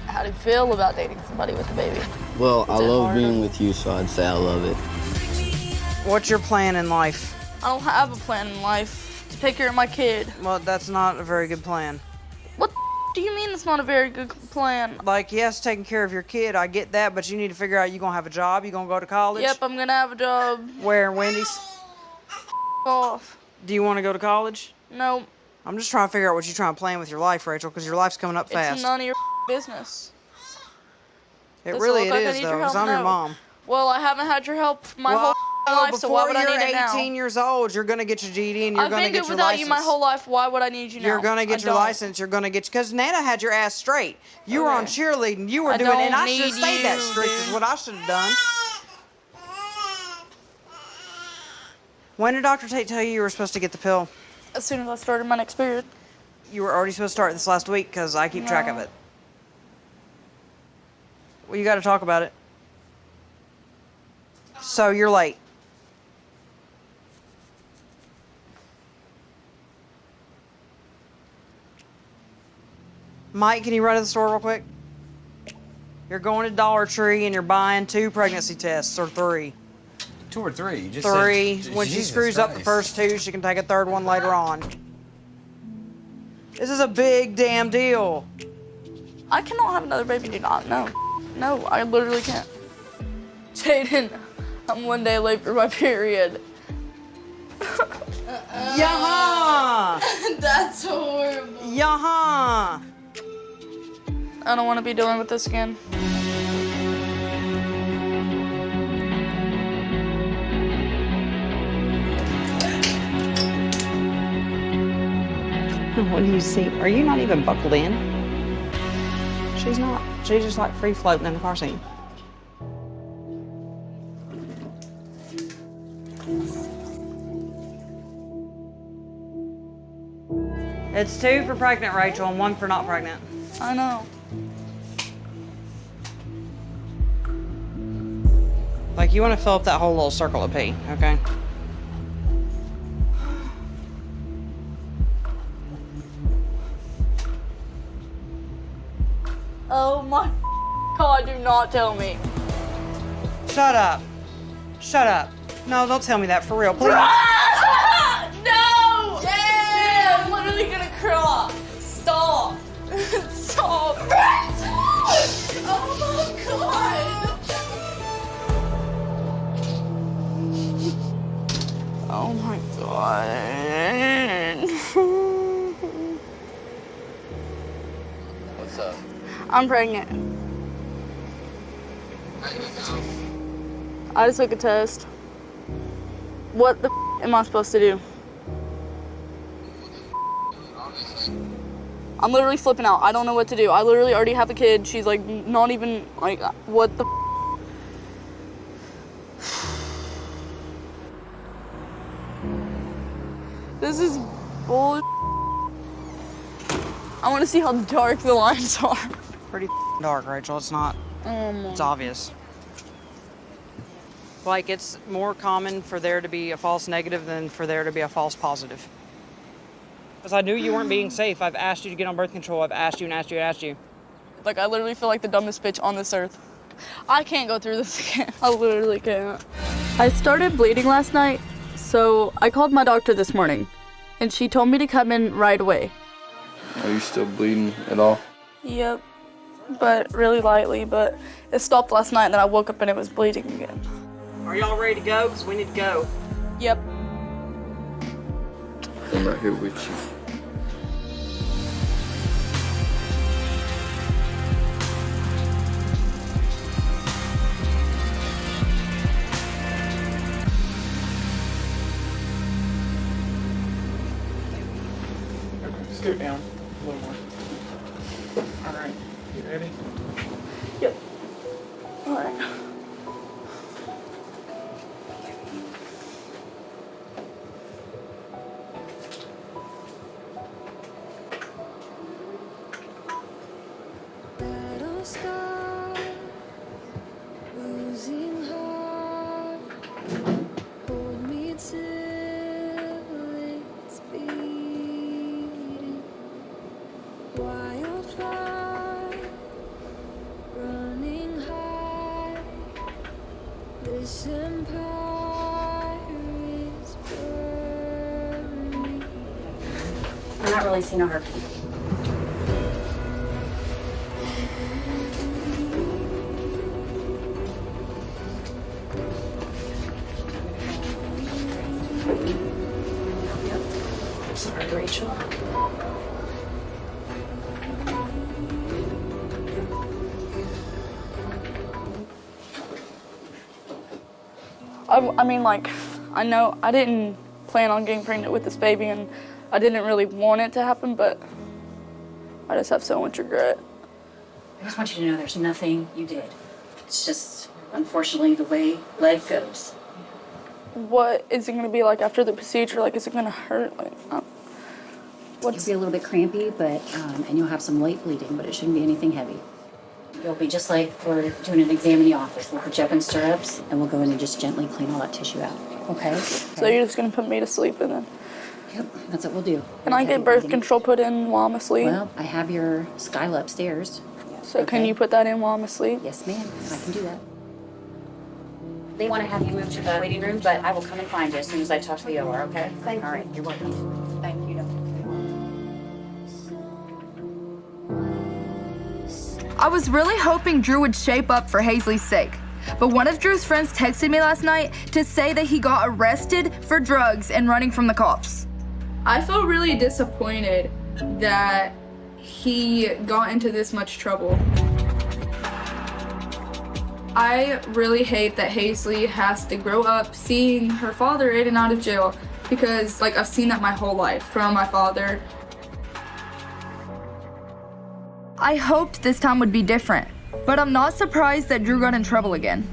How do you feel about dating somebody with a baby? Well, Is I it love hard? being with you, so I'd say I love it. What's your plan in life? I don't have a plan in life to take care of my kid. Well, that's not a very good plan. What do you mean it's not a very good plan? Like, yes, taking care of your kid, I get that, but you need to figure out you gonna have a job, you gonna go to college? Yep, I'm gonna have a job. Where, Wendy's? Off. Do you want to go to college? No. I'm just trying to figure out what you're trying to plan with your life, Rachel, because your life's coming up fast. It's none of your business. It Does really look like I is, need though, your because help? I'm your No. mom. Well, I haven't had your help my whole life, so why would I need it now? Before you're 18 years old, you're going to get your GED and you're I've going to been get good your without license. you my whole life. Why would I need you now? You're going to get I your don't. license. You're going to get, because Nana had your ass straight. You were on Okay. cheerleading. You were I doing, and don't I should have need stayed that you, strict is dude. what I should have done. When did Dr. Tate tell you were supposed to get the pill? As soon as I started my next period. You were already supposed to start this last week because I keep track of No. it. Well, you got to talk about it. So you're late. Mike, can you run to the store real quick? You're going to Dollar Tree and you're buying 2 pregnancy tests, or 3. 2 or 3? You just 3. said, When she Jesus screws up the Christ. first 2, she can take a 3rd one later on. This is a big damn deal. I cannot have another baby, dude. No. No, I literally can't. Jaden, I'm 1 day late for my period. Yaha! That's horrible. Yaha! I don't want to be dealing with this again. What do you see? Are you not even buckled in? She's not. She's just like free floating in the car seat. It's 2 for pregnant, Rachel, and 1 for not pregnant. I know. Like, you want to fill up that whole little circle of pee, okay? Oh my God, do not tell me. Shut up. Shut up. No, don't tell me that for real, please. No! Yeah! I'm literally gonna cry. Stop. Stop. Oh my God. Oh my God. What's up? I'm pregnant. I just took a test. What the am I supposed to do? I'm literally flipping out. I don't know what to do. I literally already have a kid. She's like not even like, what the This is bull. I want to see how dark the lines are. Pretty dark, Rachel. It's not. It's obvious. Like, it's more common for there to be a false negative than for there to be a false positive. Because I knew you weren't being safe. I've asked you to get on birth control. I've asked you and asked you and asked you. Like, I literally feel like the dumbest bitch on this earth. I can't go through this again. I literally can't. I started bleeding last night, so I called my doctor this morning, and she told me to come in right away. Are you still bleeding at all? Yep, but really lightly, but it stopped last night, and then I woke up and it was bleeding again. Are y'all ready to go? Because we need to go. Yep. I'm right here with you. Scoot down a little more. All right, you ready? Yep. All right. I'm not really seeing a heartbeat. Sorry, Rachel. I mean, like, I know I didn't plan on getting pregnant with this baby, and I didn't really want it to happen, but I just have so much regret. I just want you to know there's nothing you did. It's just, unfortunately, the way life goes. What is it gonna be like after the procedure? Like, is it gonna hurt? Like, It'll be a little bit crampy, but and you'll have some light bleeding, but it shouldn't be anything heavy. You'll be just like we're doing an exam in the office. We'll put you up in stirrups, and we'll go in and just gently clean all that tissue out. Okay? So you're just gonna put me to sleep and then? Yep, that's what we'll do. Can I get birth control put in while I'm asleep? Well, I have your Skyla upstairs. So can you put that in while I'm asleep? Yes, ma'am. I can do that. They want to have you move to the waiting room, but I will come and find you as soon as I talk to the OR, okay? Thank you. All right, you're welcome. Thank you. I was really hoping Drew would shape up for Hazley's sake, but one of Drew's friends texted me last night to say that he got arrested for drugs and running from the cops. I felt really disappointed that he got into this much trouble. I really hate that Hazley has to grow up seeing her father in and out of jail because, like, I've seen that my whole life from my father. I hoped this time would be different, but I'm not surprised that Drew got in trouble again.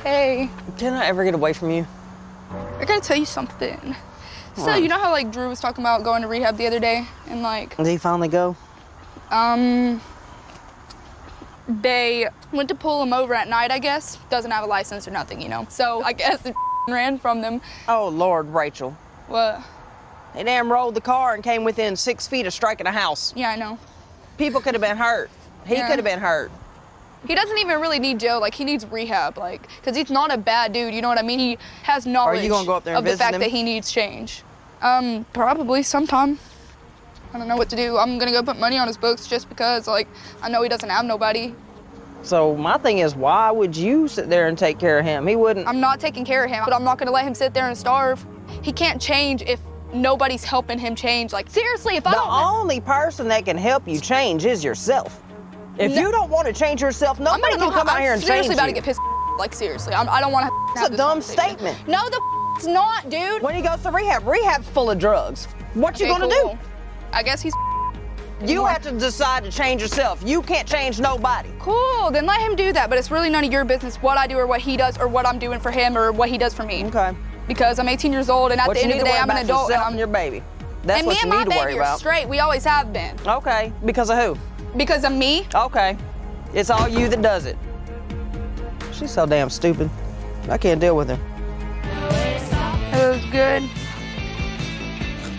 Hey. Can I ever get away from you? gotta tell you something. So, you know how, like, Drew was talking about going to rehab the other day? And, like... Did he finally go? They went to pull him over at night, I guess. Doesn't have a license or nothing, you know? So, I guess it ran from them. Oh, Lord, Rachel. What? They damn rolled the car and came within 6 feet of striking a house. Yeah, I know. People could have been hurt. He could have been hurt. He doesn't even really need jail. Like, he needs rehab, like, because he's not a bad dude, you know what I mean? He has knowledge Are you gonna go up there and of the visit fact him? that he needs change. Probably sometime. I don't know what to do. I'm gonna go put money on his books just because, like, I know he doesn't have nobody. So my thing is, why would you sit there and take care of him? He wouldn't. I'm not taking care of him, but I'm not gonna let him sit there and starve. He can't change if nobody's helping him change. Like, seriously, if I don't... The only person that can help you change is yourself. If you don't want to change yourself, nobody can come out here and change you. I'm seriously about to get pissed. Like, seriously, I don't want to have It's a dumb statement. No, it's not, dude. When he goes to rehab's full of drugs. What you gonna do? I guess he's... You have to decide to change yourself. You can't change nobody. Cool, then let him do that, but it's really none of your business what I do or what he does or what I'm doing for him or what he does for me. Okay. Because I'm 18 years old and at the end of the day, I'm an adult. And I'm your baby. That's what you need to worry about. And me and my baby are straight. We always have been. Okay, because of who? Because of me. Okay, it's all you that does it. She's so damn stupid. I can't deal with her. It was good.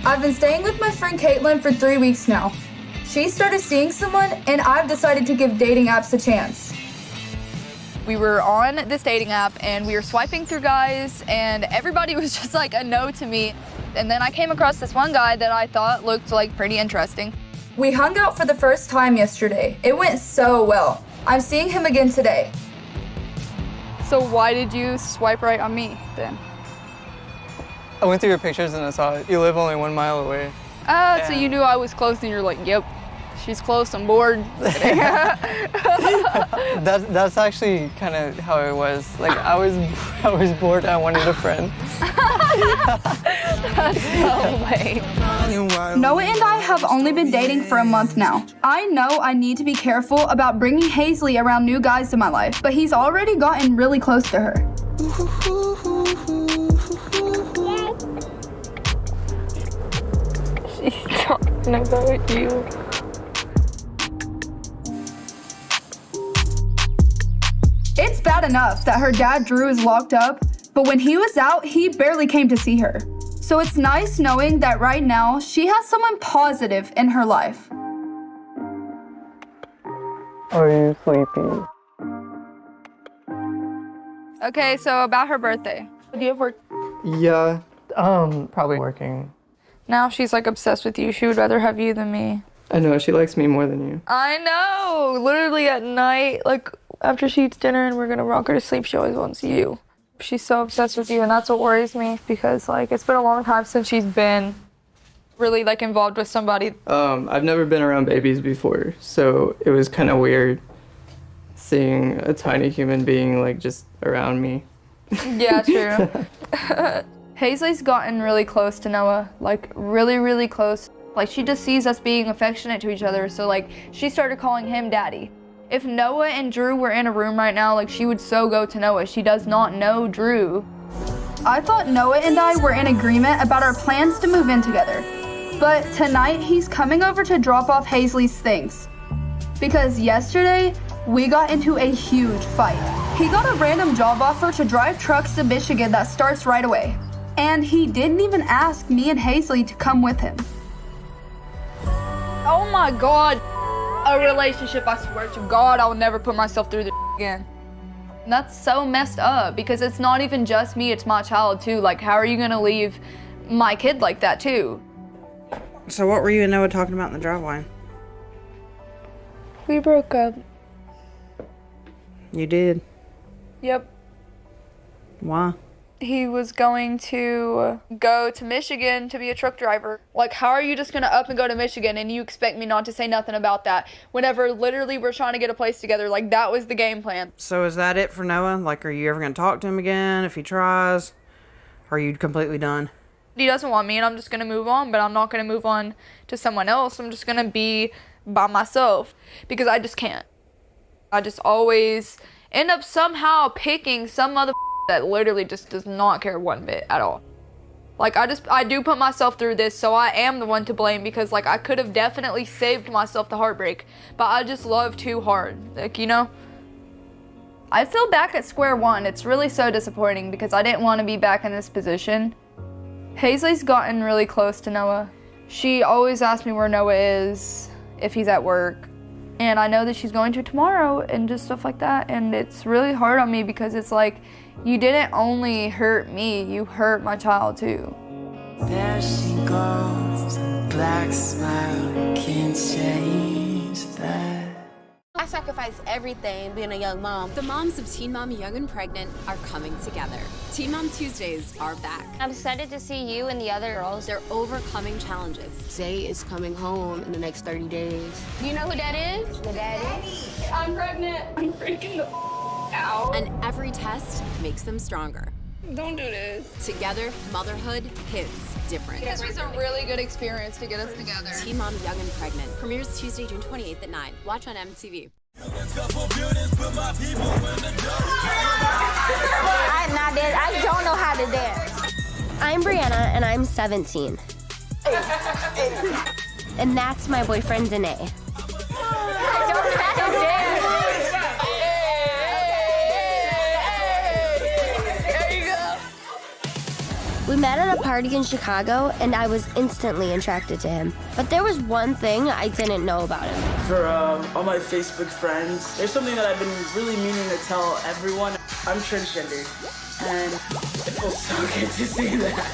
I've been staying with my friend Catelynn for 3 weeks now. She started seeing someone, and I've decided to give dating apps a chance. We were on this dating app, and we were swiping through guys, and everybody was just like a no to me. And then I came across this one guy that I thought looked like pretty interesting. We hung out for the first time yesterday. It went so well. I'm seeing him again today. So why did you swipe right on me, then? I went through your pictures and I saw it. You live only 1 mile away. Oh, so you knew I was close and you're like, yep, she's close, I'm bored. That's actually kind of how it was. Like, I was bored, I wanted a friend. That's so lame. Noah and I have only been dating for a month now. I know I need to be careful about bringing Hazley around new guys in my life, but he's already gotten really close to her. She's talking about you. It's bad enough that her dad Drew is locked up, but when he was out, he barely came to see her. So it's nice knowing that right now, she has someone positive in her life. Are you sleepy? Okay, so about her birthday. Do you have work? Yeah, probably working. Now she's like obsessed with you. She would rather have you than me. I know, she likes me more than you. I know! Literally at night, like after she eats dinner and we're gonna rock her to sleep, she always wants you. She's so obsessed with you, and that's what worries me because like it's been a long time since she's been really like involved with somebody. I've never been around babies before, so it was kind of weird seeing a tiny human being like just around me. Yeah, true. Hazley's gotten really close to Noah, like really, really close. Like she just sees us being affectionate to each other, so like she started calling him daddy. If Noah and Drew were in a room right now, like she would so go to Noah. She does not know Drew. I thought Noah and I were in agreement about our plans to move in together. But tonight he's coming over to drop off Hazley's things. Because yesterday, we got into a huge fight. He got a random job offer to drive trucks to Michigan that starts right away. And he didn't even ask me and Hazley to come with him. Oh my God. A relationship, I swear to God, I will never put myself through this again. And that's so messed up because it's not even just me, it's my child too. Like, how are you gonna leave my kid like that too? So what were you and Noah talking about in the driveway? We broke up. You did? Yep. Why? He was going to go to Michigan to be a truck driver. Like, how are you just gonna up and go to Michigan and you expect me not to say nothing about that whenever literally we're trying to get a place together? Like, that was the game plan. So is that it for Noah? Like, are you ever gonna talk to him again if he tries? Or are you completely done? He doesn't want me and I'm just gonna move on, but I'm not gonna move on to someone else. I'm just gonna be by myself because I just can't. I just always end up somehow picking some other that literally just does not care one bit at all. Like, I do put myself through this, so I am the one to blame because, like, I could have definitely saved myself the heartbreak, but I just love too hard, like, you know? I feel back at square one. It's really so disappointing because I didn't want to be back in this position. Hazley's gotten really close to Noah. She always asks me where Noah is, if he's at work, and I know that she's going to tomorrow and just stuff like that, and it's really hard on me because it's like, you didn't only hurt me, you hurt my child too. There she goes, black smile, can't change that. I sacrificed everything being a young mom. The moms of Teen Mom Young and Pregnant are coming together. Teen Mom Tuesdays are back. I'm excited to see you and the other girls. They're overcoming challenges. Zay is coming home in the next 30 days. You know who that is? The daddy. I'm pregnant. I'm freaking the out. And every test makes them stronger. Don't do this. Together, motherhood hits different. This was a really good experience to get us together. Teen Mom Young and Pregnant premieres Tuesday, June 28th at 9. Watch on MTV. I'm not dead. I don't know how to dance. I'm Brianna, and I'm 17. And that's my boyfriend, Danae. I don't know how to dance. We met at a party in Chicago, and I was instantly attracted to him. But there was one thing I didn't know about him. For all my Facebook friends, there's something that I've been really meaning to tell everyone. I'm transgender, and it feels so good to see that.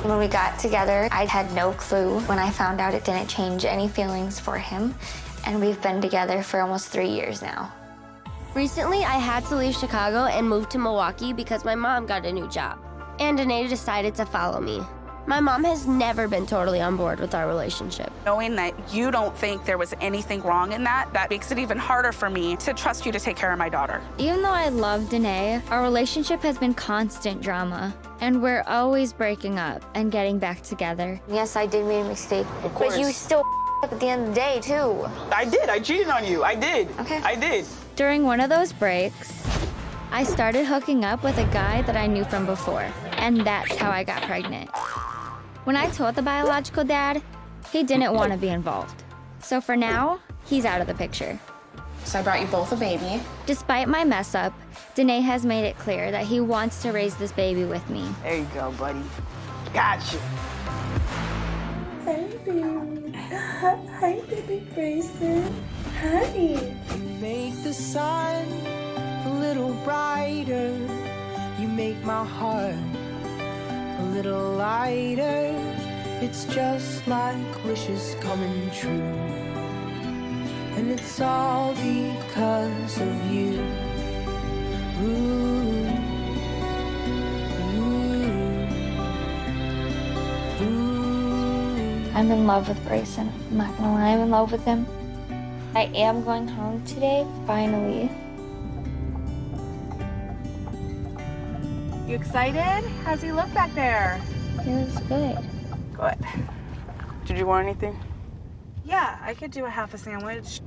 When we got together, I had no clue. When I found out, it didn't change any feelings for him. And we've been together for almost 3 years now. Recently, I had to leave Chicago and move to Milwaukee because my mom got a new job. And Danae decided to follow me. My mom has never been totally on board with our relationship. Knowing that you don't think there was anything wrong in that makes it even harder for me to trust you to take care of my daughter. Even though I love Danae, our relationship has been constant drama. And we're always breaking up and getting back together. Yes, I did make a mistake. Of course. But you still up at the end of the day, too. I did. I cheated on you. I did. Okay. I did. During one of those breaks, I started hooking up with a guy that I knew from before, and that's how I got pregnant. When I told the biological dad, he didn't want to be involved. So for now, he's out of the picture. So I brought you both a baby. Despite my mess up, Danae has made it clear that he wants to raise this baby with me. There you go, buddy. Gotcha. Hi, baby. Hi, baby Grayson. Hi. Make the sun a little brighter. You make my heart a little lighter. It's just like wishes coming true. And it's all because of you. Ooh. Ooh. Ooh. I'm in love with Grayson. I'm not gonna lie, I'm in love with him. I am going home today, finally. You excited? How's he look back there? He looks good. Good. Did you want anything? Yeah, I could do a half a sandwich.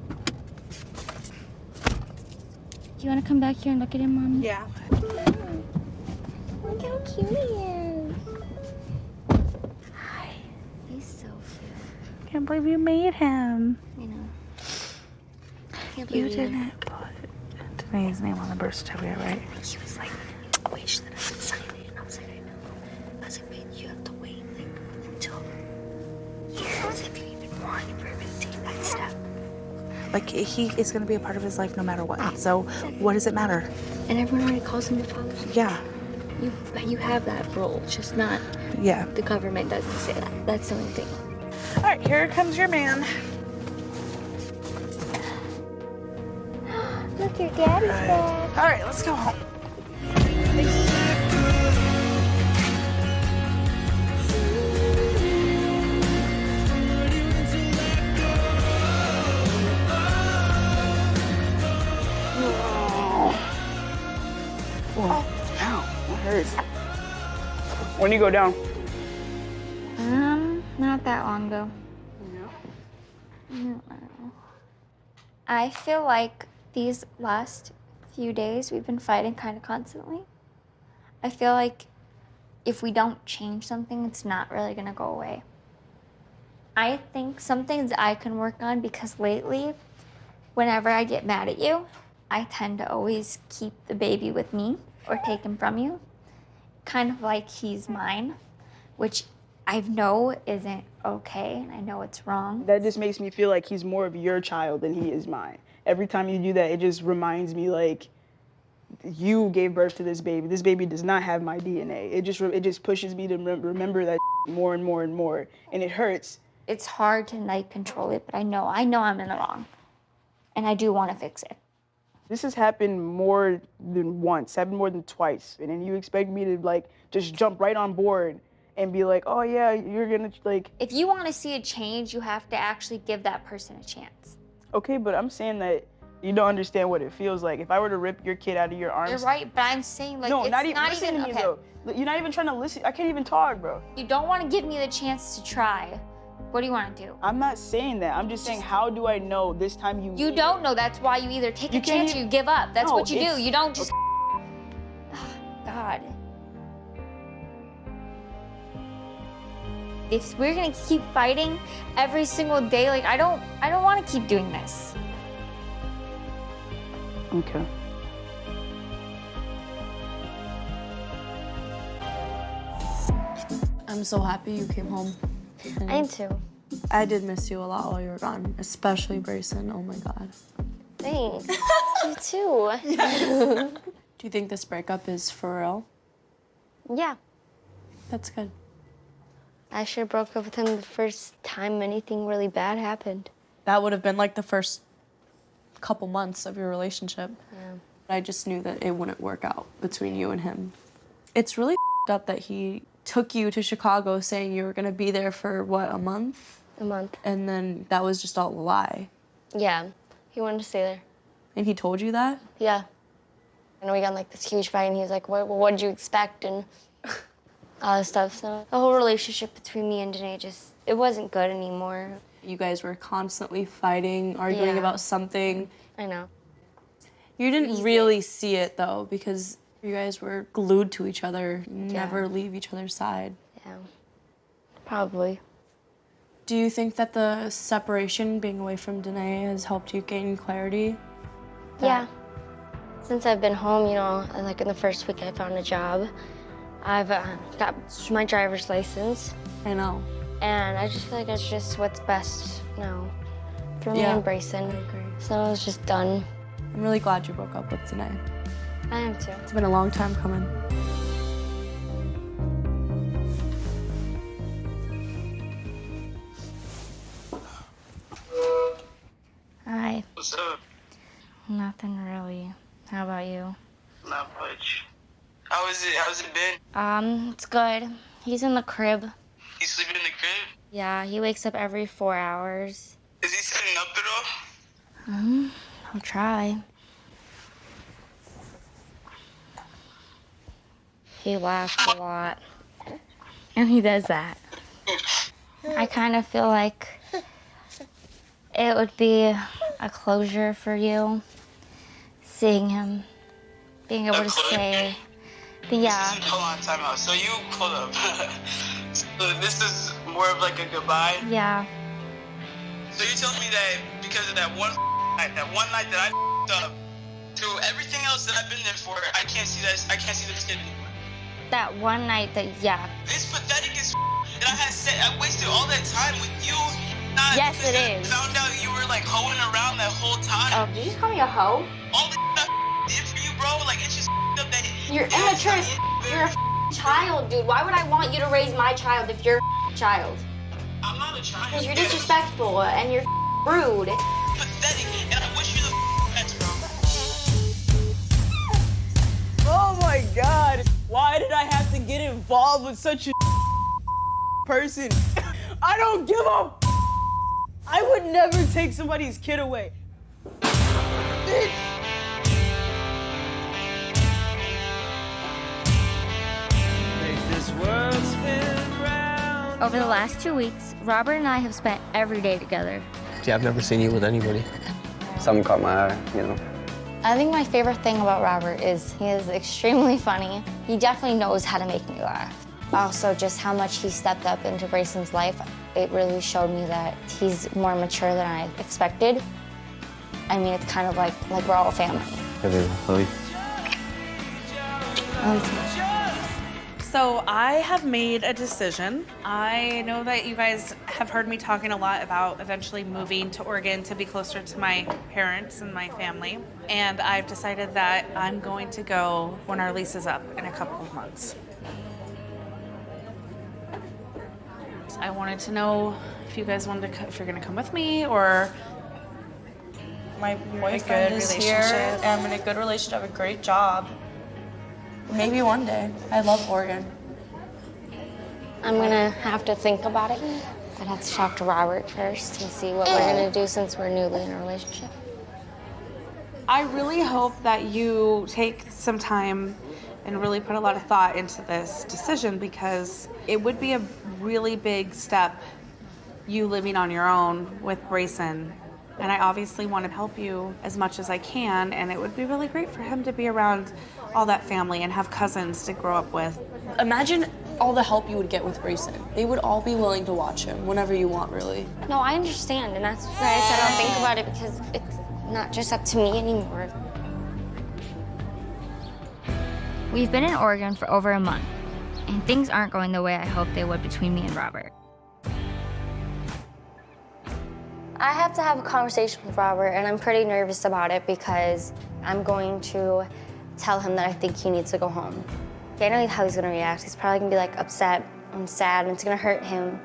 Do you want to come back here and look at him, Mommy? Yeah. Look how cute he is. Hi. He's so cute. Can't believe you made him. You know. Can't You believe didn't put Danae's name on the birth certificate, right? He was like, I wish that I could sign it. And I was like, I know. I was like, man, you have to wait until years if you even want for him to take that step. Like, he is going to be a part of his life no matter what. So what does it matter? And everyone already calls him the father. Yeah. You have that role, just not. Yeah. The government doesn't say that. That's the only thing. All right, here comes your man. Look, your daddy's back. All right, let's go home. Whoa. Ow, that hurts. When you go down? Not that long ago. No. I feel like these last few days we've been fighting kind of constantly. I feel like if we don't change something, it's not really gonna go away. I think some things I can work on because lately, whenever I get mad at you, I tend to always keep the baby with me or take him from you, kind of like he's mine, which I know isn't okay, and I know it's wrong. That just makes me feel like he's more of your child than he is mine. Every time you do that, it just reminds me like, you gave birth to this baby. This baby does not have my DNA. It just pushes me to remember that more and more and more, and it hurts. It's hard to like control it, but I know I'm in the wrong, and I do want to fix it. This has happened more than once, happened more than twice, and then you expect me to like just jump right on board and be like, oh yeah, you're gonna like. If you want to see a change, you have to actually give that person a chance. Okay, but I'm saying that you don't understand what it feels like. If I were to rip your kid out of your arms. You're right, but I'm saying like no, it's not even listen to me okay. though. You're not even trying to listen. I can't even talk, bro. You don't want to give me the chance to try. What do you want to do? I'm not saying that. I'm just saying, how do I know this time you? You don't know. That's why you either take a chance or you give up. That's what you do. You don't just. God. If we're gonna keep fighting every single day, like I don't want to keep doing this. Okay. I'm so happy you came home. I am too. I did miss you a lot while you were gone, especially Brayson. Oh my God. Thanks. You too. Do you think this breakup is for real? Yeah. That's good. I should have broke up with him the first time anything really bad happened. That would have been like the first couple months of your relationship. Yeah. I just knew that it wouldn't work out between you and him. It's really up that he took you to Chicago saying you were gonna be there for, what, a month? A month. And then that was just all a lie. Yeah, he wanted to stay there. And he told you that? Yeah. And we got in like this huge fight and he was like, what did you expect? And all this stuff. So the whole relationship between me and Danae it wasn't good anymore. You guys were constantly fighting, arguing about something. I know. You didn't really see it though, because you guys were glued to each other, never leave each other's side. Yeah, probably. Do you think that the separation, being away from Danae, has helped you gain clarity? Yeah. Since I've been home, you know, like in the first week I found a job. I've got my driver's license. I know. And I just feel like it's just what's best now for me and Brayson. I agree. So it's just done. I'm really glad you broke up with Danae. I am too. It's been a long time coming. Hi. What's up? Nothing really. How about you? Not much. How's it been? It's good. He's in the crib. You sleeping in the crib? Yeah, he wakes up every 4 hours. Is he sitting up at all? I'll try. He laughs a lot. And he does that. I kind of feel like it would be a closure for you, seeing him, being able to say, yeah. Hold on, time out. So hold up. So this is more of like a goodbye? Yeah. So you're telling me that because of that one night that I up, through everything else that I've been there for, I can't see this kid anymore. That one night that, yeah. It's pathetic as and I wasted all that time with you. Yes, it is. I found out you were like hoeing around that whole time. Oh, did you just call me a hoe? All the I did for you, bro, like it's just up that you're immature. You're a child, dude. Why would I want you to raise my child if you're a child? I'm not a child. Because you're disrespectful and you're rude. Pathetic, and I wish you the best, bro. Oh my God! Why did I have to get involved with such a person? I don't give a. I would never take somebody's kid away. Bitch. Over the last 2 weeks, Robert and I have spent every day together. Yeah, I've never seen you with anybody. Something caught my eye, you know. I think my favorite thing about Robert is he is extremely funny. He definitely knows how to make me laugh. Also, just how much he stepped up into Brayson's life, it really showed me that he's more mature than I expected. I mean, it's kind of like we're all a family. Hey, baby, love you. So I have made a decision. I know that you guys have heard me talking a lot about eventually moving to Oregon to be closer to my parents and my family. And I've decided that I'm going to go when our lease is up in a couple of months. I wanted to know if you guys wanted to, if you're gonna come with me or My boyfriend is here, and I'm in a good relationship, I have a great job. Maybe one day. I love Oregon. I'm gonna have to think about it. I'd have to talk to Robert first and see what we're gonna do since we're newly in a relationship. I really hope that you take some time and really put a lot of thought into this decision because it would be a really big step, you living on your own with Brayson. And I obviously want to help you as much as I can, and it would be really great for him to be around all that family and have cousins to grow up with. Imagine all the help you would get with Brayson. They would all be willing to watch him whenever you want, really. No, I understand, and that's why I said I'll think about it because it's not just up to me anymore. We've been in Oregon for over a month, and things aren't going the way I hoped they would between me and Robert. I have to have a conversation with Robert, and I'm pretty nervous about it because I'm going to tell him that I think he needs to go home. I know how he's gonna react. He's probably gonna be like upset and sad, and it's gonna hurt him.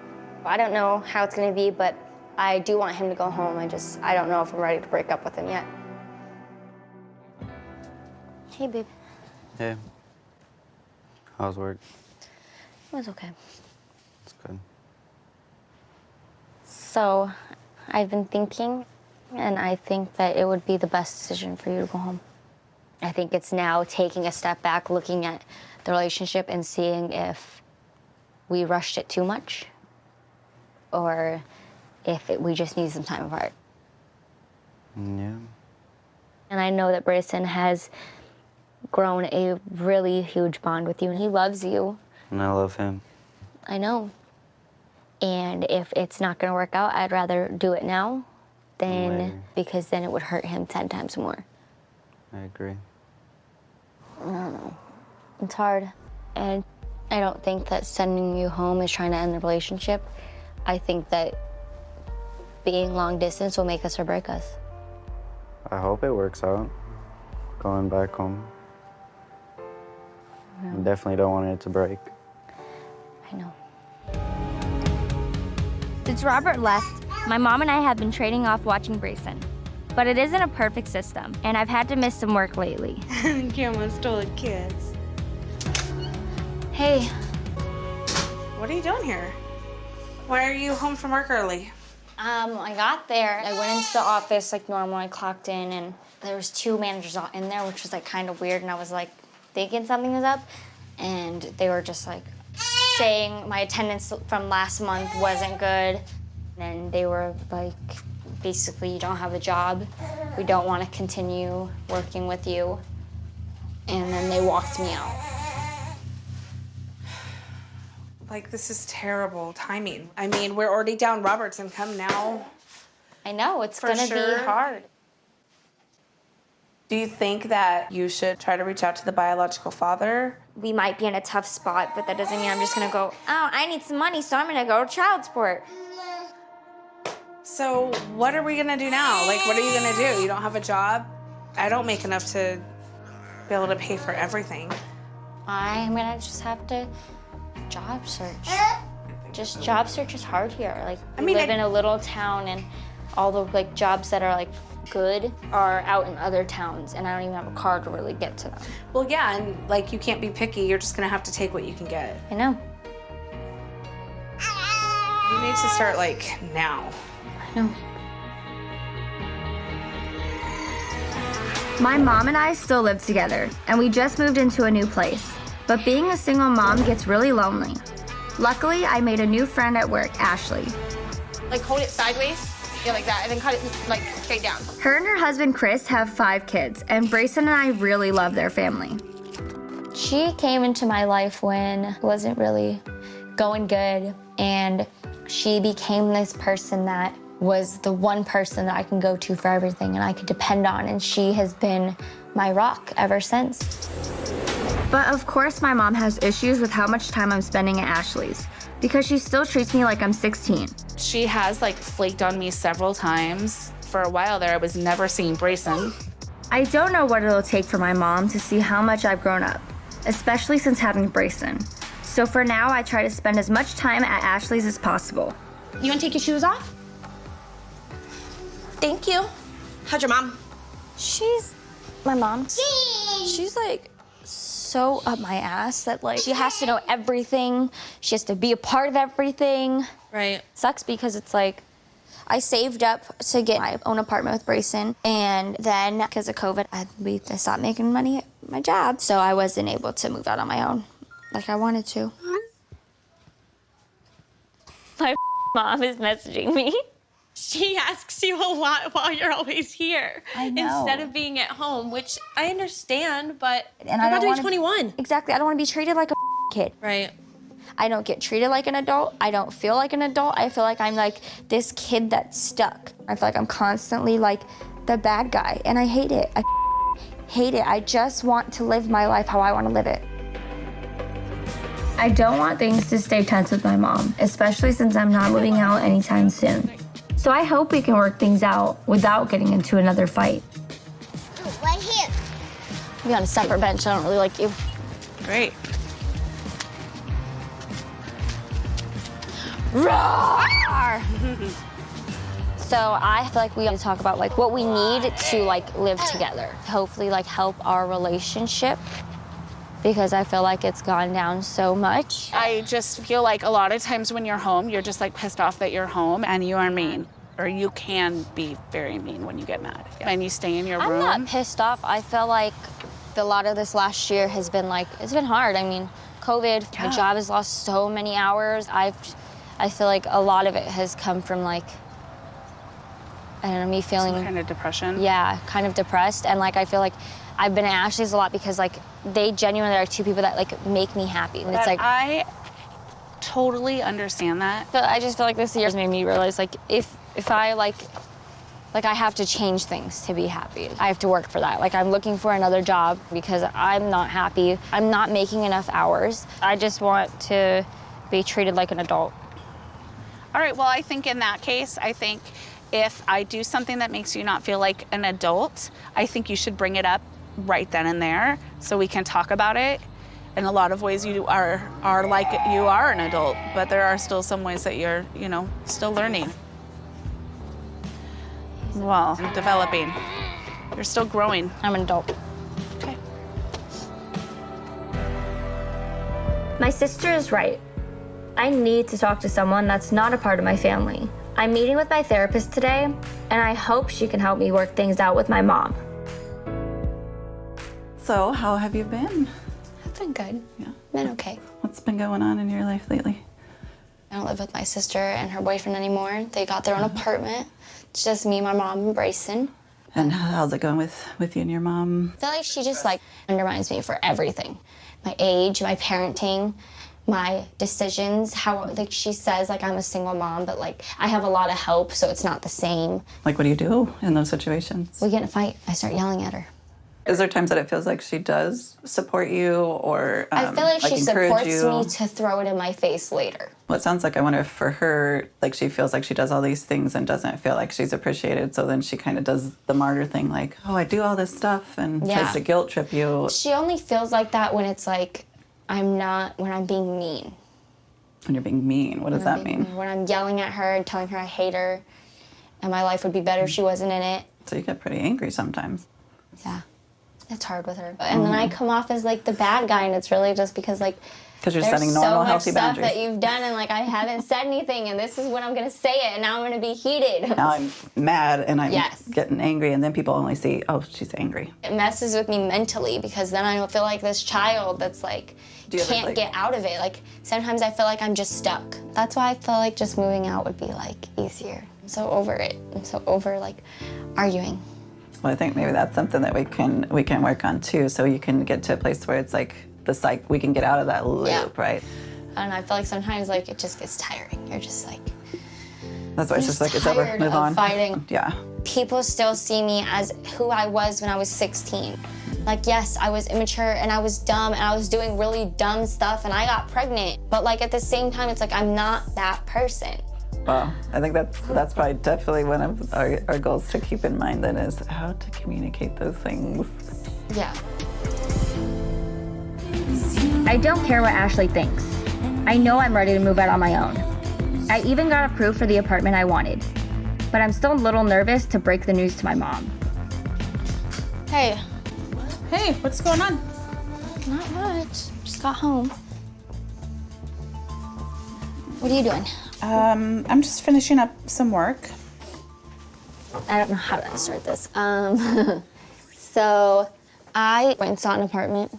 I don't know how it's gonna be, but I do want him to go home. I don't know if I'm ready to break up with him yet. Hey, babe. Hey. How's work? It was okay. It's good. So, I've been thinking, and I think that it would be the best decision for you to go home. I think it's now taking a step back, looking at the relationship and seeing if we rushed it too much or if we just need some time apart. Yeah. And I know that Brayson has grown a really huge bond with you, and he loves you. And I love him. I know. And if it's not gonna work out, I'd rather do it now than because then it would hurt him 10 times more. I agree. I don't know. It's hard. And I don't think that sending you home is trying to end the relationship. I think that being long distance will make us or break us. I hope it works out. Going back home. Yeah. I definitely don't want it to break. I know. Since Robert left, my mom and I have been trading off watching Brayson. But it isn't a perfect system, and I've had to miss some work lately. Grandma stole the kids. Hey. What are you doing here? Why are you home from work early? I got there. I went into the office like normal. I clocked in, and there was 2 managers in there, which was like kind of weird. And I was like thinking something was up, and they were just like saying my attendance from last month wasn't good. And they were like, basically, you don't have a job. We don't want to continue working with you. And then they walked me out. Like, this is terrible timing. I mean, we're already down Robert's income now. I know, it's gonna be hard. Do you think that you should try to reach out to the biological father? We might be in a tough spot, but that doesn't mean I'm just gonna go, oh, I need some money, so I'm gonna go to child support. So what are we gonna do now? Like, what are you gonna do? You don't have a job? I don't make enough to be able to pay for everything. I'm gonna just have to job search. Just job search is hard here. Like, we live in a little town, and all the like jobs that are like good are out in other towns, and I don't even have a car to really get to them. Well, yeah, and like you can't be picky. You're just gonna have to take what you can get. I know. You need to start like now. I know. My mom and I still live together, and we just moved into a new place. But being a single mom gets really lonely. Luckily, I made a new friend at work, Ashley. Like, hold it sideways. Yeah, like that, and then cut it like straight down. Her and her husband, Chris, have 5 kids, and Brayson and I really love their family. She came into my life when it wasn't really going good, and she became this person that was the one person that I can go to for everything and I could depend on, and she has been my rock ever since. But of course my mom has issues with how much time I'm spending at Ashley's because she still treats me like I'm 16. She has like flaked on me several times. For a while there, I was never seeing Bryson. I don't know what it'll take for my mom to see how much I've grown up, especially since having Bryson. So for now, I try to spend as much time at Ashley's as possible. You want to take your shoes off? Thank you. How's your mom? My mom, she's like so up my ass that like she has to know everything. She has to be a part of everything. Right. Sucks because it's like I saved up to get my own apartment with Bryson, and then because of COVID, I stopped making money at my job, so I wasn't able to move out on my own like I wanted to. My mom is messaging me. She asks you a lot while you're always here. I know. Instead of being at home, which I understand, but And you're I about don't to be wanna, 21. Exactly. I don't want to be treated like a kid. Right. I don't get treated like an adult. I don't feel like an adult. I feel like I'm like this kid that's stuck. I feel like I'm constantly like the bad guy, and I hate it. I hate it. I just want to live my life how I want to live it. I don't want things to stay tense with my mom, especially since I'm not moving out anytime soon. So I hope we can work things out without getting into another fight. Right here. Be on a separate bench. I don't really like you. Great. Roar! So I feel like we have to talk about like what we need to like live together. Hopefully like help our relationship, because I feel like it's gone down so much. I just feel like a lot of times when you're home, you're just like pissed off that you're home and you are mean. Or you can be very mean when you get mad. And you stay in your room. I'm not pissed off. I feel like a lot of this last year has been like, it's been hard. I mean, COVID, my job has lost so many hours. I feel like a lot of it has come from like, I don't know, me feeling some kind of depression. Yeah, kind of depressed. And like I feel like I've been at Ashley's a lot because like they genuinely are two people that like make me happy. And it's like I totally understand that. But I just feel like this year has made me realize like if I like I have to change things to be happy. I have to work for that. Like I'm looking for another job because I'm not happy. I'm not making enough hours. I just want to be treated like an adult. All right, well, I think in that case, I think if I do something that makes you not feel like an adult, I think you should bring it up right then and there so we can talk about it. In a lot of ways you are like you are an adult, but there are still some ways that you're, you know, still learning. Well, developing. You're still growing. I'm an adult. Okay. My sister is right. I need to talk to someone that's not a part of my family. I'm meeting with my therapist today, and I hope she can help me work things out with my mom. So, how have you been? I've been good. Yeah. Been okay. What's been going on in your life lately? I don't live with my sister and her boyfriend anymore. They got their own apartment. It's just me, my mom, and Bryson. And how's it going with you and your mom? I feel like she just like undermines me for everything. My age, my parenting, my decisions, how like she says like I'm a single mom, but like I have a lot of help, so it's not the same. Like what do you do in those situations? We get in a fight. I start yelling at her. Is there times that it feels like she does support you or I feel like she encourage supports you? me to throw it in my face later. Well, it sounds like I wonder if for her, like she feels like she does all these things and doesn't feel like she's appreciated. So then she kind of does the martyr thing, like, oh, I do all this stuff and tries to guilt trip you. She only feels like that when it's like when I'm being mean. When you're being mean, what does that mean? When I'm yelling at her and telling her I hate her and my life would be better if she wasn't in it. So you get pretty angry sometimes. Yeah. It's hard with her. And then I come off as like the bad guy, and it's really just because like because you're setting normal, healthy boundaries. There's so much stuff that you've done, and like I haven't said anything, and this is when I'm gonna say it, and now I'm gonna be heated. Now I'm mad and I'm getting angry, and then people only see, oh, she's angry. It messes with me mentally because then I feel like this child that's like can't get out of it. Like sometimes I feel like I'm just stuck. That's why I feel like just moving out would be like easier. I'm so over it. I'm so over like arguing. Well, I think maybe that's something that we can work on too, so you can get to a place where it's like we can get out of that loop, right? I don't know, I feel like sometimes like it just gets tiring. You're just like, that's why it's just like, it's over, tired move of on. Fighting. Yeah. People still see me as who I was when I was 16. Like, yes, I was immature and I was dumb and I was doing really dumb stuff and I got pregnant. But like at the same time, it's like, I'm not that person. Well, I think that's probably definitely one of our goals to keep in mind then is how to communicate those things. Yeah. I don't care what Ashley thinks. I know I'm ready to move out on my own. I even got approved for the apartment I wanted. But I'm still a little nervous to break the news to my mom. Hey. Hey, what's going on? Not much. Just got home. What are you doing? I'm just finishing up some work. I don't know how to start this. So I went and saw an apartment.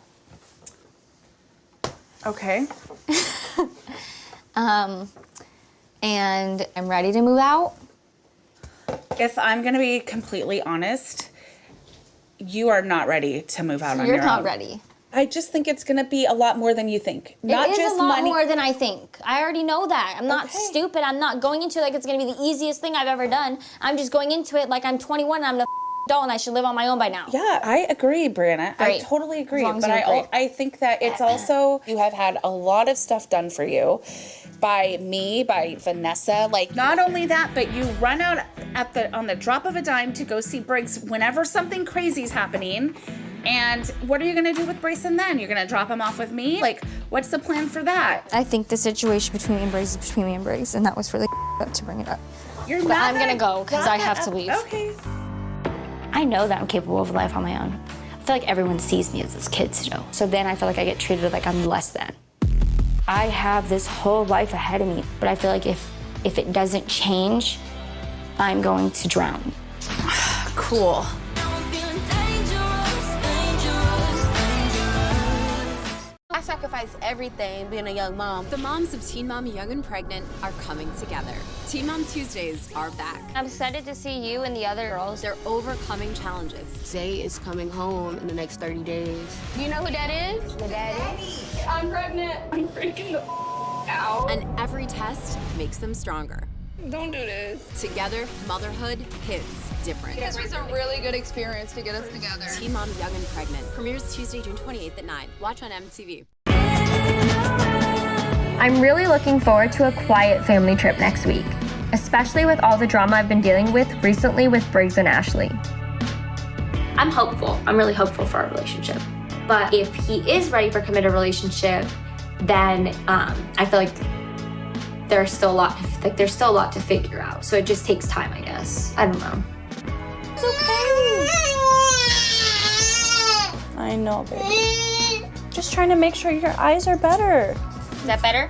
Okay. And I'm ready to move out. If I'm gonna be completely honest, you are not ready to move out on your own. You're not ready. I just think it's gonna be a lot more than you think. Not It is just a lot money. more than I think. I already know that. I'm not stupid. I'm not going into it like it's gonna be the easiest thing I've ever done. I'm just going into it like I'm 21 and I'm the adult and I should live on my own by now. Yeah, I agree, Brianna. Great. I totally agree. As long as But you agree. I think that it's also, you have had a lot of stuff done for you by me, by Vanessa. Like, not only that, but you run out on the drop of a dime to go see Briggs whenever something crazy is happening. And what are you gonna do with Brayson then? You're gonna drop him off with me? Like, what's the plan for that? I think the situation between me and Briggs is between me and Briggs, and that was really up to bring it up. You're But not I'm gonna go because I have to leave. Okay. I know that I'm capable of a life on my own. I feel like everyone sees me as this kid still. So then I feel like I get treated like I'm less than. I have this whole life ahead of me, but I feel like if it doesn't change, I'm going to drown. Cool. I sacrificed everything being a young mom. The moms of Teen Mom Young and Pregnant are coming together. Teen Mom Tuesdays are back. I'm excited to see you and the other girls. They're overcoming challenges. Zay is coming home in the next 30 days. You know who that is? The daddy. I'm pregnant. I'm freaking the out. And every test makes them stronger. Don't do this. Together, motherhood hits different. This was a really good experience to get us together. Teen Mom Young and Pregnant premieres Tuesday, June 28th at 9. Watch on MTV. I'm really looking forward to a quiet family trip next week, especially with all the drama I've been dealing with recently with Briggs and Ashley. I'm hopeful. I'm really hopeful for our relationship. But if he is ready for a committed relationship, then I feel like there's still a lot to figure out. So it just takes time, I guess. I don't know. It's okay. I know, baby. Just trying to make sure your eyes are better. Is that better?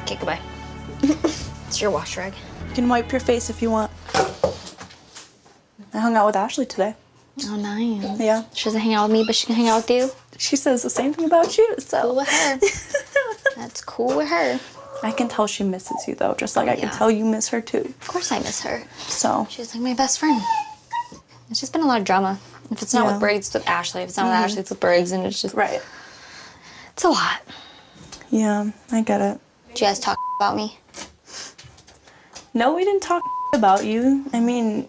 Okay, goodbye. It's your wash rag. You can wipe your face if you want. I hung out with Ashley today. Oh, nice. Yeah. She doesn't hang out with me, but she can hang out with you. She says the same thing about you, so. Cool with her. That's cool with her. I can tell she misses you, though, just like I can tell you miss her, too. Of course I miss her. So. She's like my best friend. It's just been a lot of drama. If it's not with Briggs, it's with Ashley. If it's not with Ashley, it's with Briggs, and it's just... Right. It's a lot. Yeah, I get it. Do you guys talk about me? No, we didn't talk about you. I mean...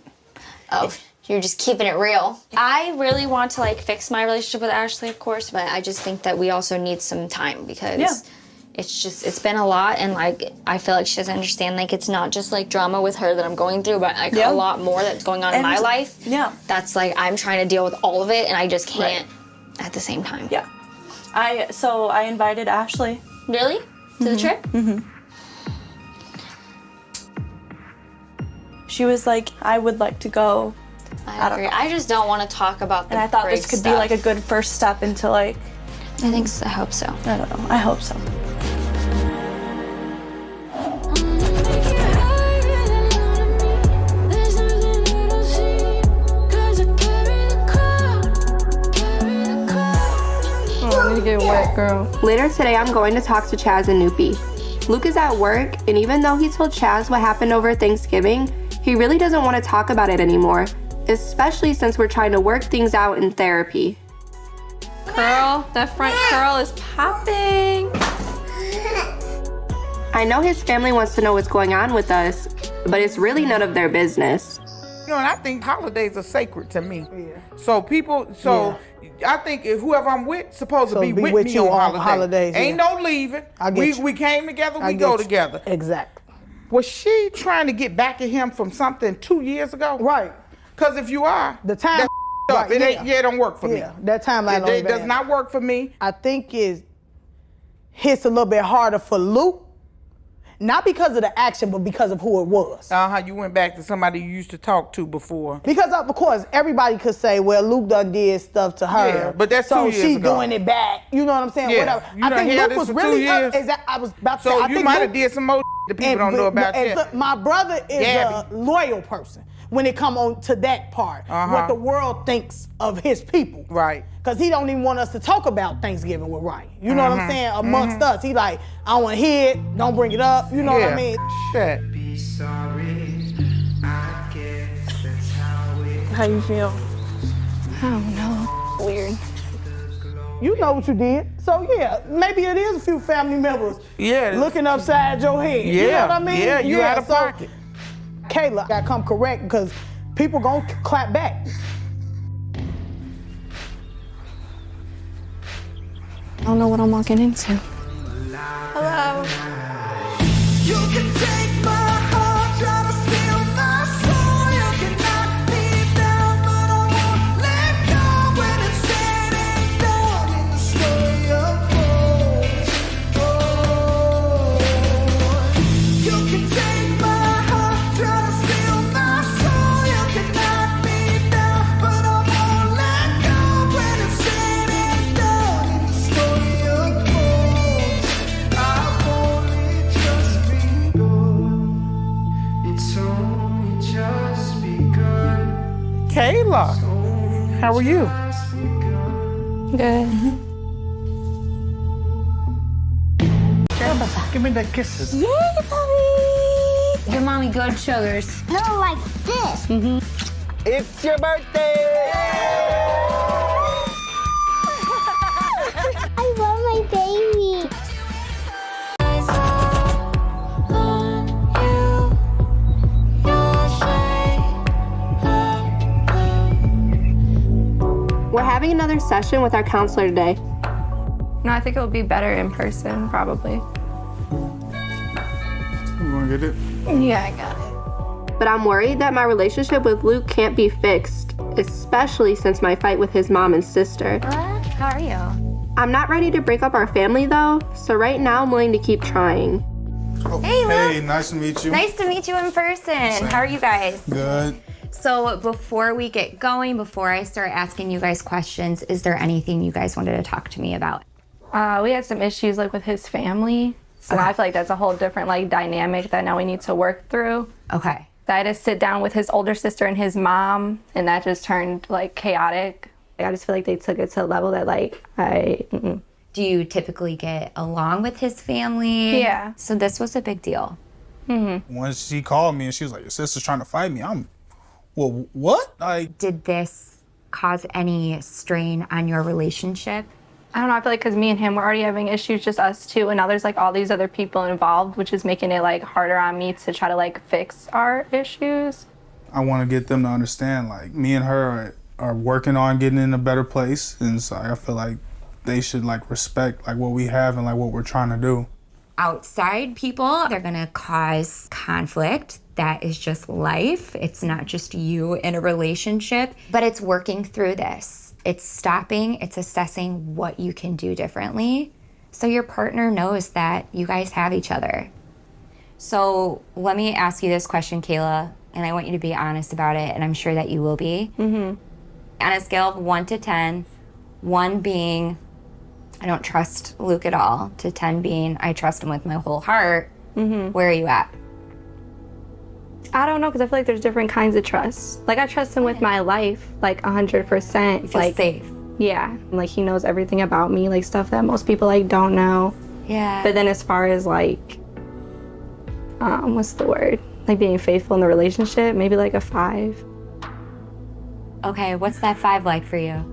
Oh, you're just keeping it real. I really want to, like, fix my relationship with Ashley, of course, but I just think that we also need some time because it's been a lot, and, like, I feel like she doesn't understand, like, it's not just, like, drama with her that I'm going through, but, like, a lot more that's going on in my life. Yeah. That's, like, I'm trying to deal with all of it, and I just can't at the same time. Yeah. So I invited Ashley. Really? To the trip? Mm-hmm. She was like, I would like to go. I agree. I just don't want to talk about the And I thought Briggs this could stuff. be like a good first step into like... I think so. I hope so. I don't know. I hope so. Oh, I need to get wet, girl. Later today, I'm going to talk to Chaz and Noopy. Luke is at work, and even though he told Chaz what happened over Thanksgiving, he really doesn't want to talk about it anymore, especially since we're trying to work things out in therapy. Curl, that front curl is popping. I know his family wants to know what's going on with us, but it's really none of their business. You know, and I think holidays are sacred to me. Yeah. So I think if whoever I'm with supposed to be with me on holidays. Ain't no leaving. We came together, we go together. Exactly. Was she trying to get back at him from something 2 years ago? Right. Because if you are, the time up. It don't work for me. Yeah, that timeline it does not work for me. I think it hits a little bit harder for Luke. Not because of the action, but because of who it was. You went back to somebody you used to talk to before. Because of course, everybody could say, well, Luke done did stuff to her. Yeah, but that's 2 years ago. So she's doing it back. You know what I'm saying? Yeah. Whatever. I think Luke was really I was about to say, so I you think might have did some more that people don't know about yet. My brother is a loyal person when it come on to that part. What the world thinks of his people. Right. Because he don't even want us to talk about Thanksgiving with Ryan. You know what I'm saying? Amongst us. He like, I don't want to hear it. Don't bring it up. You know what I mean? Shit. Be sorry. I guess that's how it How you feel? I don't know. Weird. You know what you did. So yeah, maybe it is a few family members looking upside your head. Yeah. You know what I mean? Yeah, you out of pocket. Kayla got to come correct because people gonna clap back. I don't know what I'm walking into. Hello. You can take my heart, try to steal my soul. You can knock me down, but I won't let go when it's said and done in the story of you can take my heart, try to steal my soul. You can knock me down, but I won't let go when it's said and done in the story of I've only just begun. It's only just begun. Kayla, how are you? Good. Give me the kisses. Yay, puppy! Your mommy good sugars. No, like this. It's your birthday! I love my baby. We're having another session with our counselor today. No, I think it would be better in person, probably. You wanna get it? Yeah, I got it. But I'm worried that my relationship with Luke can't be fixed, especially since my fight with his mom and sister. What? How are you? I'm not ready to break up our family though, so right now I'm willing to keep trying. Hey, Luke. Hey, nice to meet you. Nice to meet you in person. How are you guys? Good. So before we get going, before I start asking you guys questions, is there anything you guys wanted to talk to me about? We had some issues like with his family. So I feel like that's a whole different like dynamic that now we need to work through. Okay. I had to sit down with his older sister and his mom, and that just turned like chaotic. I just feel like they took it to a level that like Do you typically get along with his family? Yeah. So this was a big deal. Once she called me and she was like, your sister's trying to fight me. Well, what? Did this cause any strain on your relationship? I don't know, I feel like because me and him were already having issues, just us two, and now there's like all these other people involved, which is making it like harder on me to try to like fix our issues. I want to get them to understand, like, me and her are working on getting in a better place, and so I feel like they should like respect like what we have and like what we're trying to do. Outside people, they're gonna cause conflict. That is just life. It's not just you in a relationship, but it's working through this. It's stopping, it's assessing what you can do differently so your partner knows that you guys have each other. So let me ask you this question, Kayla, and I want you to be honest about it, and I'm sure that you will be. On a scale of 1 to 10, 1 being I don't trust Luke at all, to 10 being I trust him with my whole heart, where are you at? I don't know, because I feel like there's different kinds of trust. Like, I trust him with my life, like 100%. You feel like safe. Yeah, like he knows everything about me, like stuff that most people like don't know. Yeah. But then as far as like, what's the word? Like being faithful in the relationship, maybe like a 5. Okay, what's that 5 like for you?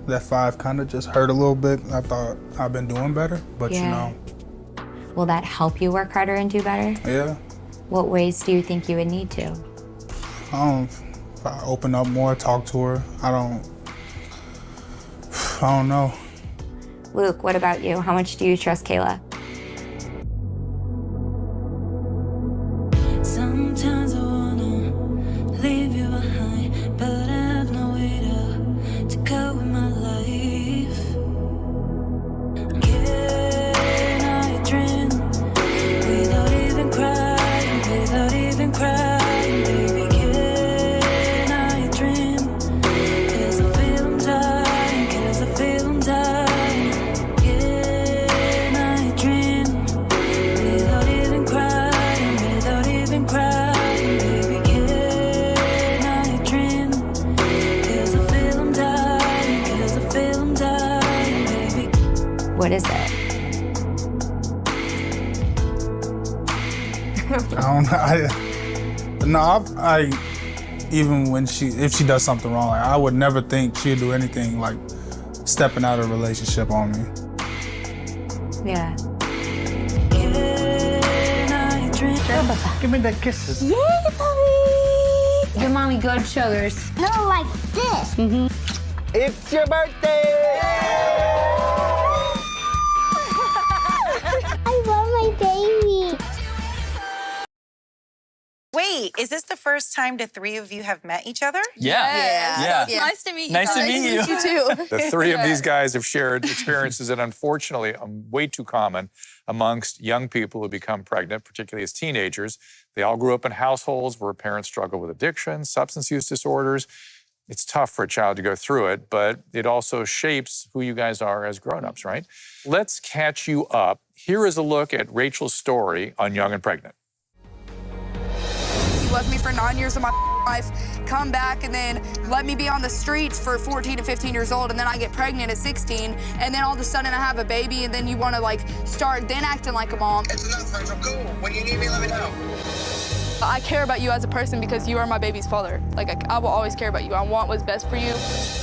that 5 kind of just hurt a little bit. I thought I've been doing better, but you know. Will that help you work harder and do better? Yeah. What ways do you think you would need to? If I open up more, talk to her. I don't know. Luke, what about you? How much do you trust Kayla? Sometimes I wanna leave you behind, but I have no way to go with my life. Can I dream without even crying, without even crying, baby? Can I dream? 'Cause I feel I'm dying, 'cause I feel I'm dying. Can I dream without even crying, without even crying, baby? Can I dream? 'Cause I feel I'm dying, 'cause I feel I'm dying, baby. What is it? I don't know. I even when if she does something wrong, like, I would never think she'd do anything like stepping out of a relationship on me. Yeah. Give me the kisses. Yay, puppy! Give mommy good sugars. No, like this. It's your birthday! I love my baby. Wait, is this the first time the 3 of you have met each other? Yeah. It's nice to meet you. Nice to meet you. Nice to meet you too. The 3 of these guys have shared experiences that unfortunately are way too common amongst young people who become pregnant, particularly as teenagers. They all grew up in households where parents struggle with addiction, substance use disorders. It's tough for a child to go through it, but it also shapes who you guys are as grown-ups, right? Let's catch you up. Here is a look at Rachel's story on Young and Pregnant. You left me for 9 years of my life, come back and then let me be on the streets for 14 to 15 years old, and then I get pregnant at 16, and then all of a sudden I have a baby, and then you want to like start then acting like a mom. It's enough, Rachel. Cool. When you need me, let me know. I care about you as a person because you are my baby's father. Like, I will always care about you. I want what's best for you.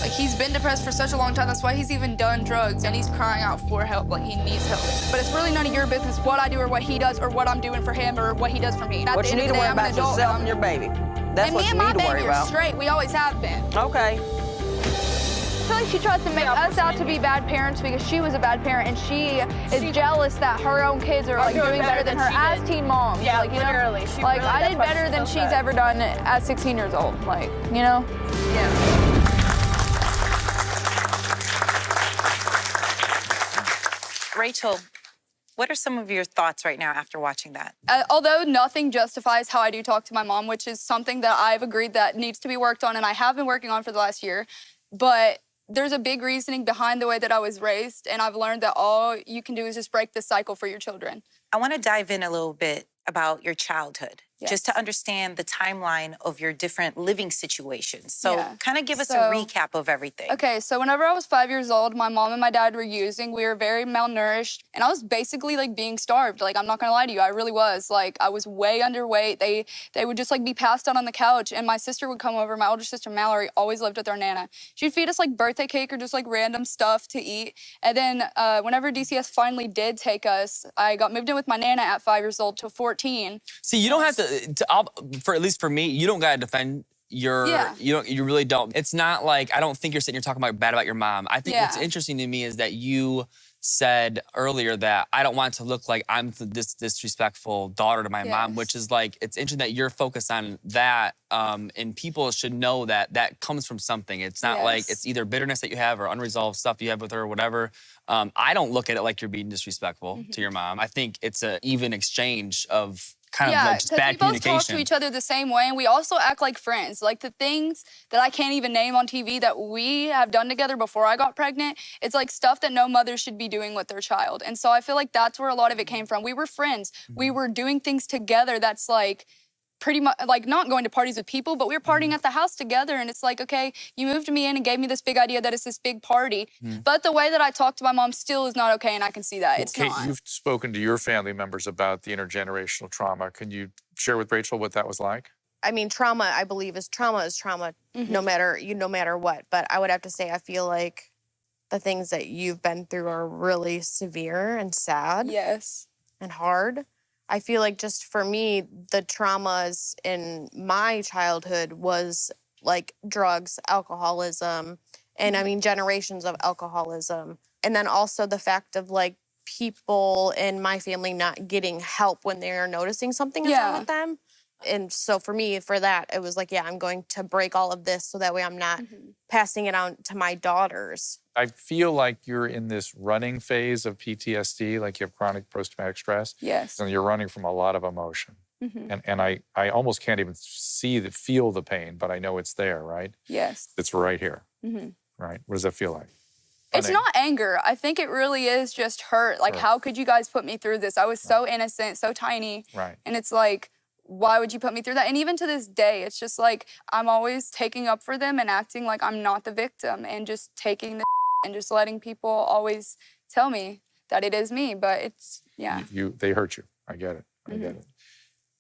Like, he's been depressed for such a long time. That's why he's even done drugs, and he's crying out for help. Like, he needs help. But it's really none of your business what I do or what he does or what I'm doing for him or what he does for me. What you need to worry about is yourself and your baby. That's what you need to worry about. And me and my baby are straight. We always have been. Okay. I feel like she tries to make us out to be bad parents because she was a bad parent, and she is jealous that her own kids are like doing better than her as teen moms. Yeah, like, you literally. Know? She Like, really I does did push better than herself she's back. ever done at 16 years old. Like, you know? Yeah. Rachel, what are some of your thoughts right now after watching that? Although nothing justifies how I do talk to my mom, which is something that I've agreed that needs to be worked on, and I have been working on for the last year, but there's a big reasoning behind the way that I was raised, and I've learned that all you can do is just break the cycle for your children. I want to dive in a little bit about your childhood, Yes. just to understand the timeline of your different living situations. So Yeah. kind of give us a So- recap of everything. Okay, so whenever I was 5 years old, my mom and my dad were using. We were very malnourished, and I was basically like being starved. Like, I'm not gonna lie to you, I really was. Like, I was way underweight. They would just like be passed out on the couch, and my sister would come over. My older sister Mallory always lived with our nana. She'd feed us like birthday cake or just like random stuff to eat. And then whenever DCS finally did take us, I got moved in with my nana at 5 years old to 14. See, you don't have for at least for me, you don't gotta defend your, Yeah. you really don't. It's not like, I don't think you're sitting here talking bad about your mom. I think what's Yeah. interesting to me is that you said earlier that I don't want it to look like I'm this disrespectful daughter to my mom, which is like, it's interesting that you're focused on that, and people should know that that comes from something. It's not like it's either bitterness that you have or unresolved stuff you have with her or whatever. I don't look at it like you're being disrespectful to your mom. I think it's an even exchange of kind of like just bad communication. We both talk to each other the same way, and we also act like friends. Like, the things that I can't even name on TV that we have done together before I got pregnant, it's like stuff that no mother should be doing with their child. And so I feel like that's where a lot of it came from. We were friends. We were doing things together that's like pretty much like not going to parties with people, but we were partying at the house together, and it's like, okay, you moved me in and gave me this big idea that it's this big party, but the way that I talk to my mom still is not okay, and I can see that. It's Kate, not. you've spoken to your family members about the intergenerational trauma. Can you share with Rachel what that was like? I mean, trauma, I believe, is trauma, no matter what. But I would have to say, I feel like the things that you've been through are really severe and sad. Yes. And hard. I feel like just for me, the traumas in my childhood was like drugs, alcoholism, and I mean generations of alcoholism. And then also the fact of like people in my family not getting help when they're noticing something is wrong with them. And so for me, for that, it was like, yeah, I'm going to break all of this so that way I'm not passing it on to my daughters. I feel like you're in this running phase of PTSD, like you have chronic post-traumatic stress. Yes. And you're running from a lot of emotion. And I almost can't even feel the pain, but I know it's there, right? Yes. It's right here, right? What does that feel like? It's not anger. I think it really is just hurt. Like, how could you guys put me through this? I was so innocent, so tiny. Right. And it's like, why would you put me through that? And even to this day, it's just like, I'm always taking up for them and acting like I'm not the victim and just taking the and just letting people always tell me that it is me, but it's, They hurt you. I get it. I get it.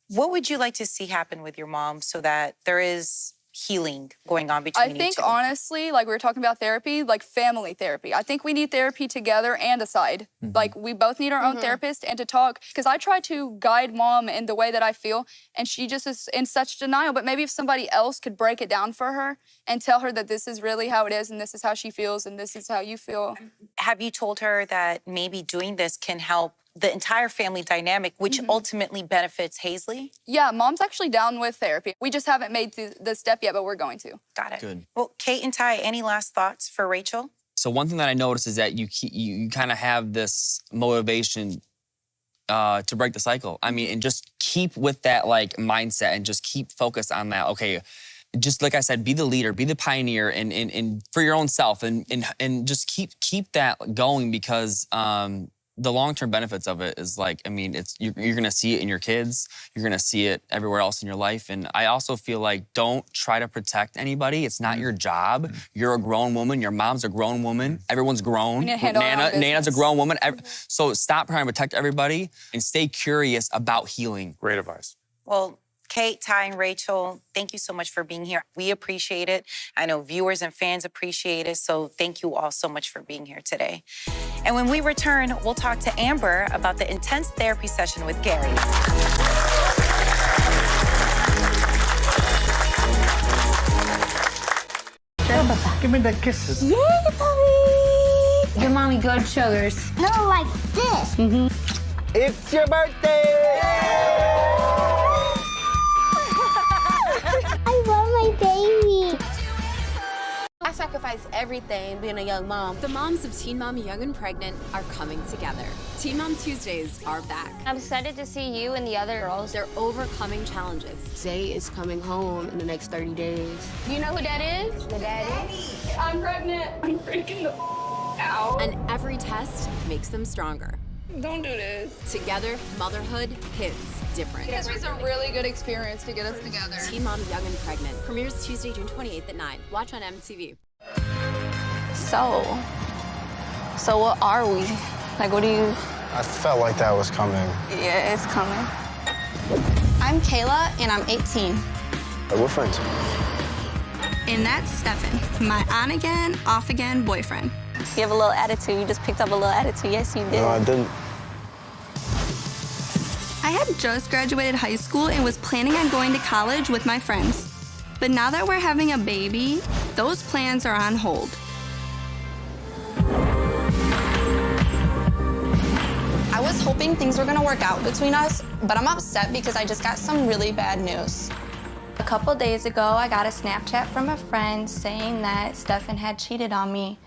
What would you like to see happen with your mom so that there is healing going on between you two? I think honestly, like we were talking about therapy, like family therapy. I think we need therapy together and aside. Like we both need our own therapist and to talk. Because I try to guide mom in the way that I feel and she just is in such denial. But maybe if somebody else could break it down for her and tell her that this is really how it is and this is how she feels and this is how you feel. Have you told her that maybe doing this can help the entire family dynamic, which ultimately benefits Hazley? Yeah, mom's actually down with therapy. We just haven't made the step yet, but we're going to. Got it. Good. Well, Kate and Ty, any last thoughts for Rachel? So one thing that I noticed is that you kind of have this motivation to break the cycle. I mean, and just keep with that like mindset and just keep focused on that. Okay, just like I said, be the leader, be the pioneer, and for your own self, and just keep that going because the long-term benefits of it is like, I mean, you're gonna see it in your kids, you're gonna see it everywhere else in your life. And I also feel like don't try to protect anybody. It's not your job. You're a grown woman, your mom's a grown woman, everyone's grown. Nana's a grown woman. So stop trying to protect everybody and stay curious about healing. Great advice. Well, Kate, Ty, and Rachel, thank you so much for being here. We appreciate it. I know viewers and fans appreciate it, so thank you all so much for being here today. And when we return, we'll talk to Amber about the intense therapy session with Gary. Give me the kisses. Yeah, puppy. Give mommy good sugars. No, like this. It's your birthday! I love my baby. I sacrificed everything being a young mom. The moms of Teen Mom Young and Pregnant are coming together. Teen Mom Tuesdays are back. I'm excited to see you and the other girls. They're overcoming challenges. Zay is coming home in the next 30 days. You know who that is? The daddy. I'm pregnant. I'm freaking out. And every test makes them stronger. Don't do this. Together, motherhood hits different. This was a really good experience to get us together. Teen Mom Young and Pregnant premieres Tuesday, June 28th at 9. Watch on MTV. So what are we? Like, what do you... I felt like that was coming. Yeah, it's coming. I'm Kayla, and I'm 18. We're friends. And that's Stefan, my on-again, off-again boyfriend. You have a little attitude. You just picked up a little attitude. Yes, you did. No, I didn't. I had just graduated high school and was planning on going to college with my friends. But now that we're having a baby, those plans are on hold. I was hoping things were gonna work out between us, but I'm upset because I just got some really bad news. A couple days ago, I got a Snapchat from a friend saying that Stefan had cheated on me.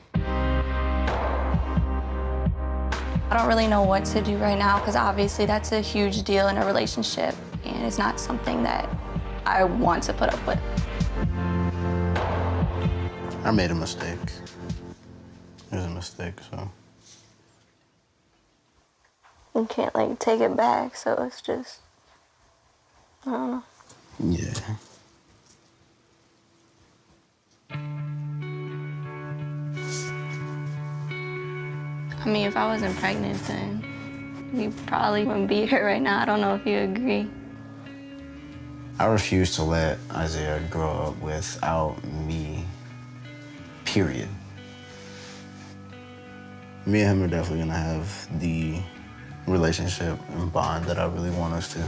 I don't really know what to do right now because obviously that's a huge deal in a relationship and it's not something that I want to put up with. I made a mistake. It was a mistake, so. You can't like take it back, so it's just, I don't know. Yeah. I mean, if I wasn't pregnant, then you probably wouldn't be here right now. I don't know if you agree. I refuse to let Isaiah grow up without me, period. Me and him are definitely gonna have the relationship and bond that I really want us to.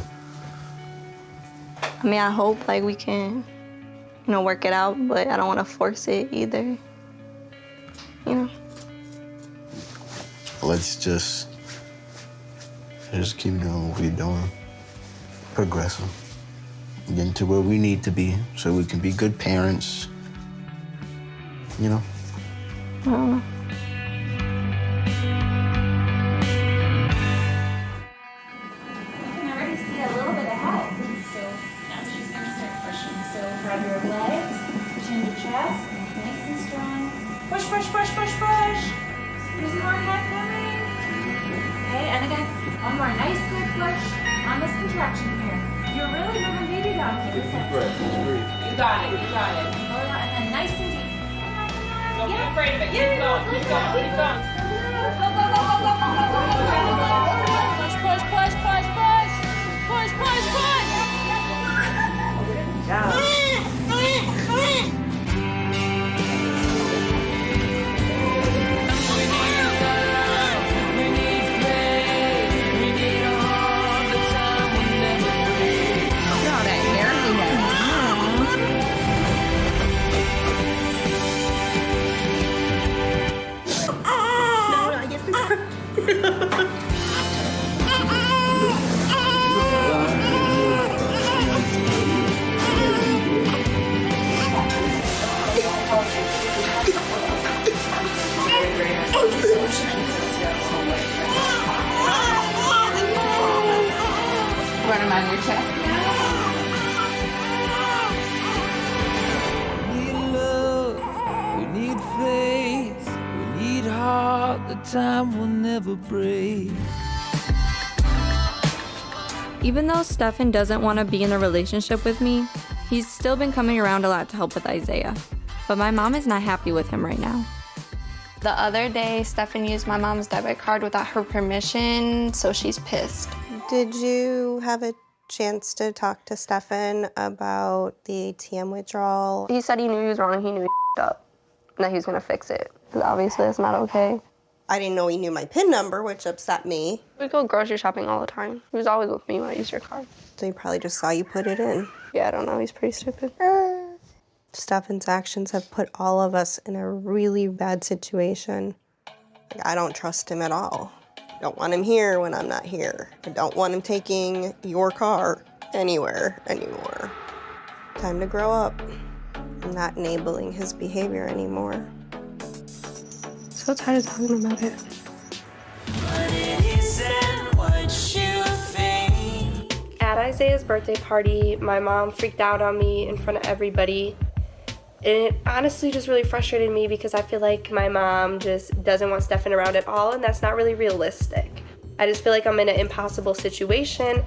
I mean, I hope like we can, work it out, but I don't want to force it either. Let's just keep doing what we're doing, progressing, getting to where we need to be so we can be good parents, I don't know. There's more head coming. Okay, and again, one more nice good push on this contraction here. You're really moving baby down. Keep it set. You got it, you got it. Hold on, and then nice and deep. Don't be afraid of it. Keep going, keep going, keep going. Go, go, go, go, go, go, go, go, go. Push, push, push, push, push. Push, push, push. Good job. Run him on your chest. We need love, we need faith, we need heart, the time will never break. Even though Stefan doesn't want to be in a relationship with me, he's still been coming around a lot to help with Isaiah. But my mom is not happy with him right now. The other day, Stefan used my mom's debit card without her permission, so she's pissed. Did you have a chance to talk to Stefan about the ATM withdrawal? He said he knew he was wrong, he knew he f***ed up, and that he was gonna fix it. Because obviously that's not okay. I didn't know he knew my PIN number, which upset me. We go grocery shopping all the time. He was always with me when I used your card. So he probably just saw you put it in. Yeah, I don't know, he's pretty stupid. Stefan's actions have put all of us in a really bad situation. I don't trust him at all. I don't want him here when I'm not here. I don't want him taking your car anywhere anymore. Time to grow up. I'm not enabling his behavior anymore. So tired of talking about it. At Isaiah's birthday party, my mom freaked out on me in front of everybody. And it honestly just really frustrated me because I feel like my mom just doesn't want Stefan around at all, and that's not really realistic. I just feel like I'm in an impossible situation.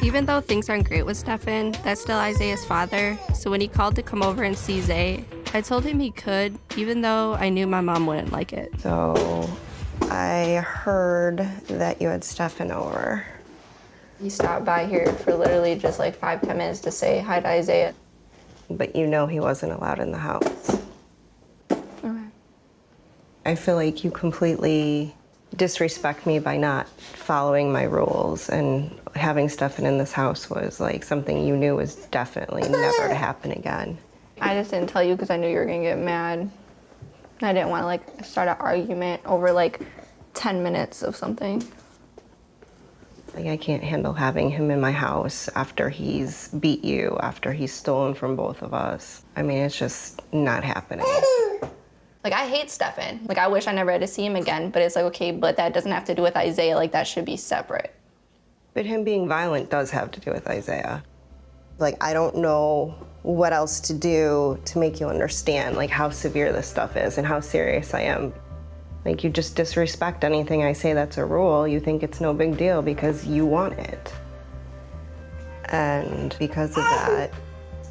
Even though things aren't great with Stefan, that's still Isaiah's father. So when he called to come over and see Zay, I told him he could, even though I knew my mom wouldn't like it. So I heard that you had Stefan over. He stopped by here for literally just like 5-10 minutes to say hi to Isaiah. But you know he wasn't allowed in the house. Okay. I feel like you completely disrespect me by not following my rules, and having Stefan in this house was like something you knew was definitely never to happen again. I just didn't tell you because I knew you were gonna get mad. I didn't want to like start an argument over like 10 minutes of something. Like, I can't handle having him in my house after he's beat you, after he's stolen from both of us. I mean, it's just not happening. Like, I hate Stefan. Like, I wish I never had to see him again, but it's like, okay, but that doesn't have to do with Isaiah. Like, that should be separate. But him being violent does have to do with Isaiah. Like, I don't know what else to do to make you understand, like, how severe this stuff is and how serious I am. Like, you just disrespect anything I say that's a rule. You think it's no big deal because you want it. And because of that,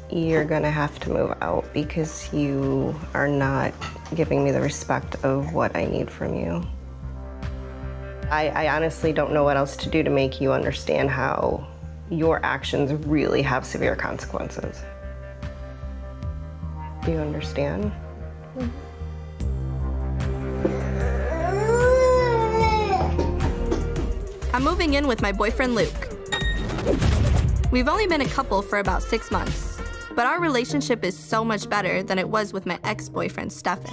you're gonna have to move out because you are not giving me the respect of what I need from you. I honestly don't know what else to do to make you understand how your actions really have severe consequences. Do you understand? I'm moving in with my boyfriend, Luke. We've only been a couple for about 6 months, but our relationship is so much better than it was with my ex-boyfriend, Stefan.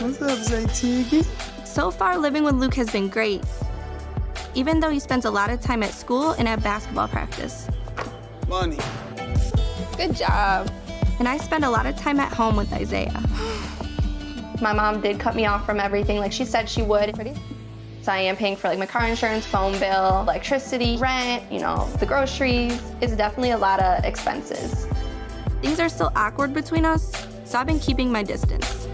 What's up, Zaytigi? So far, living with Luke has been great, even though he spends a lot of time at school and at basketball practice. Money. Good job. And I spend a lot of time at home with Isaiah. My mom did cut me off from everything like she said she would. So I am paying for like my car insurance, phone bill, electricity, rent, you know, the groceries. It's definitely a lot of expenses. Things are still awkward between us, so I've been keeping my distance.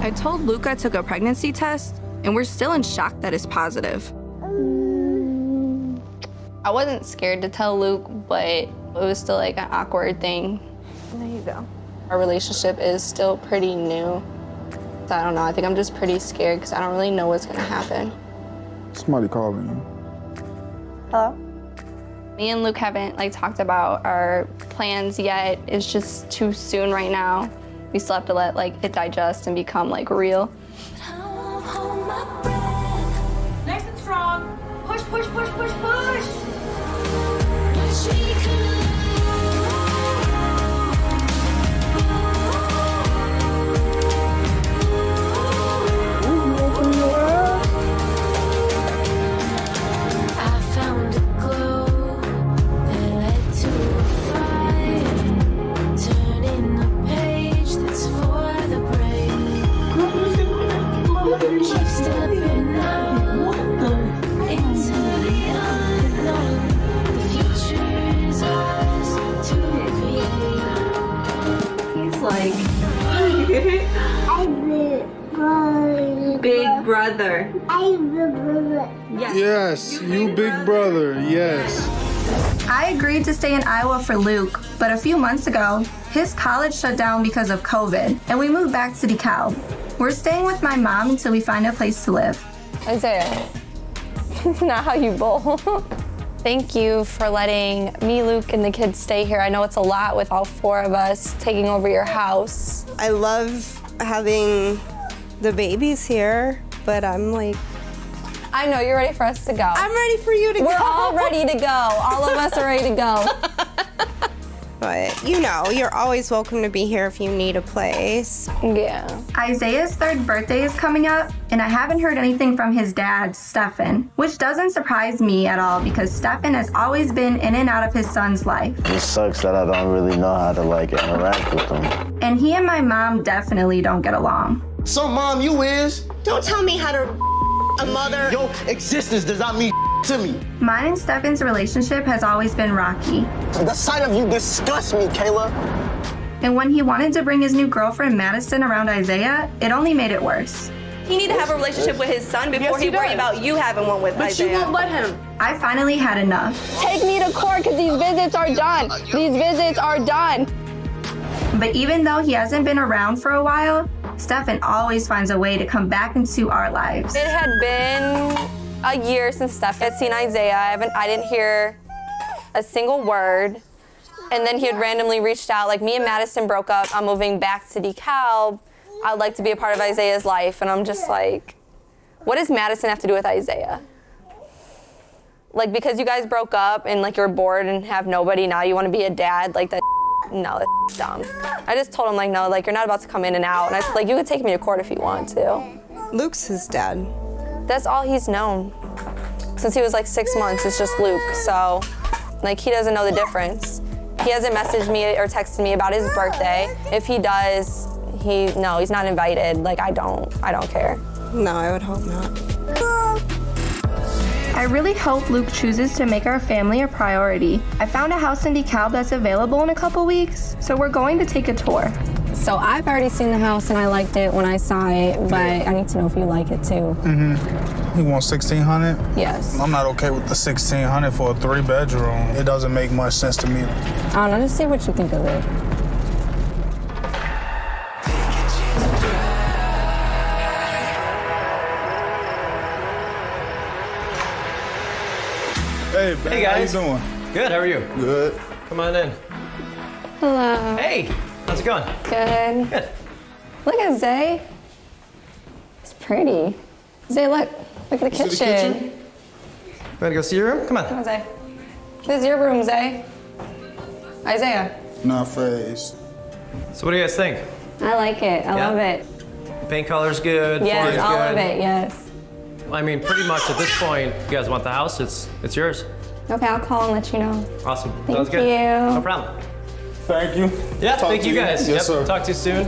I told Luke I took a pregnancy test, and we're still in shock that it's positive. I wasn't scared to tell Luke, but it was still like an awkward thing. There you go. Our relationship is still pretty new. So I don't know, I think I'm just pretty scared because I don't really know what's gonna happen. Somebody calling you. Hello? Me and Luke haven't talked about our plans yet. It's just too soon right now. We still have to let it digest and become real. Nice and strong. Push, push, push, push, push. Big brother. Yes, you big brother, yes. I agreed to stay in Iowa for Luke, but a few months ago, his college shut down because of COVID, and we moved back to DeKalb. We're staying with my mom until we find a place to live. Isaiah, not how you bowl. Thank you for letting me, Luke, and the kids stay here. I know it's a lot with all 4 of us taking over your house. I love having the babies here, but I'm I know you're ready for us to go. I'm ready for you to go. We're all ready to go. All of us are ready to go. But you're always welcome to be here if you need a place. Yeah. Isaiah's 3rd birthday is coming up, and I haven't heard anything from his dad, Stefan, which doesn't surprise me at all because Stefan has always been in and out of his son's life. It sucks that I don't really know how to interact with them. And he and my mom definitely don't get along. So, Mom, you is? Don't tell me how to a mother. Your existence does not mean to me. Mine and Stefan's relationship has always been rocky. The sight of you disgusts me, Kayla. And when he wanted to bring his new girlfriend, Madison, around Isaiah, it only made it worse. He need to have a relationship with his son before he worry about you having one with Isaiah. But you won't let him. I finally had enough. Take me to court because these visits are done. These visits are done. But even though he hasn't been around for a while, Stefan always finds a way to come back into our lives. It had been a year since Steph had seen Isaiah. I didn't hear a single word. And then he had randomly reached out, me and Madison broke up. I'm moving back to DeKalb. I'd like to be a part of Isaiah's life. And I'm just what does Madison have to do with Isaiah? Because you guys broke up and you're bored and have nobody, now you want to be a dad, no, that's dumb. I just told him no, you're not about to come in and out. And I you could take me to court if you want to. Luke's his dad. That's all he's known. Since he was 6 months, it's just Luke. So he doesn't know the difference. He hasn't messaged me or texted me about his birthday. If he does, he's not invited. I don't care. No, I would hope not. I really hope Luke chooses to make our family a priority. I found a house in DeKalb that's available in a couple weeks, so we're going to take a tour. So I've already seen the house and I liked it when I saw it, but I need to know if you like it too. Mm-hmm. You want 1,600? Yes. I'm not okay with the 1,600 for a 3-bedroom. It doesn't make much sense to me. I don't know, just see what you think of it. Hey, babe, hey guys. how you doing? Good, how are you? Good. Come on in. Hello. Hey, how's it going? Good. Good. Look at Zay. It's pretty. Zay, look. Look at the kitchen. Ready to go see your room? Come on. Come on, Zay. This is your room, Zay. Isaiah. Not phased. So what do you guys think? I like it. I love it. Paint color's good, Yes, floor's all good. of it, yes. I mean, pretty much at this point, you guys want the house, it's yours. Okay, I'll call and let you know. Awesome. Thank Sounds good. you. No problem. Thank you. Yeah, Talk thank to you guys. Yes, sir. Talk to you soon.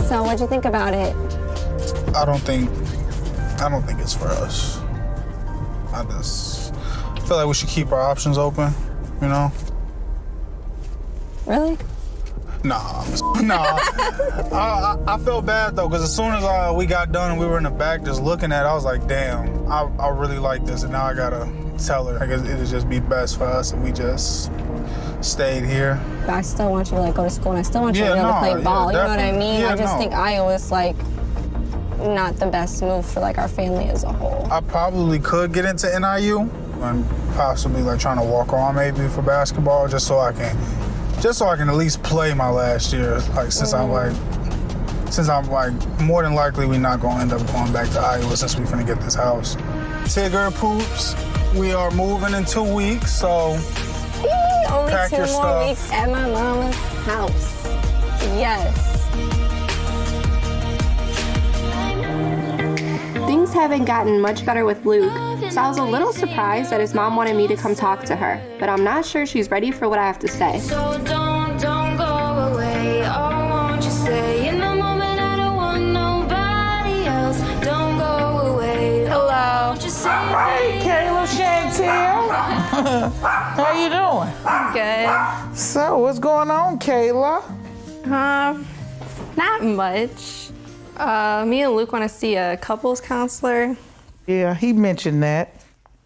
So, what'd you think about it? I don't think it's for us. I just feel like we should keep our options open, you know? Really? Nah. I felt bad though, because as soon as we got done and we were in the back just looking at it, I was like, damn, I really like this, and now I gotta tell her. I guess it'd just be best for us if we just stayed here. But I still want you to like go to school, and I still want you to be able to play ball. You know what I mean? Yeah, I just think Iowa's like not the best move for like our family as a whole. I probably could get into NIU and possibly like trying to walk on maybe for basketball, just so I can at least play my last year. Like since I'm more than likely we're not gonna end up going back to Iowa since we finna get this house. Tigger poops, we are moving in 2 weeks, so Only pack 2 your more stuff. weeks at my mama's house. Yes. Things haven't gotten much better with Luke, so I was a little surprised that his mom wanted me to come talk to her, but I'm not sure she's ready for what I have to say. So don't go away. Oh, won't you stay in the moment? I don't want nobody else. Don't go away. Hello. Hey, Kayla, Chantel. How you doing? Good. So, what's going on, Kayla? Not much. Me and Luke want to see a couples counselor. Yeah, he mentioned that.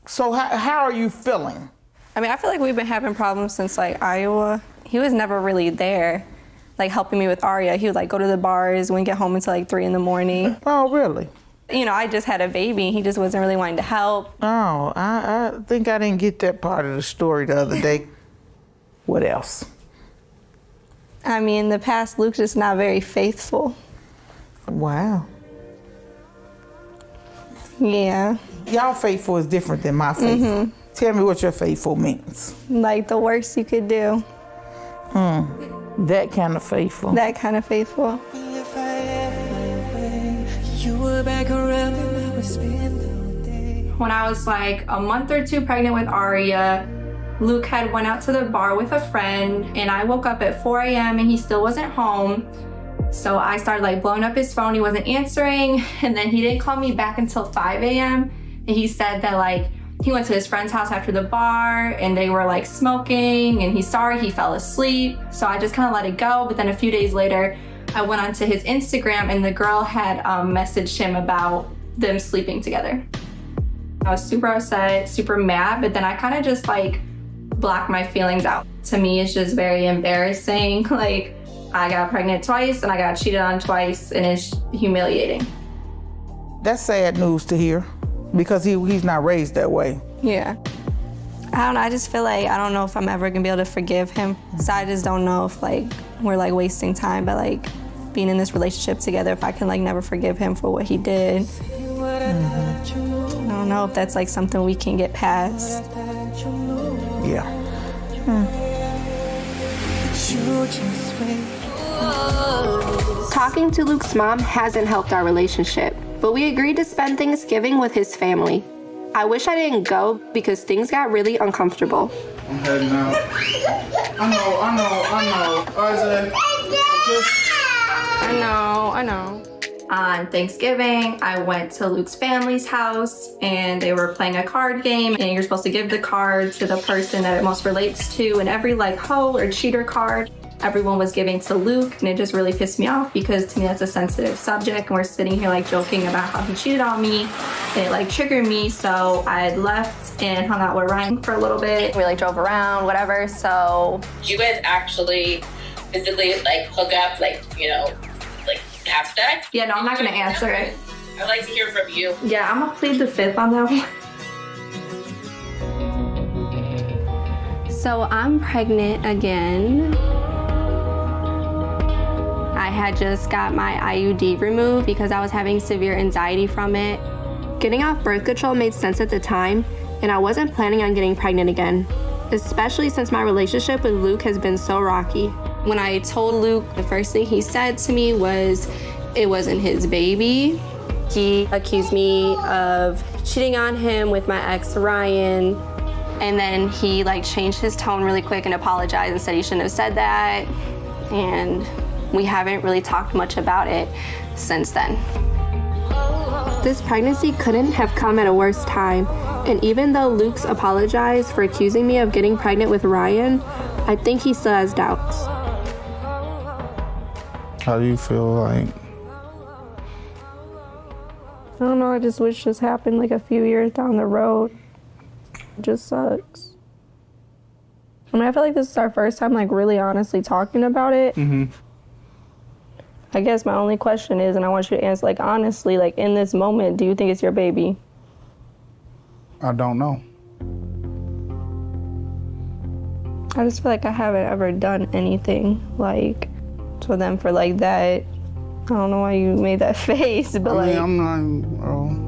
So, how are you feeling? I mean, I feel like we've been having problems since like Iowa. He was never really there, like helping me with Aria. He would like go to the bars, wouldn't get home until like 3 in the morning. Oh, really? You know, I just had a baby. He just wasn't really wanting to help. Oh, I think I didn't get that part of the story the other day. What else? I mean, in the past, Luke's just not very faithful. Wow. Yeah. Y'all faithful is different than my faithful. Tell me what your faithful means. Like the worst you could do. That kind of faithful. That kind of faithful. When I was like a month or 2 pregnant with Aria, Luke had went out to the bar with a friend, and I woke up at 4 a.m. and he still wasn't home. So I started like blowing up his phone. He wasn't answering, and then he didn't call me back until 5 a.m. And he said that like he went to his friend's house after the bar and they were like smoking, and he's sorry he fell asleep. So I just kind of let it go. But then a few days later, I went onto his Instagram and the girl had messaged him about them sleeping together. I was super upset, super mad, but then I kind of just like blocked my feelings out. To me, it's just very embarrassing. Like, I got pregnant twice and I got cheated on twice, and it's humiliating. That's sad news to hear, because he's not raised that way. Yeah. I don't know, I just feel like I don't know if I'm ever gonna be able to forgive him. So I just don't know if like we're like wasting time by like being in this relationship together, if I can like never forgive him for what he did. I don't know if that's like something we can get past. Yeah. Talking to Luke's mom hasn't helped our relationship, but we agreed to spend Thanksgiving with his family. I wish I didn't go because things got really uncomfortable. I'm heading out. I know. Isaac. I know. On Thanksgiving, I went to Luke's family's house and they were playing a card game, and you're supposed to give the card to the person that it most relates to, and every like hoe or cheater card everyone was giving to Luke, and it just really pissed me off because to me that's a sensitive subject, and we're sitting here like joking about how he cheated on me, and it like triggered me. So I had left and hung out with Ryan for a little bit. We like drove around, whatever. So you guys actually physically like hook up, like, you know, like have sex? Yeah, no, I'm not gonna answer it. I'd like to hear from you. Yeah, I'm gonna plead the fifth on that one. So I'm pregnant again. I had just got my IUD removed because I was having severe anxiety from it. Getting off birth control made sense at the time, and I wasn't planning on getting pregnant again, especially since my relationship with Luke has been so rocky. When I told Luke, the first thing he said to me was it wasn't his baby. He accused me of cheating on him with my ex, Ryan. And then he changed his tone really quick and apologized and said he shouldn't have said that. And we haven't really talked much about it since then. This pregnancy couldn't have come at a worse time. And even though Luke's apologized for accusing me of getting pregnant with Ryan, I think he still has doubts. How do you feel like? I don't know, I just wish this happened a few years down the road. It just sucks. I mean, I feel like this is our first time really honestly talking about it. I guess my only question is, and I want you to answer honestly, in this moment, do you think it's your baby? I don't know. I just feel like I haven't ever done anything for them for that. I don't know why you made that face, but I mean, I'm not, bro.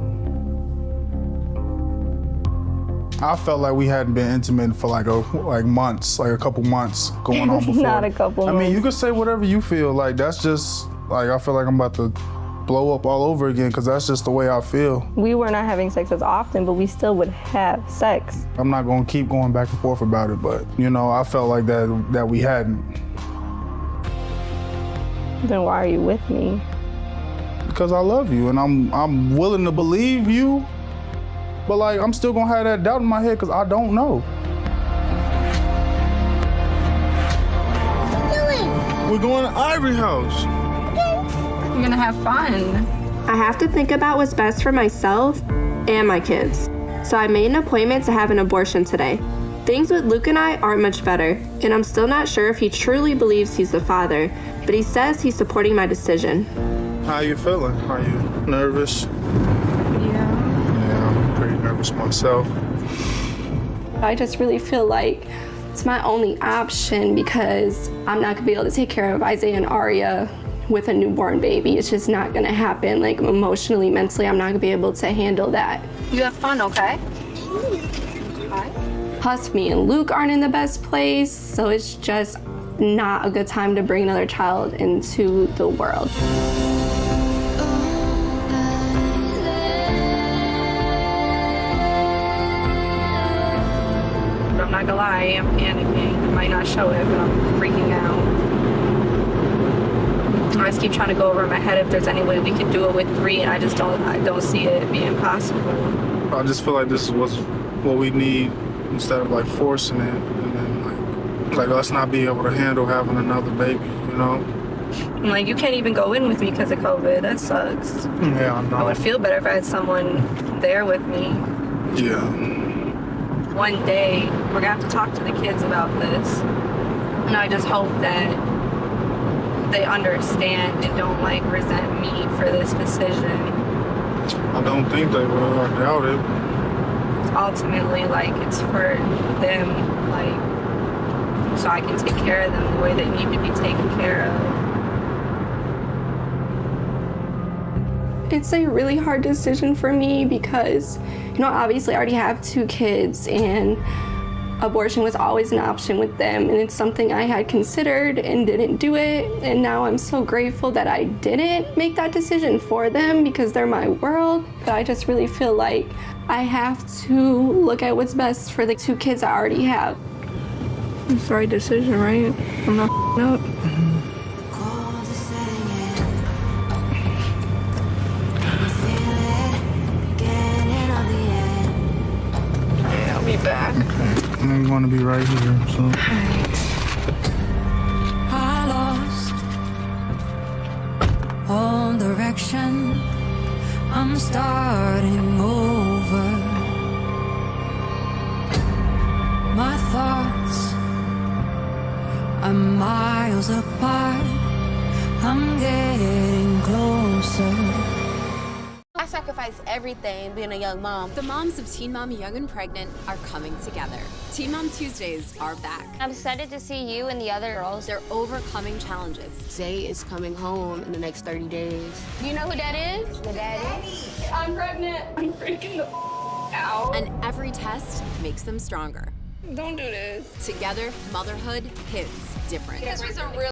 I felt like we hadn't been intimate for months, a couple months going on before. Not a couple months. I mean, you can say whatever you feel. That's just, I feel like I'm about to blow up all over again because that's just the way I feel. We were not having sex as often, but we still would have sex. I'm not going to keep going back and forth about it, but, I felt like that we hadn't. Then why are you with me? Because I love you and I'm willing to believe you, but I'm still gonna have that doubt in my head because I don't know. We're going to Ivory House. You're gonna have fun. I have to think about what's best for myself and my kids. So I made an appointment to have an abortion today. Things with Luke and I aren't much better, and I'm still not sure if he truly believes he's the father, but he says he's supporting my decision. How you feeling? Are you nervous? Yeah, I'm pretty nervous myself. I just really feel like it's my only option because I'm not gonna be able to take care of Isaiah and Aria with a newborn baby. It's just not gonna happen. Emotionally, mentally, I'm not gonna be able to handle that. You have fun, okay? Plus, me and Luke aren't in the best place, so it's just not a good time to bring another child into the world. I'm not gonna lie, I am panicking. I might not show it, but I'm freaking out. I just keep trying to go over in my head if there's any way we could do it with 3, and I don't see it being possible. I just feel like this is what we need instead of forcing it, and then us not be able to handle having another baby, You can't even go in with me because of COVID. That sucks. Yeah, I know. I would feel better if I had someone there with me. Yeah. One day, we're gonna have to talk to the kids about this. And I just hope that they understand and don't resent me for this decision. I don't think they will. I doubt it. Ultimately, it's for them, so I can take care of them the way they need to be taken care of. It's a really hard decision for me because, obviously I already have 2 kids and abortion was always an option with them, and it's something I had considered and didn't do it, and now I'm so grateful that I didn't make that decision for them because they're my world. But I just really feel like I have to look at what's best for the 2 kids I already have. It's the right decision, right? I'm not up. Yeah, I'll be back. I'm going to be right here, so. I lost all direction. I'm starting over. My thoughts are miles apart. I'm getting closer. I sacrificed everything being a young mom. The moms of Teen Mom Young and Pregnant are coming together. Teen Mom Tuesdays are back. I'm excited to see you and the other girls. They're overcoming challenges. Zay is coming home in the next 30 days. Do you know who that is? The daddy. I'm pregnant. I'm freaking out. And every test makes them stronger. Don't do this. Together, motherhood hits different. This was a real